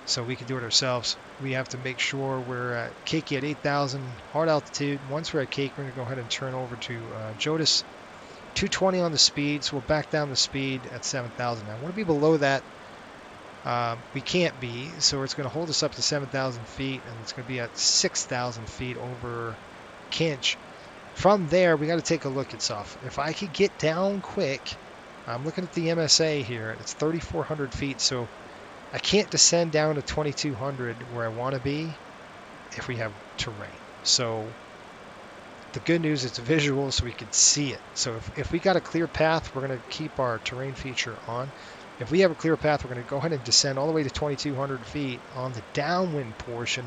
[SPEAKER 5] So we can do it ourselves. We have to make sure we're at Keiki at 8,000 hard altitude. Once we're at Keiki, we're going to go ahead and turn over to Jodas. 220 on the speed, so we'll back down the speed at 7,000. Now, I want to be below that. We can't be, so it's going to hold us up to 7,000 feet, and it's going to be at 6,000 feet over Kinch. From there, we got to take a look at stuff. If I could get down quick, I'm looking at the MSA here. It's 3,400 feet, so I can't descend down to 2,200 where I want to be if we have terrain. So the good news is it's visual, so we can see it. So if we got a clear path, we're going to keep our terrain feature on. If we have a clear path, we're going to go ahead and descend all the way to 2,200 feet on the downwind portion,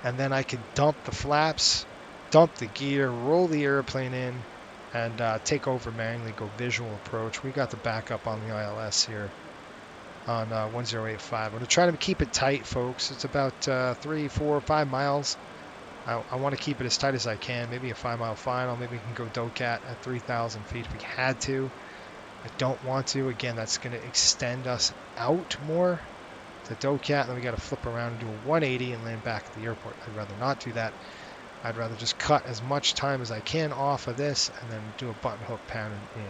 [SPEAKER 5] and then I can dump the flaps, dump the gear, roll the airplane in, and take over manually, go visual approach. We got the backup on the ILS here on 1085. I'm going to try to keep it tight, folks. It's about 3, 4, 5 miles. I want to keep it as tight as I can. Maybe a 5-mile final. Maybe we can go DOCAT at 3,000 feet if we had to. I don't want to. Again, that's going to extend us out more to DOCAT. Then we got to flip around and do a 180 and land back at the airport. I'd rather not do that. I'd rather just cut as much time as I can off of this and then do a button hook pattern in.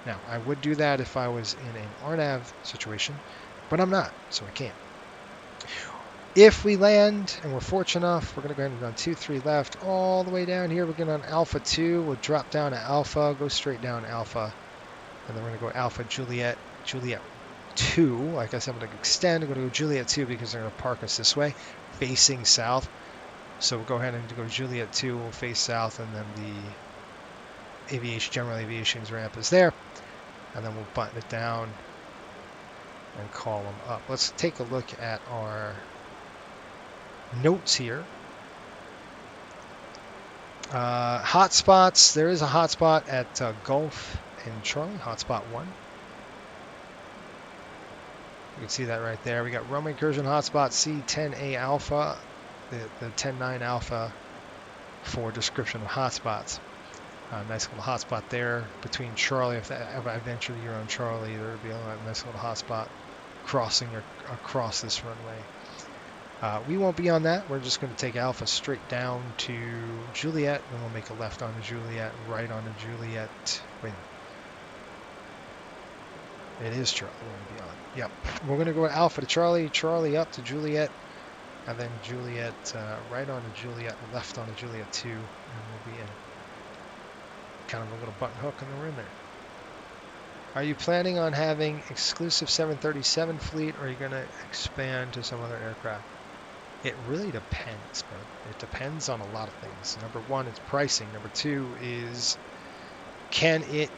[SPEAKER 5] Now, I would do that if I was in an RNAV situation, but I'm not, so I can't. If we land and we're fortunate enough, we're going to go ahead and run 23 left all the way down here. We're going on Alpha 2. We'll drop down to Alpha, go straight down Alpha, and then we're going to go Alpha Juliet, Juliet 2. Like I said, I'm going to extend. I'm going to go Juliet 2 because they're going to park us this way, facing south. So we'll go ahead and go Juliet 2, we'll face south, and then the aviation, general aviation's ramp is there. And then we'll button it down and call them up. Let's take a look at our notes here. Hotspots, there is a hotspot at Gulf and Charlie, hotspot 1. You can see that right there. We got runway incursion hotspot C10A Alpha. The 10-9 Alpha for description of hotspots. Nice little hotspot there between Charlie. If eventually you're on Charlie, there would be a nice little hotspot crossing across this runway. We won't be on that. We're just going to take Alpha straight down to Juliet, and we'll make a left onto Juliet, right onto Juliet. Wait a minute. It is Charlie we're going to be on. Yep. We're going to go Alpha to Charlie, Charlie up to Juliet, and then Juliet right onto Juliet, left onto Juliet 2, and we'll be in. Kind of a little button hook, and then we're in there. Are you planning on having exclusive 737 fleet, or are you going to expand to some other aircraft? It really depends, but it depends on a lot of things. Number one is pricing. Number two is, can it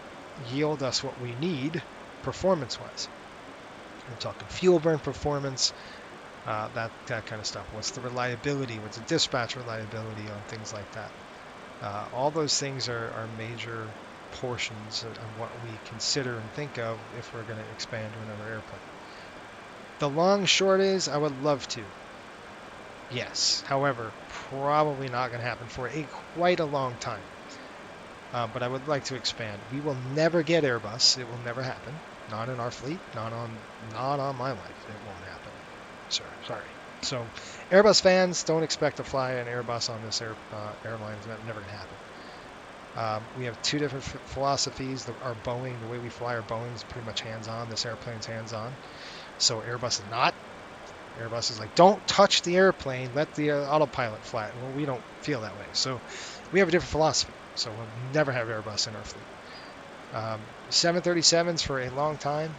[SPEAKER 5] yield us what we need performance-wise? I'm talking fuel burn performance, that kind of stuff. What's the reliability? What's the dispatch reliability on things like that? All those things are major portions of what we consider and think of if we're going to expand to another airplane. The long short is, I would love to. Yes. However, probably not going to happen for quite a long time. But I would like to expand. We will never get Airbus. It will never happen. Not in our fleet. Not on my life. It won't happen. Sir, sorry. So, Airbus fans, don't expect to fly an Airbus on this airline. It's never going to happen. We have two different philosophies. Our Boeing, the way we fly our Boeing is pretty much hands-on. This airplane's hands-on. So Airbus is not. Airbus is like, don't touch the airplane. Let the autopilot fly it. Well, we don't feel that way. So we have a different philosophy. So we'll never have Airbus in our fleet. 737s for a long time.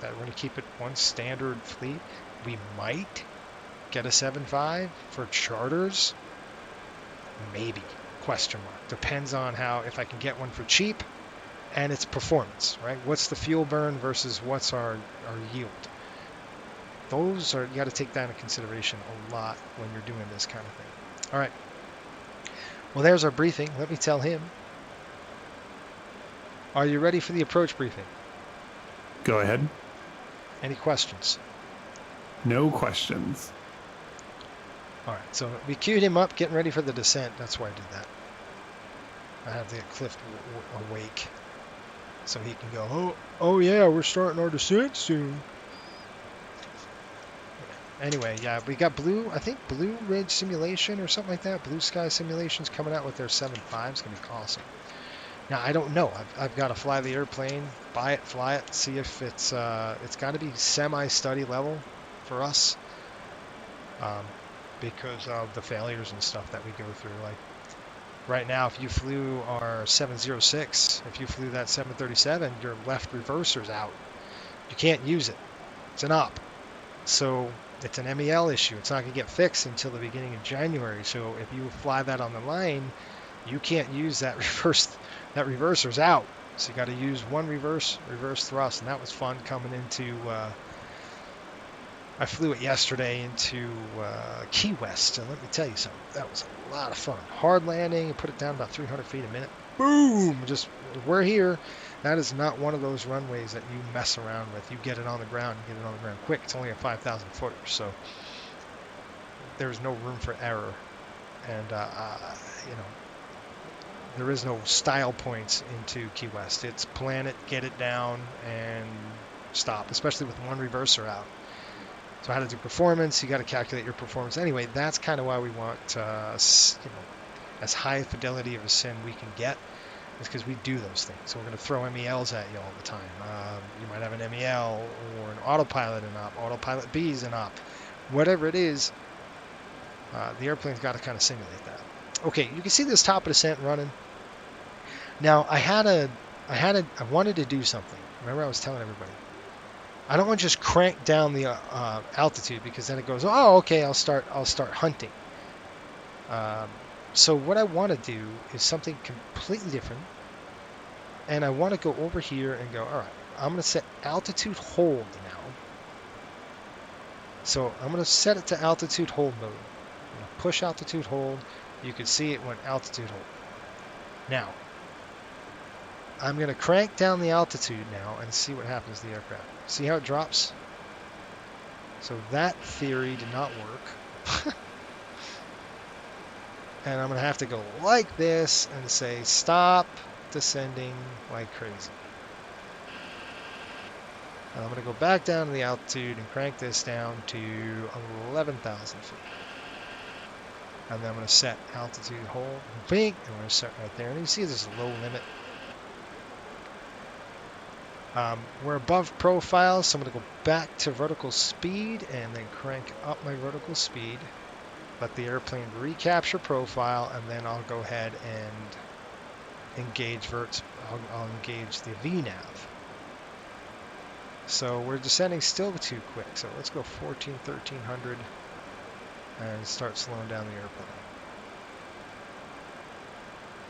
[SPEAKER 5] That we're going to keep it one standard fleet. We might get a 7.5 for charters. Maybe. Question mark. Depends on if I can get one for cheap and its performance, right? What's the fuel burn versus what's our yield? Those are, you got to take that into consideration a lot when you're doing this kind of thing. All right. Well, there's our briefing. Let me tell him. Are you ready for the approach briefing?
[SPEAKER 3] Go ahead.
[SPEAKER 5] Any questions?
[SPEAKER 3] No questions.
[SPEAKER 5] All right. So we queued him up, getting ready for the descent. That's why I did that. I have the Cliff awake, so he can go, oh yeah, we're starting our descent soon. Anyway, yeah, we got Blue Ridge Simulation or something like that. Blue Sky Simulation's coming out with their 7.5. It's going to be awesome. Now, I don't know. I've got to fly the airplane, buy it, fly it, see if it's got to be semi-study level for us because of the failures and stuff that we go through. Like, right now, if you flew our 706, if you flew that 737, your left reverser's out. You can't use it. It's an op. So it's an MEL issue. It's not going to get fixed until the beginning of January. So if you fly that on the line, you can't use that reverse. That reverser's out. So you got to use one reverse thrust, and that was fun coming into. I flew it yesterday into Key West, and let me tell you something. That was a lot of fun. Hard landing, put it down about 300 feet a minute. Boom! Just we're here. That is not one of those runways that you mess around with. You get it on the ground, you get it on the ground quick. It's only a 5,000 footer, so there's no room for error. And there is no style points into Key West. It's plan it, get it down, and stop, especially with one reverser out. So how to do performance, you got to calculate your performance. Anyway, that's kind of why we want, as high fidelity of a sim we can get, is because we do those things. So we're going to throw MELs at you all the time. You might have an MEL or an autopilot in op, autopilot B is in op. Whatever it is, the airplane's got to kind of simulate that. Okay, you can see this top of descent running. Now I wanted to do something. Remember, I was telling everybody, I don't want to just crank down the altitude, because then it goes, oh, okay, I'll start hunting. So what I want to do is something completely different, and I want to go over here and go, all right, I'm going to set altitude hold now. So I'm going to set it to altitude hold mode. I'm going to push altitude hold. You can see it went altitude hold. Now, I'm going to crank down the altitude now and see what happens to the aircraft. See how it drops? So that theory did not work. And I'm going to have to go like this and say stop descending like crazy. And I'm going to go back down to the altitude and crank this down to 11,000 feet. And then I'm going to set altitude hold, bink, and we're going to set right there. And you see there's a low limit. We're above profile, so I'm going to go back to vertical speed and then crank up my vertical speed. Let the airplane recapture profile, and then I'll go ahead and engage I'll engage the VNAV. So we're descending still too quick. So let's go 1300 and start slowing down the airplane.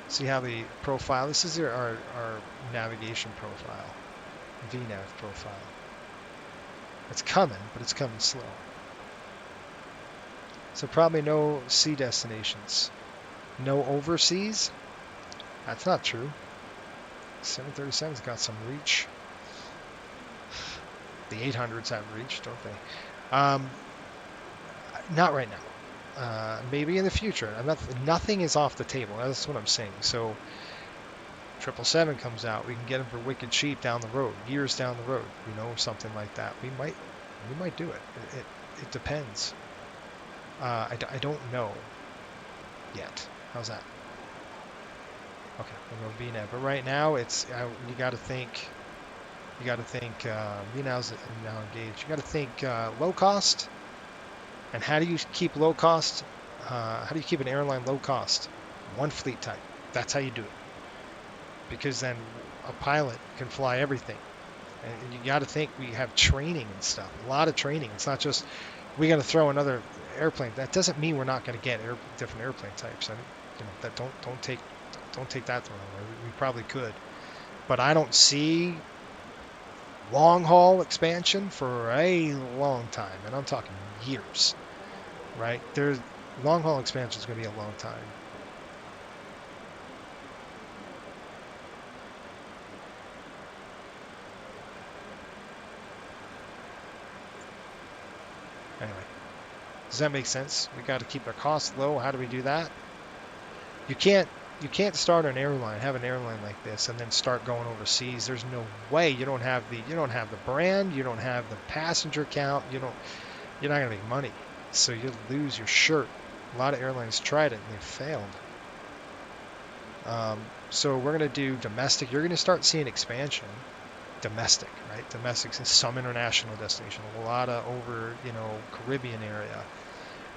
[SPEAKER 5] See how the profile, this is our navigation profile, VNAV profile. It's coming, but it's coming slow. So probably no sea destinations. No overseas? That's not true. 737's got some reach. The 800s have reach, don't they? Not right now. Maybe in the future. Nothing is off the table. That's what I'm saying. So 777 comes out. We can get them for wicked cheap down the road, years down the road, something like that. We might do it. It depends. I don't know yet. How's that? Okay, we'll go VNAV. But right now, it's you got to think. VNAV's now engaged. You got to think low cost. And how do you keep low cost? How do you keep an airline low cost? One fleet type. That's how you do it. Because then a pilot can fly everything. And you got to think we have training and stuff. A lot of training. It's not just we got to throw another airplane. That doesn't mean we're not going to get different airplane types. That don't take that the wrong way. We probably could, but I don't see long haul expansion for a long time, and I'm talking years. Right? There's long haul expansion is going to be a long time. Anyway. Does that make sense? We got to keep our costs low. How do we do that? You can't start an airline, have an airline like this, and then start going overseas. There's no way. You don't have the brand. You don't have the passenger count. You're not gonna make money. So you'll lose your shirt. A lot of airlines tried it and they failed. So we're gonna do domestic. You're gonna start seeing expansion. Domestic, right? Domestic, some international destination, a lot of over, Caribbean area.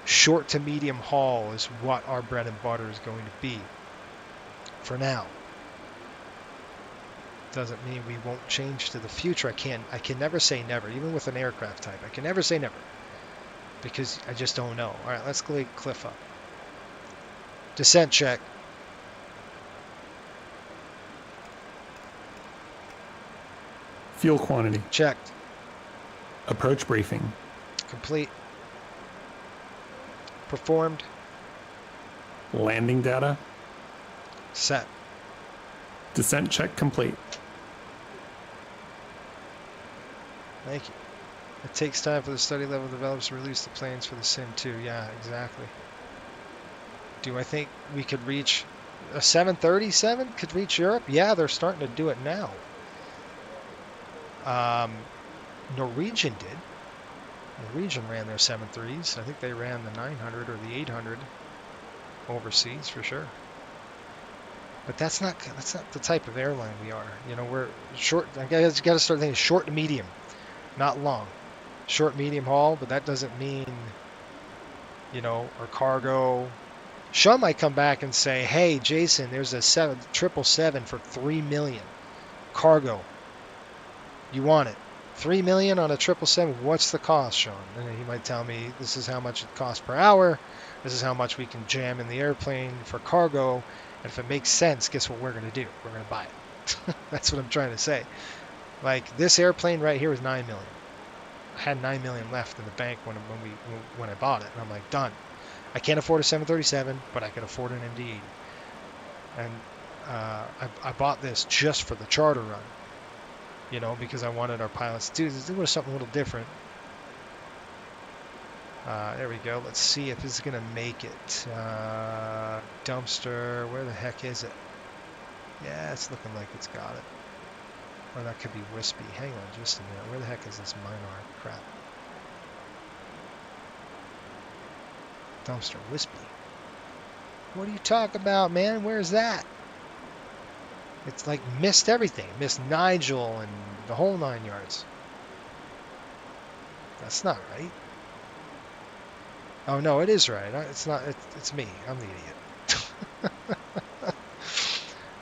[SPEAKER 5] Short to medium haul is what our bread and butter is going to be for now. Doesn't mean we won't change to the future. I can never say never, even with an aircraft type. I can never say never because I just don't know. All right, let's go cliff up. Descent check.
[SPEAKER 3] Fuel quantity.
[SPEAKER 5] Checked.
[SPEAKER 3] Approach briefing.
[SPEAKER 5] Complete. Performed.
[SPEAKER 3] Landing data.
[SPEAKER 5] Set.
[SPEAKER 3] Descent check complete.
[SPEAKER 5] Thank you. It takes time for the study level developers to release the planes for the Sim 2. Yeah, exactly. Do I think we could reach a 737 could reach Europe? Yeah, they're starting to do it now. Norwegian did. Norwegian ran their 7.3s. I think they ran the 900 or the 800. overseas for sure. But that's not the type of airline we are. You know, we're short. I guess you got to start thinking short to medium, not long. Short, medium haul, but that doesn't mean, you know, our cargo. Sean might come back and say, "Hey, Jason, there's a 777 for $3 million cargo. You want it? $3 million on a 777. What's the cost, Sean?" And then he might tell me, "This is how much it costs per hour. This is how much we can jam in the airplane for cargo. And if it makes sense, guess what we're going to do? We're going to buy it." That's what I'm trying to say. Like, this airplane right here was $9 million. I had $9 million left in the bank when I bought it, and I'm like, done. I can't afford a 737, but I can afford an MD-80. And I bought this just for the charter run, you know, because I wanted our pilots to do something a little different. There we go. Let's see if this is gonna make it. Dumpster, where the heck is it? Yeah, it's looking like it's got it. Or that could be wispy. Hang on just a minute. Where the heck is this minor crap? Dumpster, wispy. What are you talking about, man? Where's that? It's like missed everything. Missed Nigel and the whole 9 yards. That's not right. Oh no, it is right. It's not. It's me. I'm the idiot.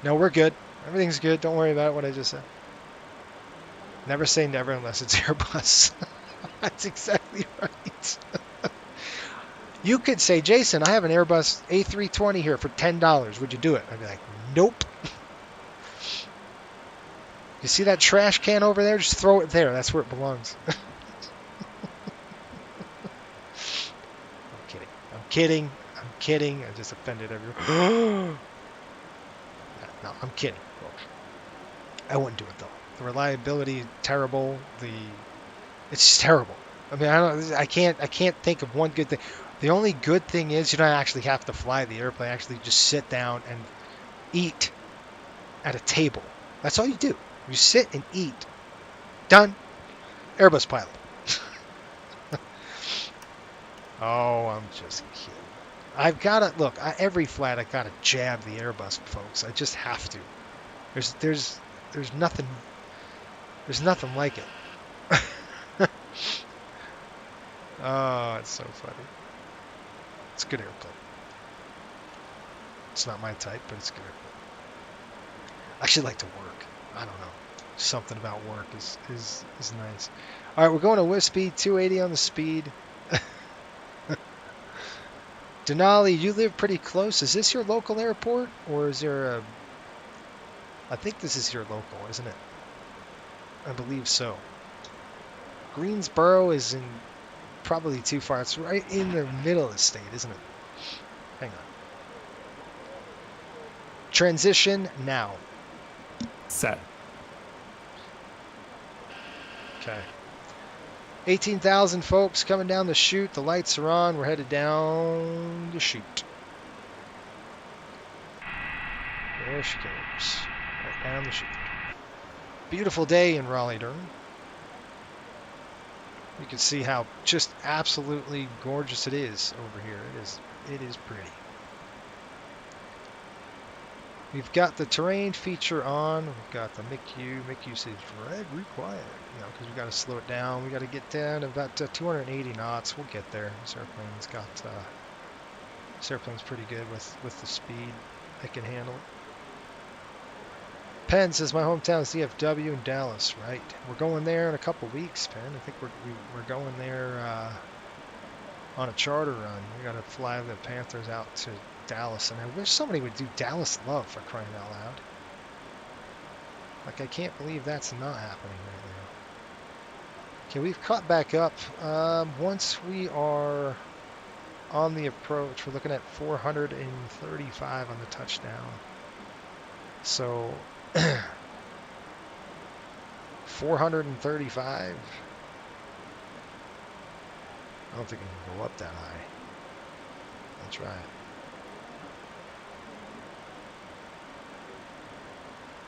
[SPEAKER 5] No, we're good. Everything's good. Don't worry about what I just said. Never say never unless it's Airbus. That's exactly right. You could say, "Jason, I have an Airbus A320 here for $10. Would you do it?" I'd be like, "Nope." You see that trash can over there? Just throw it there. That's where it belongs. I'm kidding. I just offended everyone. No, I'm kidding. I wouldn't do it though. The reliability terrible. It's just terrible. I mean, I can't think of one good thing. The only good thing is you don't actually have to fly the airplane. Actually, just sit down and eat at a table. That's all you do. You sit and eat. Done. Airbus pilot. Oh, I'm just kidding. I've got to look. Every flight, I got to jab the Airbus folks. I just have to. There's nothing. There's nothing like it. Oh, it's so funny. It's a good airplane. It's not my type, but it's a good airplane. I actually like to work. I don't know. Something about work is nice. All right, we're going to Wispy, 280 on the speed. Denali, you live pretty close. Is this your local airport, or is there a... I think this is your local, isn't it? I believe so. Greensboro is in probably too far. It's right in the middle of the state, isn't it? Hang on. Transition now.
[SPEAKER 3] Set.
[SPEAKER 5] Okay. 18,000 folks coming down the chute. The lights are on. We're headed down the chute. There she goes. Right down the chute. Beautiful day in Raleigh-Durham. You can see how just absolutely gorgeous it is over here. It is pretty. We've got the terrain feature on. We've got the MICU. MICU says red required, you know, because we got to slow it down. We got to get down to about 280 knots. We'll get there. This airplane's pretty good with the speed it can handle. Penn says my hometown is DFW in Dallas, right? We're going there in a couple weeks, Penn. I think we're going there on a charter run. We got to fly the Panthers out to Dallas, and I wish somebody would do Dallas Love, for crying out loud. Like, I can't believe that's not happening right now. Okay, we've caught back up. Once we are on the approach, we're looking at 435 on the touchdown. So 435. I don't think it can go up that high. That's right.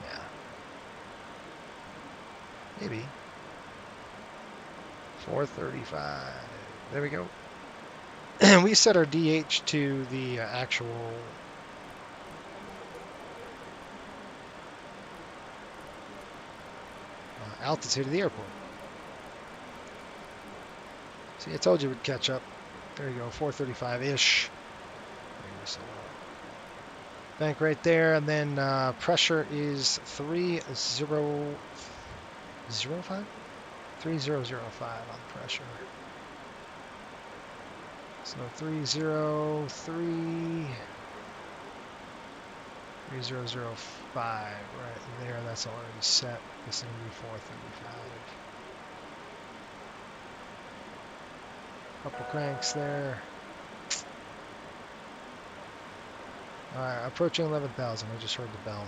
[SPEAKER 5] Yeah. Maybe. 435. There we go. we set our DH to the actual altitude of the airport. See, I told you it would catch up. There you go, 435-ish. Bank right there, and then pressure is 3005? 3005 on pressure. So 303, 3005 right there, that's already set. This is going to be 435. Couple cranks there. Alright, approaching 11,000. I just heard the bell.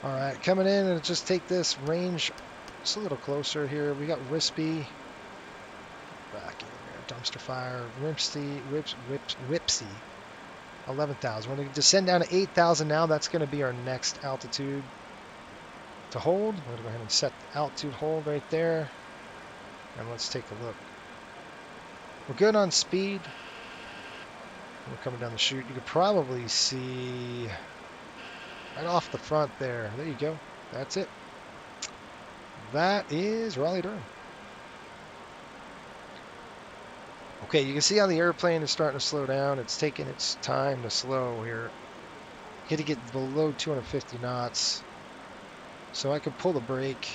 [SPEAKER 5] Alright, coming in and just take this range just a little closer here. We got Wispy. Back in there. Dumpster fire. Whipsy. 11,000. We're going to descend down to 8,000 now. That's going to be our next altitude to hold. We're going to go ahead and set the altitude hold right there. And let's take a look. We're good on speed. We're coming down the chute. You could probably see right off the front there. There you go. That's it. That is Raleigh-Durham. Okay, you can see how the airplane is starting to slow down. It's taking its time to slow here. Got to get below 250 knots. So I can pull the brake.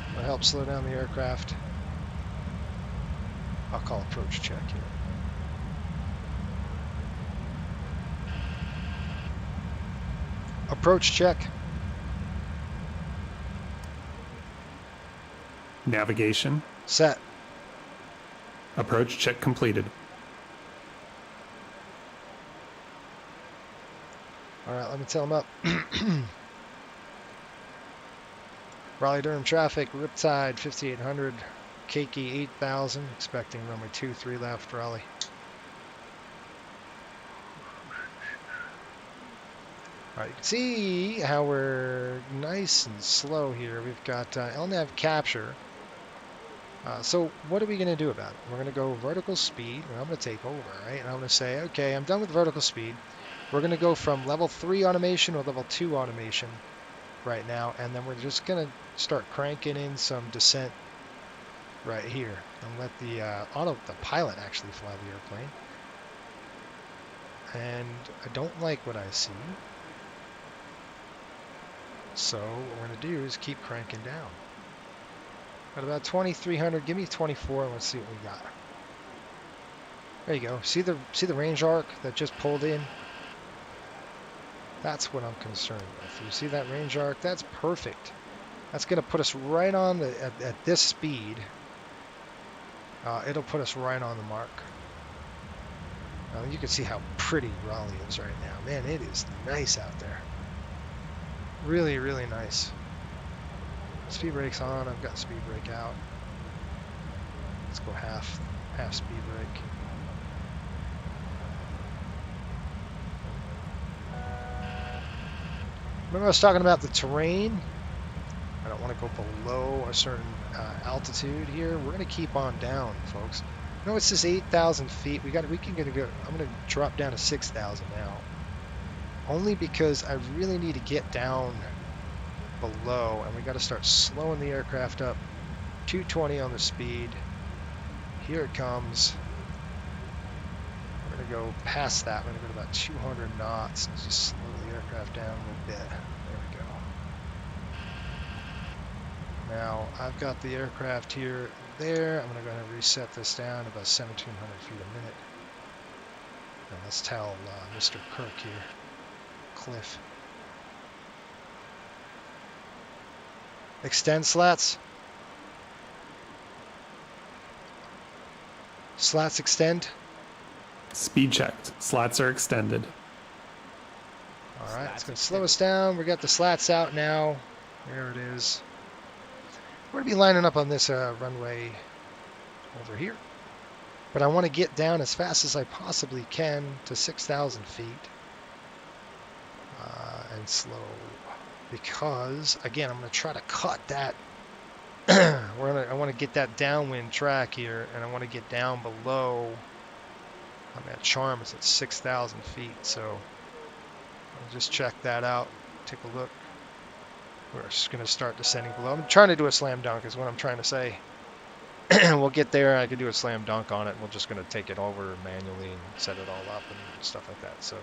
[SPEAKER 5] That'll help slow down the aircraft. I'll call approach check here. Approach check.
[SPEAKER 3] Navigation.
[SPEAKER 5] Set.
[SPEAKER 3] Approach check completed.
[SPEAKER 5] All right, let me tell them up. Raleigh-Durham traffic, Riptide 5800, Keiki 8000, expecting runway 23 left, Raleigh. All right, you can see how we're nice and slow here. We've got LNAV capture. So what are we going to do about it? We're going to go vertical speed, and I'm going to take over, right? And I'm going to say, okay, I'm done with vertical speed. We're going to go from level 3 automation or level 2 automation right now, and then we're just going to start cranking in some descent right here and let the pilot actually fly the airplane. And I don't like what I see. So what we're going to do is keep cranking down. At about 2,300, give me 24, and let's see what we got. There you go. See the range arc that just pulled in? That's what I'm concerned with. You see that range arc? That's perfect. That's going to put us right on the at this speed. It'll put us right on the mark. You can see how pretty Raleigh is right now. Man, it is nice out there. Really, really nice. Speed brake's on. I've got speed brake out. Let's go half speed brake. Remember I was talking about the terrain? I don't want to go below a certain altitude here. We're going to keep on down, folks. No, it's just 8,000 feet. I'm going to drop down to 6,000 now. Only because I really need to get down below, and we got to start slowing the aircraft up. 220 on the speed. Here it comes. We're going to go past that. We're going to go to about 200 knots and just slow the aircraft down a little bit. There we go. Now I've got the aircraft here, there. I'm going to go ahead and reset this down to about 1,700 feet a minute. And let's tell Mr. Kirk here, Cliff. Extend slats. Slats extend.
[SPEAKER 3] Speed checked. Slats are extended.
[SPEAKER 5] All right, it's going to slow us down. We got the slats out now. There it is. We're going to be lining up on this runway over here. But I want to get down as fast as I possibly can to 6,000 feet. And slow. Because, again, I'm going to try to cut that I want to get that downwind track here, and I want to get down below. I'm at Charm, it's at 6,000 feet, so I'll just check that out. Take a look. We're just going to start descending below. I'm trying to do a slam dunk is what I'm trying to say. We'll get there. I could do a slam dunk on it. We're just going to take it over manually and set it all up and stuff like that. So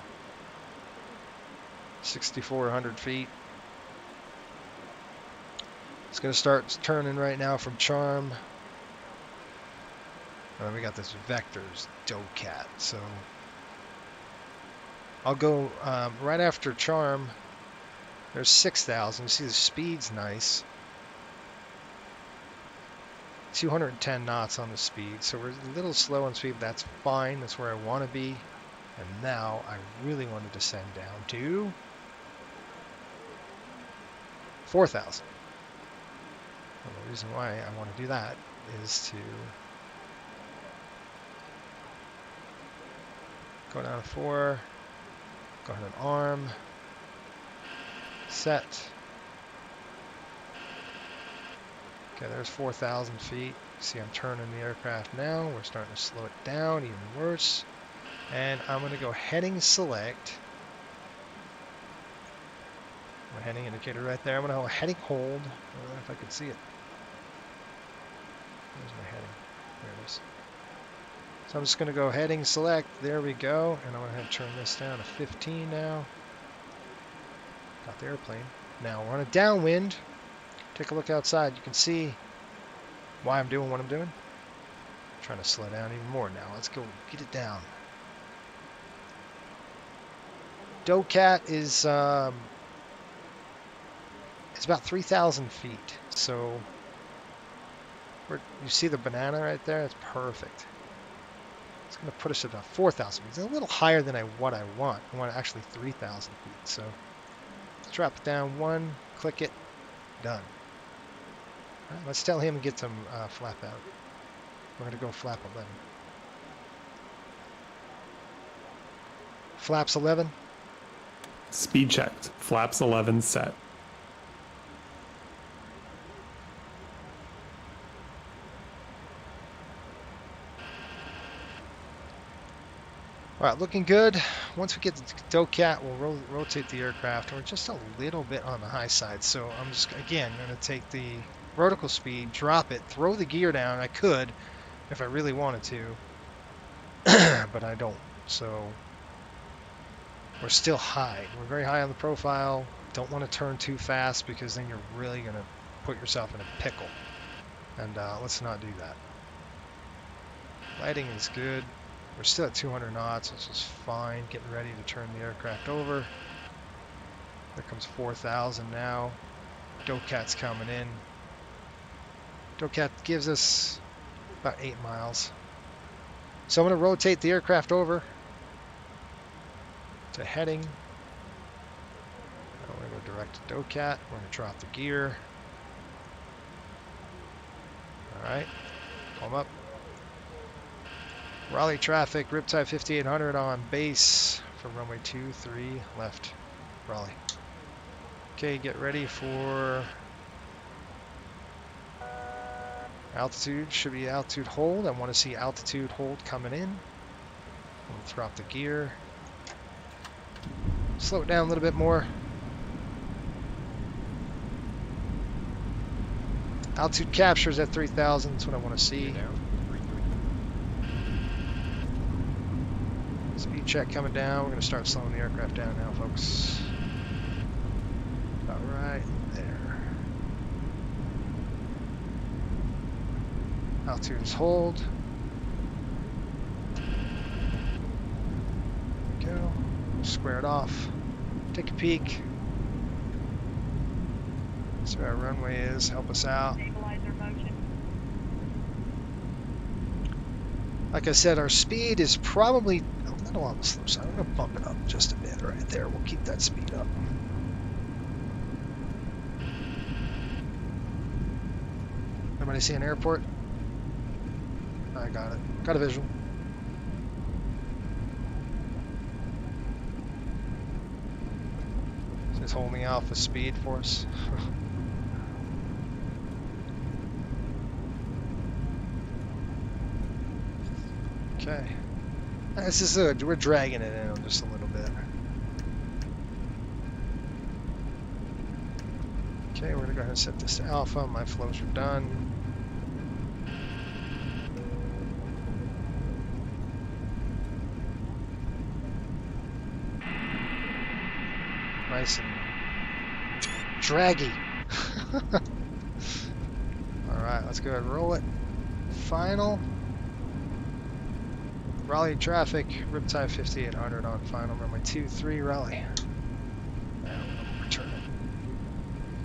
[SPEAKER 5] 6,400 feet. It's going to start turning right now from Charm. And we got this Vectors Docat. So I'll go right after Charm. There's 6,000. You see the speed's nice. 210 knots on the speed. So we're a little slow on speed, but that's fine. That's where I want to be. And now I really want to descend down to 4,000. Well, the reason why I want to do that is to go down to 4, go ahead and arm, set. Okay, there's 4,000 feet. See, I'm turning the aircraft now. We're starting to slow it down, even worse. And I'm going to go heading select. My heading indicator right there. I'm going to hold heading hold. I don't know if I can see it. There's my heading. There it is. So I'm just going to go heading select. There we go. And I'm going to turn this down to 15 now. Got the airplane. Now we're on a downwind. Take a look outside. You can see why I'm doing what I'm doing. I'm trying to slow down even more now. Let's go get it down. Docat is it's about 3,000 feet. So you see the banana right there? It's perfect. It's going to put us at about 4,000 feet. It's a little higher than what I want. I want actually 3,000 feet. So let's drop it down 1, click it, done. All right, let's tell him to get some flap out. We're going to go flap 11. Flaps 11.
[SPEAKER 3] Speed checked. Flaps 11 set.
[SPEAKER 5] All right, looking good. Once we get the Docat, we'll rotate the aircraft. We're just a little bit on the high side, so I'm just, again, going to take the vertical speed, drop it, throw the gear down. I could if I really wanted to, but I don't. So we're still high. We're very high on the profile. Don't want to turn too fast because then you're really going to put yourself in a pickle. And let's not do that. Lighting is good. We're still at 200 knots, which is fine. Getting ready to turn the aircraft over. There comes 4,000 now. Docat's coming in. Docat gives us about 8 miles. So I'm going to rotate the aircraft over to heading. I'm going to go direct to Docat. We're going to drop the gear. All right, pull them up. Raleigh traffic, Riptide 5800 on base for runway 23 left, Raleigh. Okay, get ready for altitude. Should be altitude hold. I want to see altitude hold coming in. We'll drop the gear. Slow it down a little bit more. Altitude captures at 3,000. That's what I want to see. Speed check coming down. We're going to start slowing the aircraft down now, folks. About right there. Altitude is hold. There we go. Square it off. Take a peek. See where our runway is. Help us out.
[SPEAKER 7] Stabilizer motion.
[SPEAKER 5] Like I said, our speed is probably a little on the slow side. I'm going to bump it up just a bit right there. We'll keep that speed up. Everybody see an airport? I got it. Got a visual. It's holding alpha speed for us. Okay. This is we're dragging it in just a little bit. Okay, we're gonna go ahead and set this to alpha. My flows are done. Nice and draggy. Alright, let's go ahead and roll it. Final. Raleigh traffic, Riptide 5800 on final, runway 23 Raleigh. Now we'll return it.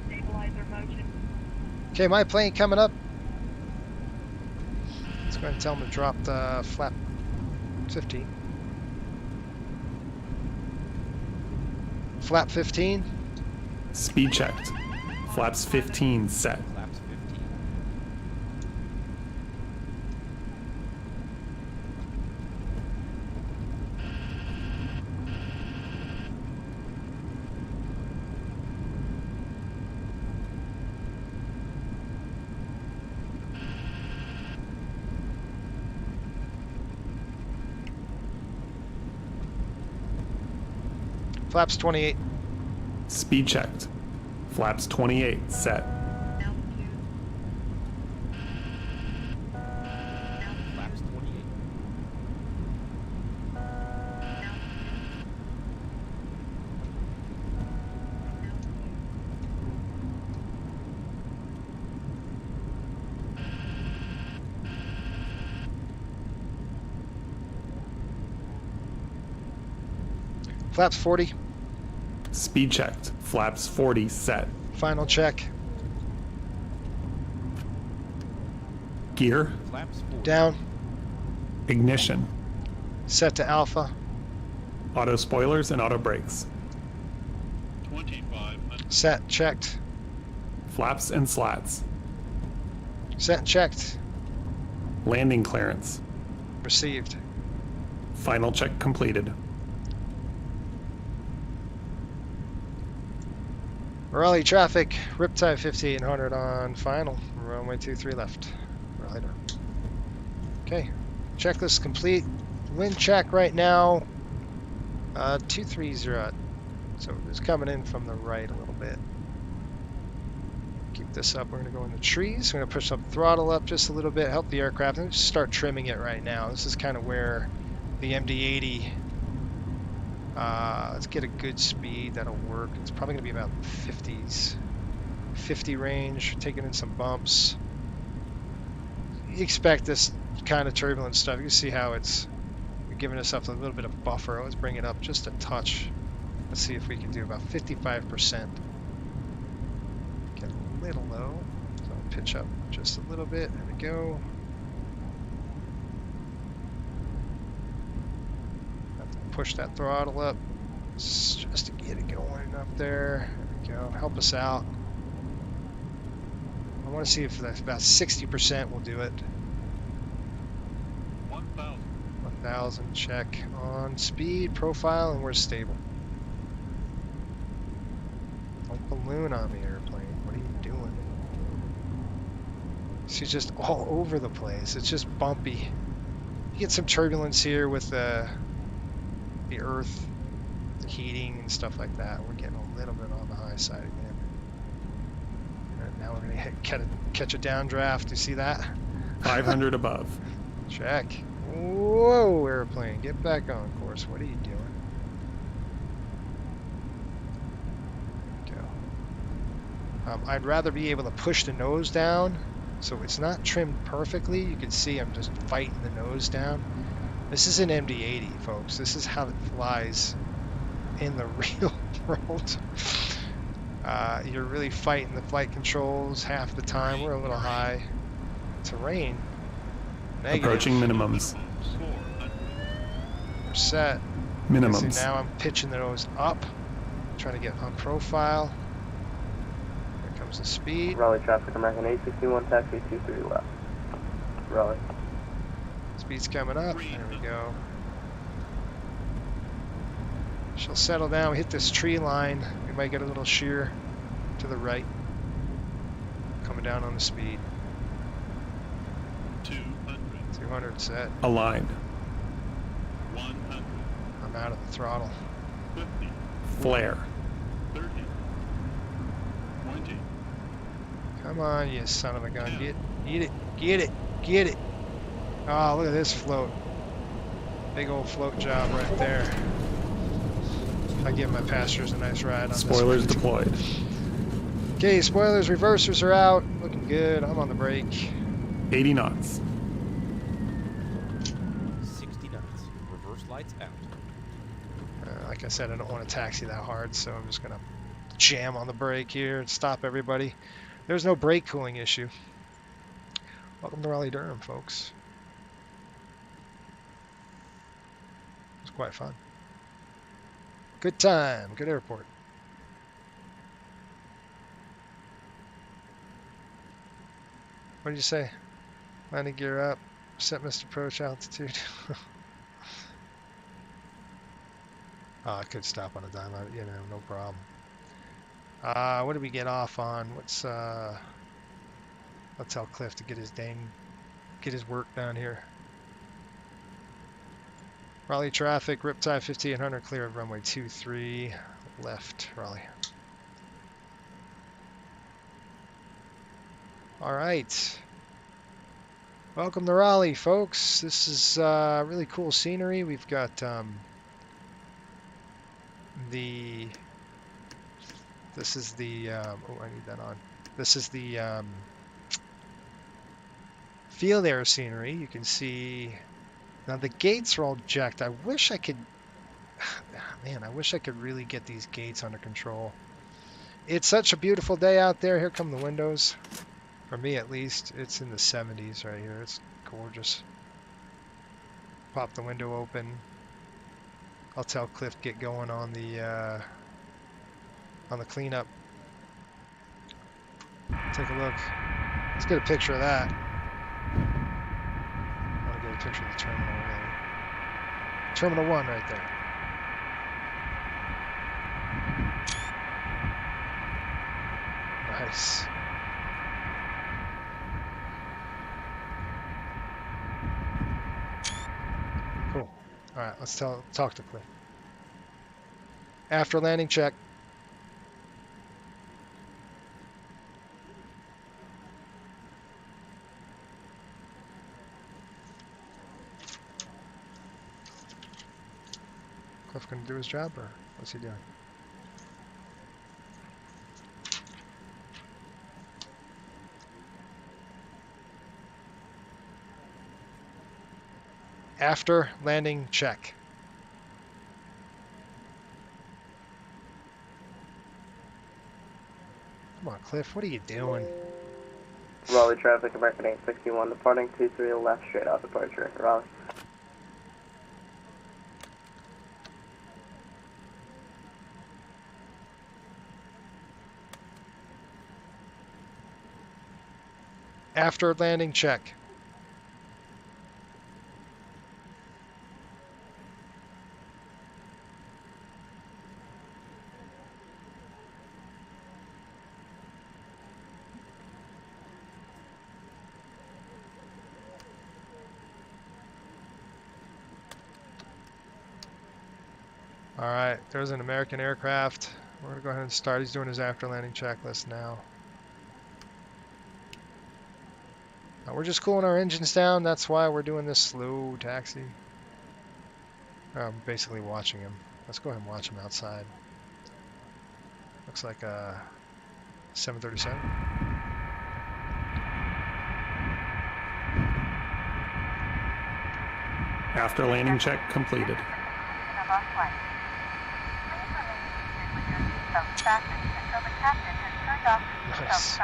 [SPEAKER 7] Stabilizer motion.
[SPEAKER 5] Okay, my plane coming up. Let's go ahead and tell them to drop the flap 15. Flap 15.
[SPEAKER 3] Speed checked. Flaps 15 set.
[SPEAKER 8] Flaps 15.
[SPEAKER 5] Flaps 28.
[SPEAKER 3] Speed checked. Flaps 28 set.
[SPEAKER 8] Flaps 28.
[SPEAKER 5] Flaps 40.
[SPEAKER 3] Speed checked. Flaps 40 set.
[SPEAKER 5] Final check.
[SPEAKER 3] Gear.
[SPEAKER 8] Flaps 40.
[SPEAKER 5] Down.
[SPEAKER 3] Ignition.
[SPEAKER 5] Set to alpha.
[SPEAKER 3] Auto spoilers and auto brakes.
[SPEAKER 6] 2500.
[SPEAKER 5] Set, checked.
[SPEAKER 3] Flaps and slats.
[SPEAKER 5] Set, checked.
[SPEAKER 3] Landing clearance.
[SPEAKER 5] Received.
[SPEAKER 3] Final check completed.
[SPEAKER 5] Raleigh traffic, Riptide 5800 on final, runway 23 left. Raleigh down. Okay, checklist complete. Wind check right now, 230. So it's coming in from the right a little bit. Keep this up. We're going to go in the trees. We're going to push up throttle up just a little bit, help the aircraft, and just start trimming it right now. This is kind of where the MD-80. Let's get a good speed that'll work. It's probably going to be about 50s. 50 range, taking in some bumps. You expect this kind of turbulent stuff. You can see how it's giving us up a little bit of buffer. Let's bring it up just a touch. Let's see if we can do about 55%. Get a little low. So I'll pitch up just a little bit. There we go. Push that throttle up just to get it going up there. There we go. Help us out. I want to see if that's about 60% will do it.
[SPEAKER 6] 1000.
[SPEAKER 5] 1000 check on speed profile, and we're stable. Don't balloon on me, airplane. What are you doing? She's just all over the place. It's just bumpy. You get some turbulence here with the earth, the heating and stuff like that. We're getting a little bit on the high side again. And now we're gonna catch a downdraft. You see that?
[SPEAKER 3] 500 above.
[SPEAKER 5] Check. Whoa, airplane, get back on course. What are you doing? Go. I'd rather be able to push the nose down, so it's not trimmed perfectly. You can see I'm just fighting the nose down. This is an MD-80, folks. This is how it flies in the real world. You're really fighting the flight controls half the time. We're a little high. Terrain. Negative.
[SPEAKER 3] Approaching minimums.
[SPEAKER 5] We're set.
[SPEAKER 3] Minimums.
[SPEAKER 5] See, now I'm pitching the nose up. Trying to get on profile. Here comes the speed.
[SPEAKER 10] Raleigh traffic, American 861, taxi 23 left. Raleigh.
[SPEAKER 5] Speed's coming up. There we go. She'll settle down. We hit this tree line. We might get a little shear to the right. Coming down on the speed. 200 set.
[SPEAKER 3] Aligned.
[SPEAKER 5] throttle.
[SPEAKER 6] 50,
[SPEAKER 3] Flare.
[SPEAKER 6] 30, 20,
[SPEAKER 5] Come on, you son of a gun. Get it. Oh, look at this float. Big old float job right there. I give my passengers a nice ride on
[SPEAKER 3] Spoilers
[SPEAKER 5] this one.
[SPEAKER 3] deployed.
[SPEAKER 5] Okay, spoilers, reversers are out. Looking good. I'm on the brake.
[SPEAKER 3] 80 knots.
[SPEAKER 8] 60 knots. Reverse lights out.
[SPEAKER 5] Like I said, I don't want to taxi that hard, so I'm just going to jam on the brake here and stop everybody. There's no brake cooling issue. Welcome to Raleigh-Durham, folks. It was quite fun. Good time. Good airport. What did you say? Landing gear up. Set missed approach altitude. Oh, I could stop on a dime. No problem. What did we get off on? I'll tell Cliff to get his work done here. Raleigh traffic, Riptide 5800, clear of runway 23, left, Raleigh. All right. Welcome to Raleigh, folks. This is really cool scenery. We've got this is the I need that on. This is the field air scenery. You can see now the gates are all jacked. I wish I could, man, I wish I could really get these gates under control. It's such a beautiful day out there. Here come the windows. For me, at least, it's in the 70s right here. It's gorgeous. Pop the window open. I'll tell Cliff get going on the cleanup. Take a look. Let's get a picture of that. I want to get a picture of the terminal. Really. Terminal 1 right there. Nice. Cool. All right, let's talk to Cliff. After landing check. Cliff gonna do his job, or what's he doing? After landing check. Come on, Cliff, what are you doing?
[SPEAKER 10] Raleigh traffic, American 861, departing 23 left, straight out departure, Raleigh.
[SPEAKER 5] After landing check. All right, there's an American aircraft. We're gonna go ahead and start. He's doing his after landing checklist now. We're just cooling our engines down. That's why we're doing this slow taxi. I'm basically watching him. Let's go ahead and watch him outside. Looks like a 737.
[SPEAKER 3] After landing check completed.
[SPEAKER 5] Nice.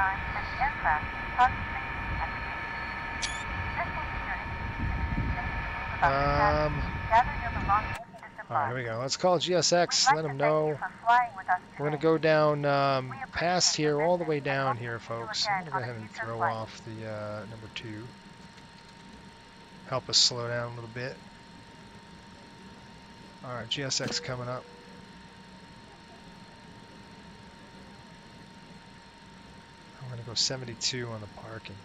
[SPEAKER 5] Alright, here we go. Let's call GSX, let them know. We're going to go down past here, all the way down here, folks. I'm going to go ahead and throw off the number 2. Help us slow down a little bit. Alright, GSX coming up. I'm going to go 72 on the parking.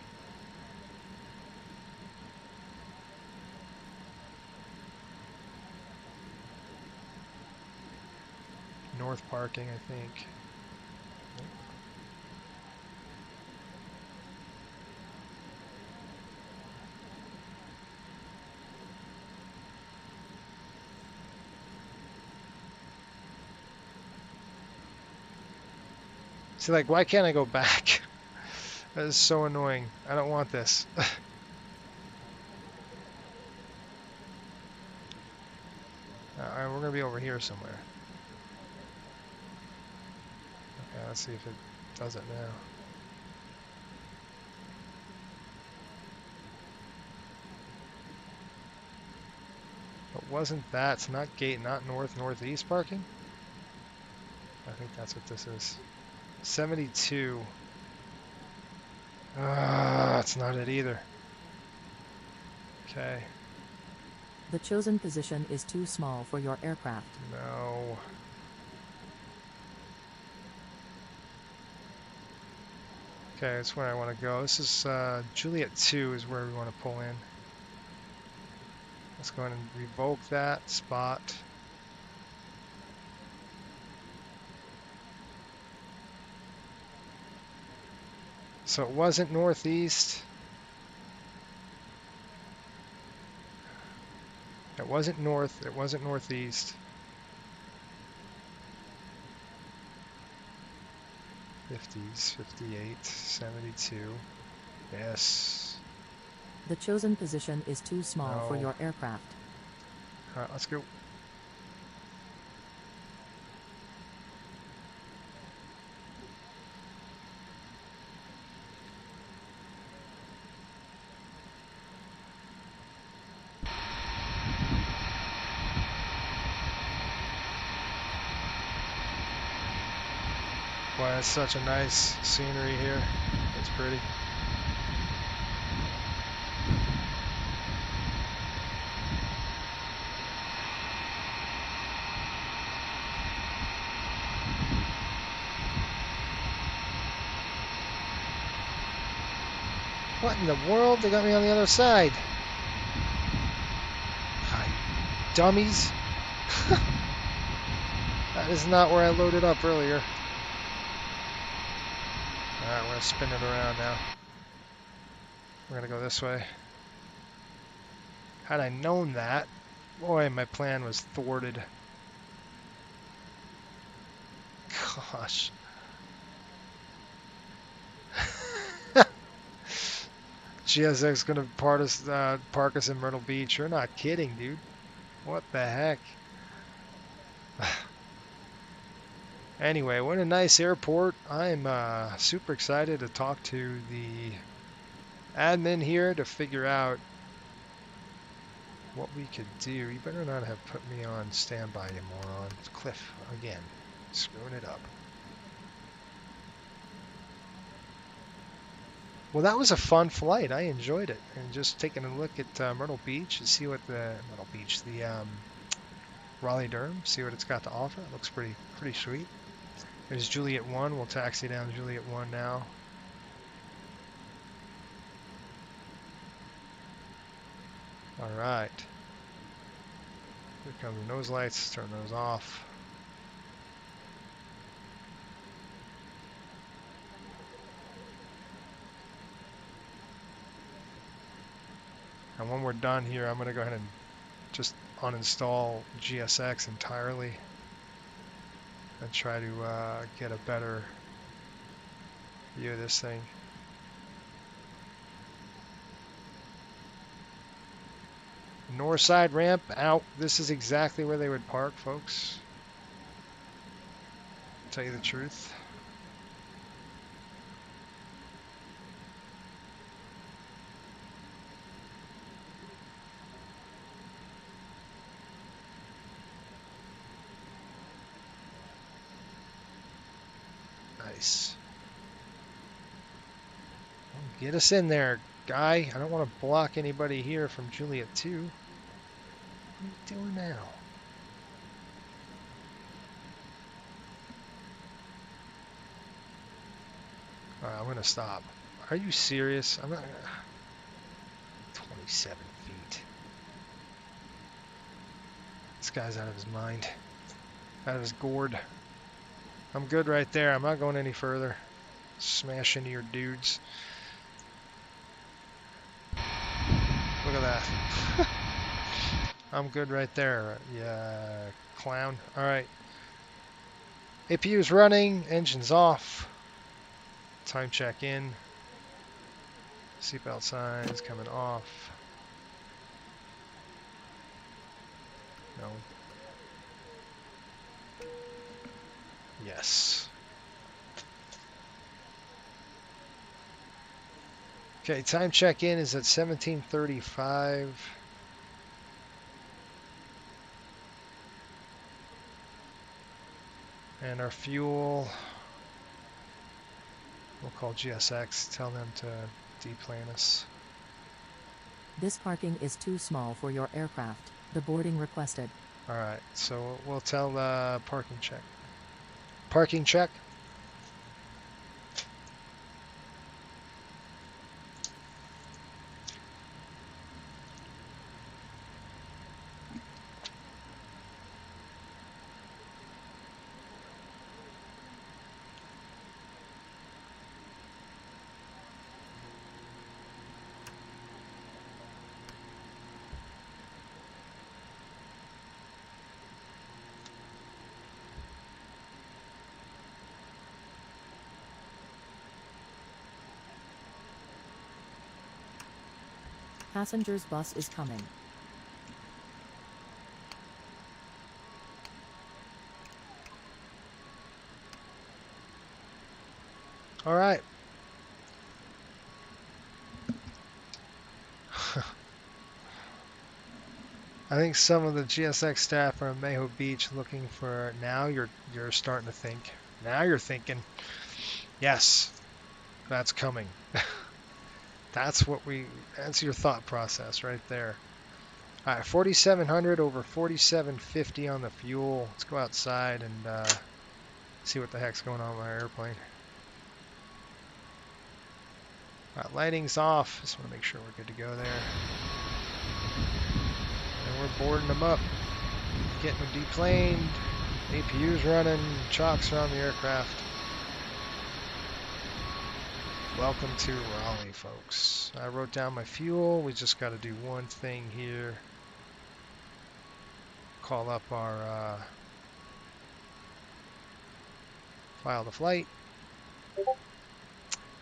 [SPEAKER 5] north parking, I think. See, like, why can't I go back? That is so annoying. I don't want this. Alright, we're gonna be over here somewhere. Okay, let's see if it does it now. But wasn't that? It's not gate, not northeast parking? I think that's what this is. 72. It's not it either. Okay.
[SPEAKER 4] The chosen position is too small for your aircraft.
[SPEAKER 5] No. Okay, that's where I want to go. This is Juliet 2 is where we want to pull in. Let's go ahead and revoke that spot. So it wasn't northeast. It wasn't north. It wasn't northeast. 50s, 58, 72. Yes.
[SPEAKER 4] The chosen position is too small for
[SPEAKER 5] No.
[SPEAKER 4] your aircraft.
[SPEAKER 5] Alright, let's go. Boy, that's such a nice scenery here. It's pretty. What in the world? They got me on the other side. Hi, dummies. That is not where I loaded up earlier. Alright, we're going to spin it around now. We're going to go this way. Had I known that, boy, my plan was thwarted. Gosh. GSX going to park us in Myrtle Beach. You're not kidding, dude. What the heck? Anyway, what a nice airport. I'm super excited to talk to the admin here to figure out what we could do. You better not have put me on standby, you moron. It's Cliff again, screwing it up. Well, that was a fun flight. I enjoyed it. And just taking a look at Myrtle Beach and see what the Raleigh-Durham, see what it's got to offer. It looks pretty sweet. There's Juliet 1. We'll taxi down Juliet 1 now. Alright. Here come the nose lights. Turn those off. And when we're done here, I'm going to go ahead and just uninstall GSX entirely and try to get a better view of this thing. North side ramp out. This is exactly where they would park, folks. To tell you the truth. Nice. Get us in there, guy. I don't want to block anybody here from Juliet 2. What are you doing now? Alright, I'm going to stop. Are you serious? I'm not... 27 feet. This guy's out of his mind. Out of his gourd. I'm good right there. I'm not going any further. Smash into your dudes. Look at that. I'm good right there. Yeah, clown. All right. APU's running. Engine's off. Time check in. Seatbelt signs coming off. No. Yes. Okay, time check in is at 17:35. And our fuel, we'll call GSX, tell them to deplane us.
[SPEAKER 4] This parking is too small for your aircraft. The boarding requested.
[SPEAKER 5] All right, so we'll tell parking check. Parking check.
[SPEAKER 4] Passengers bus is coming.
[SPEAKER 5] All right. I think some of the GSX staff are in Mayho Beach looking for, now you're starting to think. Now you're thinking, yes, that's coming. That's your thought process right there. All right, 4,700 over 4,750 on the fuel. Let's go outside and see what the heck's going on with my airplane. All right, lighting's off. Just want to make sure we're good to go there. And we're boarding them up, getting them deplaned. APU's running, chocks are on the aircraft. Welcome to Raleigh, folks. I wrote down my fuel. We just got to do one thing here. Call up our file the flight.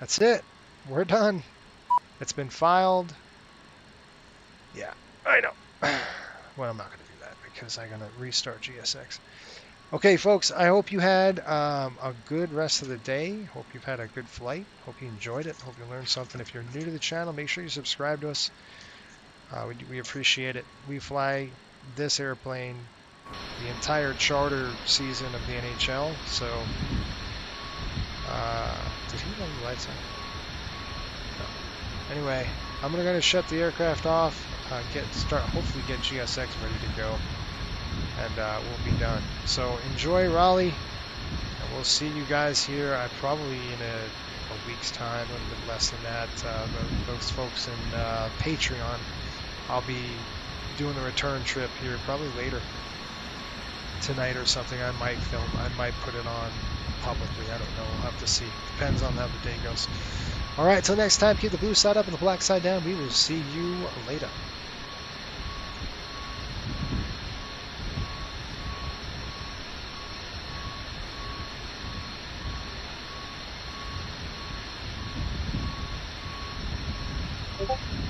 [SPEAKER 5] That's it. We're done. It's been filed. Yeah, I know. Well, I'm not going to do that because I'm going to restart GSX. Okay, folks, I hope you had a good rest of the day. Hope you've had a good flight. Hope you enjoyed it. Hope you learned something. If you're new to the channel, make sure you subscribe to us. We appreciate it. We fly this airplane the entire charter season of the NHL. So, did he run the lights on? No. Anyway, I'm going to shut the aircraft off. Hopefully get GSX ready to go. And we'll be done. So enjoy Raleigh, and we'll see you guys here probably in a week's time, a little bit less than that. Those folks in Patreon, I'll be doing the return trip here probably later tonight or something. I might film, I might put it on publicly, I don't know, we'll have to see. Depends on how the day goes. Alright, till next time, keep the blue side up and the black side down. We will see you later.
[SPEAKER 15] Okay.